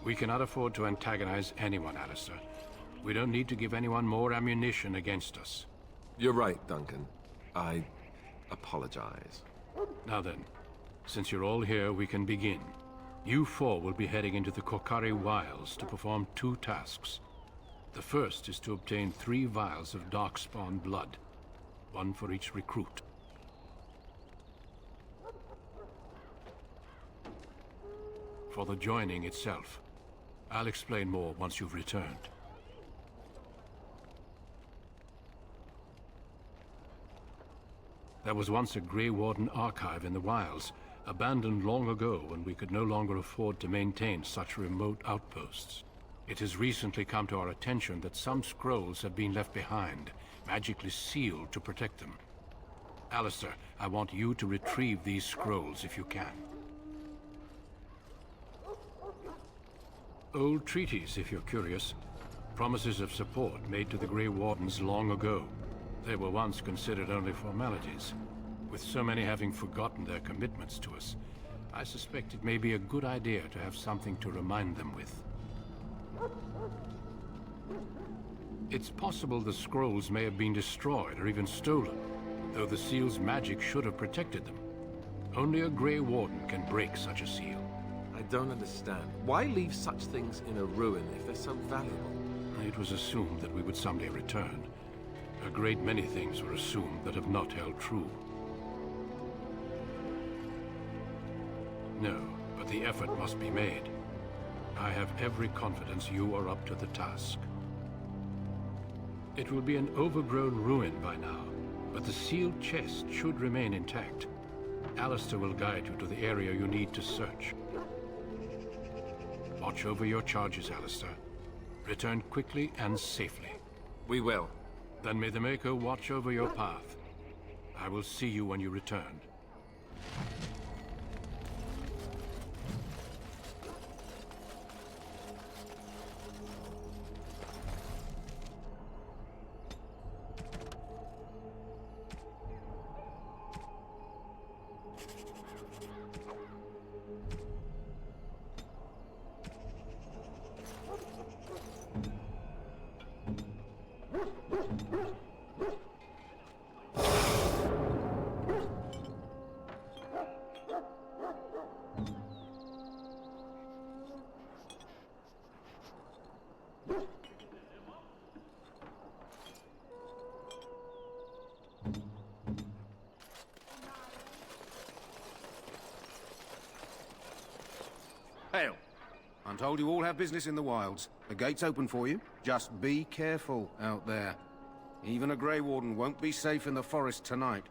We cannot afford to antagonize anyone, Alistair. We don't need to give anyone more ammunition against us. You're right, Duncan. I apologize. Now then, since you're all here, we can begin. You four will be heading into the Korcari Wilds to perform 2 tasks. The first is to obtain 3 vials of Darkspawn blood, 1 for each recruit. For the joining itself, I'll explain more once you've returned. There was once a Grey Warden archive in the wilds, abandoned long ago when we could no longer afford to maintain such remote outposts. It has recently come to our attention that some scrolls have been left behind, magically sealed to protect them. Alistair, I want you to retrieve these scrolls if you can. Old treaties, if you're curious. Promises of support made to the Grey Wardens long ago. They were once considered only formalities. With so many having forgotten their commitments to us, I suspect it may be a good idea to have something to remind them with. It's possible the scrolls may have been destroyed or even stolen, though the seal's magic should have protected them. Only a Grey Warden can break such a seal. I don't understand. Why leave such things in a ruin if they're so valuable? It was assumed that we would someday return. A great many things were assumed that have not held true. No, but the effort must be made. I have every confidence you are up to the task. It will be an overgrown ruin by now, but the sealed chest should remain intact. Alistair will guide you to the area you need to search. Watch over your charges, Alistair. Return quickly and safely. We will. Then may the Maker watch over your path. I will see you when you return. Hail. I'm told you all have business in the wilds. The gate's open for you. Just be careful out there. Even a Grey Warden won't be safe in the forest tonight.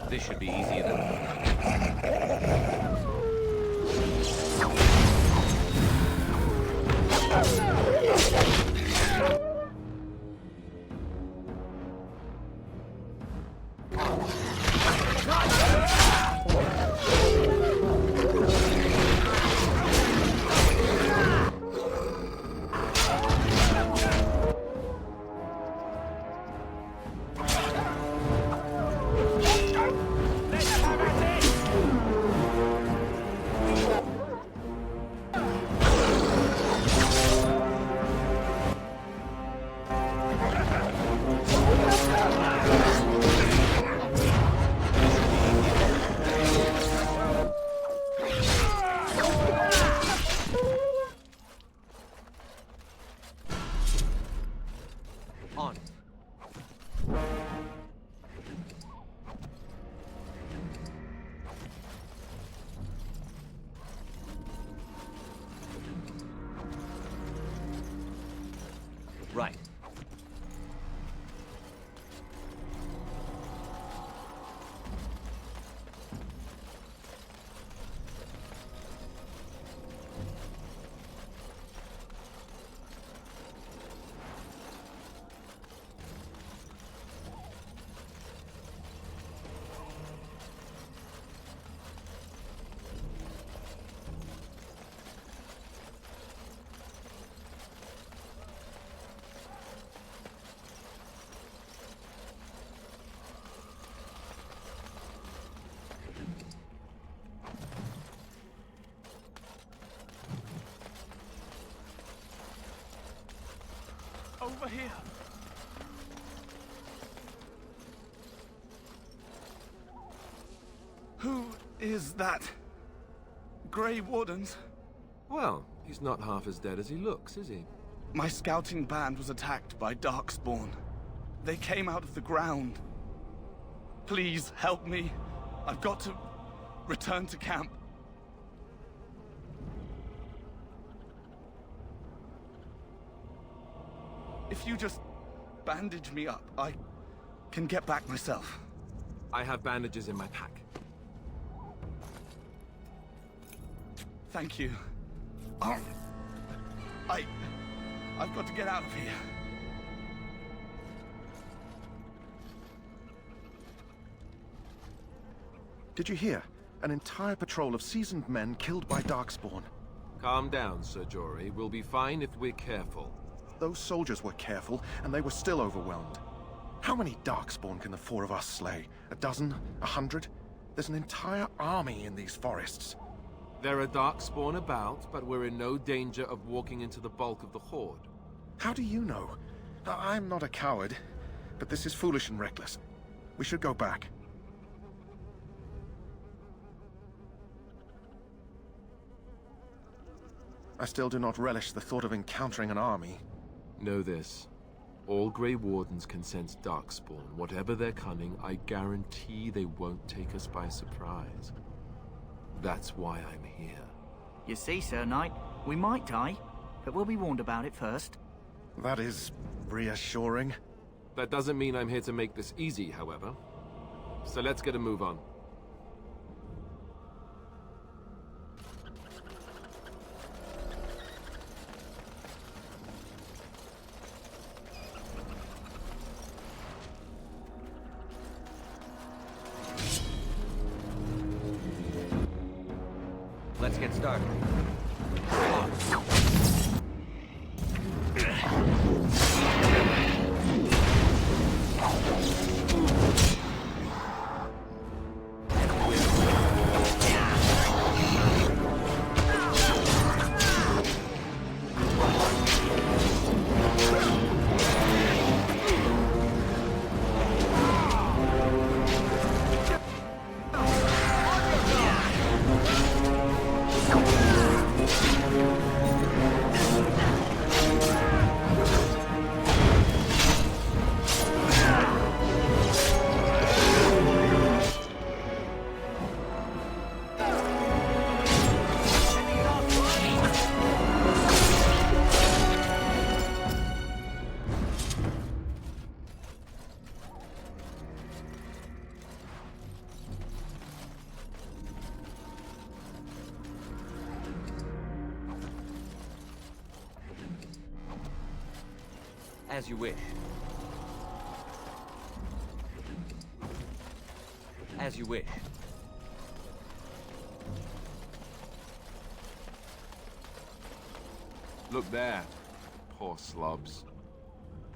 This should be easy enough. over here. Who is that? Grey Wardens? Well, he's not half as dead as he looks, is he? My scouting band was attacked by Darkspawn. They came out of the ground. Please, help me. I've got to return to camp. If you just bandage me up, I can get back myself. I have bandages in my pack. Thank you. I've got to get out of here. Did you hear? An entire patrol of seasoned men killed by Darkspawn. Calm down, Sir Jory. We'll be fine if we're careful. Those soldiers were careful, and they were still overwhelmed. How many Darkspawn can the four of us slay? A dozen? 100? There's an entire army in these forests. There are Darkspawn about, but we're in no danger of walking into the bulk of the Horde. How do you know? I'm not a coward, but this is foolish and reckless. We should go back. I still do not relish the thought of encountering an army. Know this. All Grey Wardens can sense Darkspawn. Whatever their cunning, I guarantee they won't take us by surprise. That's why I'm here. You see, Sir Knight, we might die, but we'll be warned about it first. That is reassuring. That doesn't mean I'm here to make this easy, however. So let's get a move on. Let's get started. As you wish. As you wish. Look there. Poor slobs.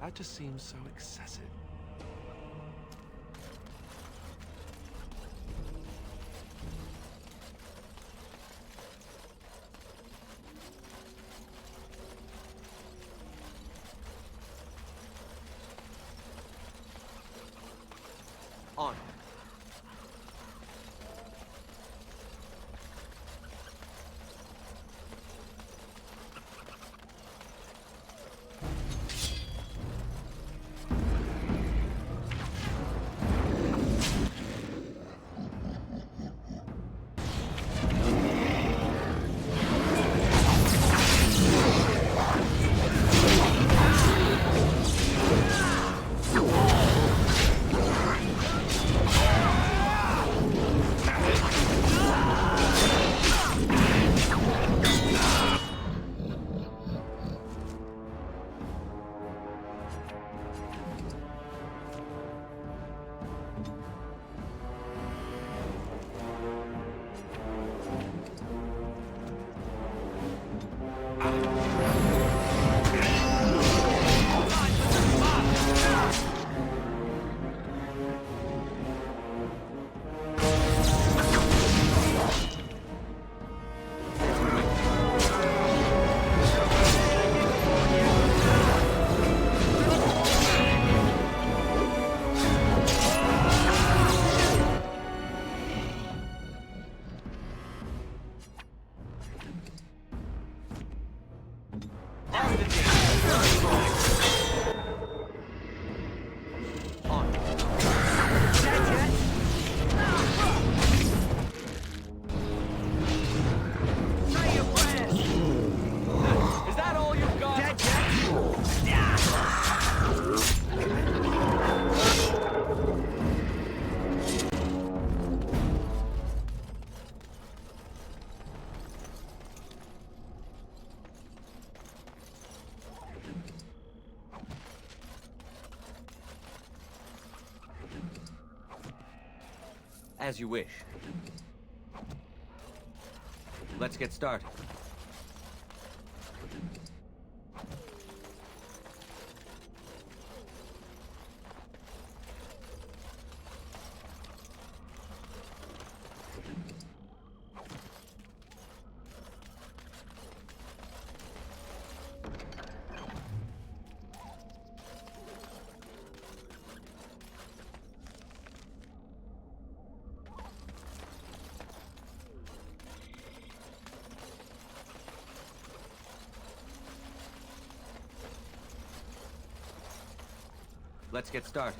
That just seems so excessive. On. As you wish. Let's get started. Let's get started.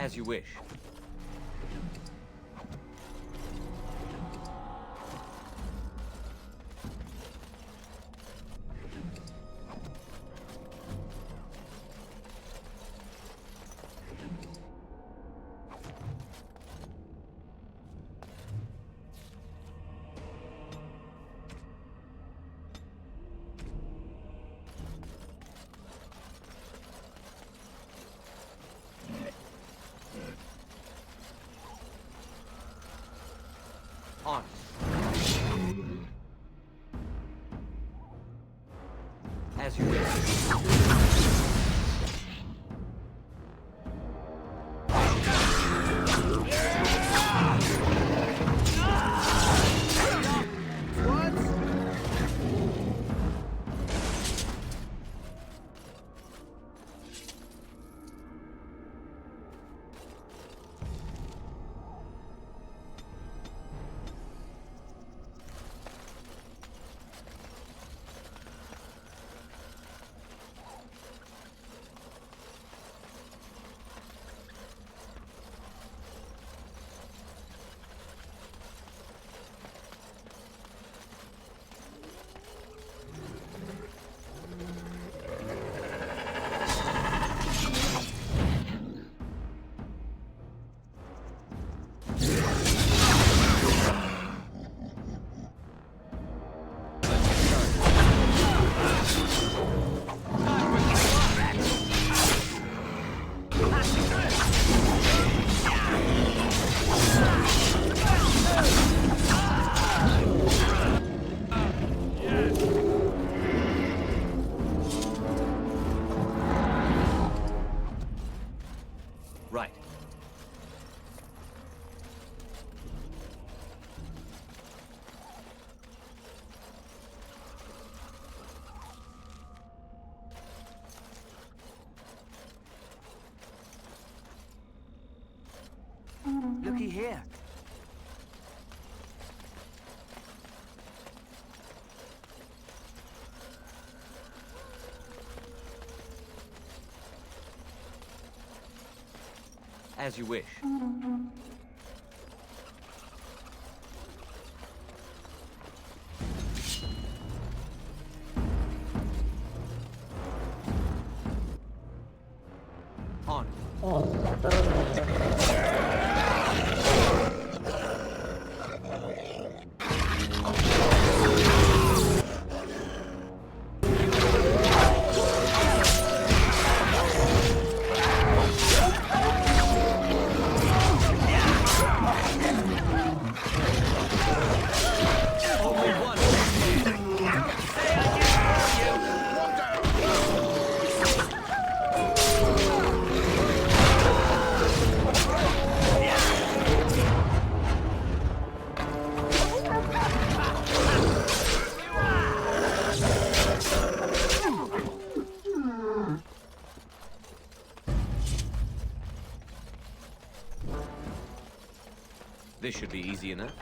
As you wish. On. As you wish. Right. Looky here. As you wish. On. This should be easy enough.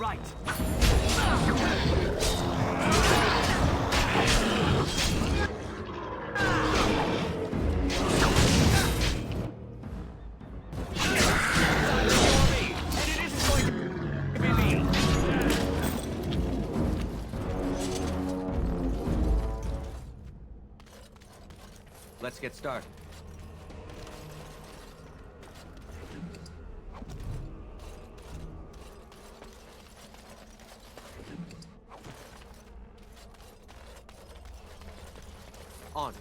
right. Let's get started. On.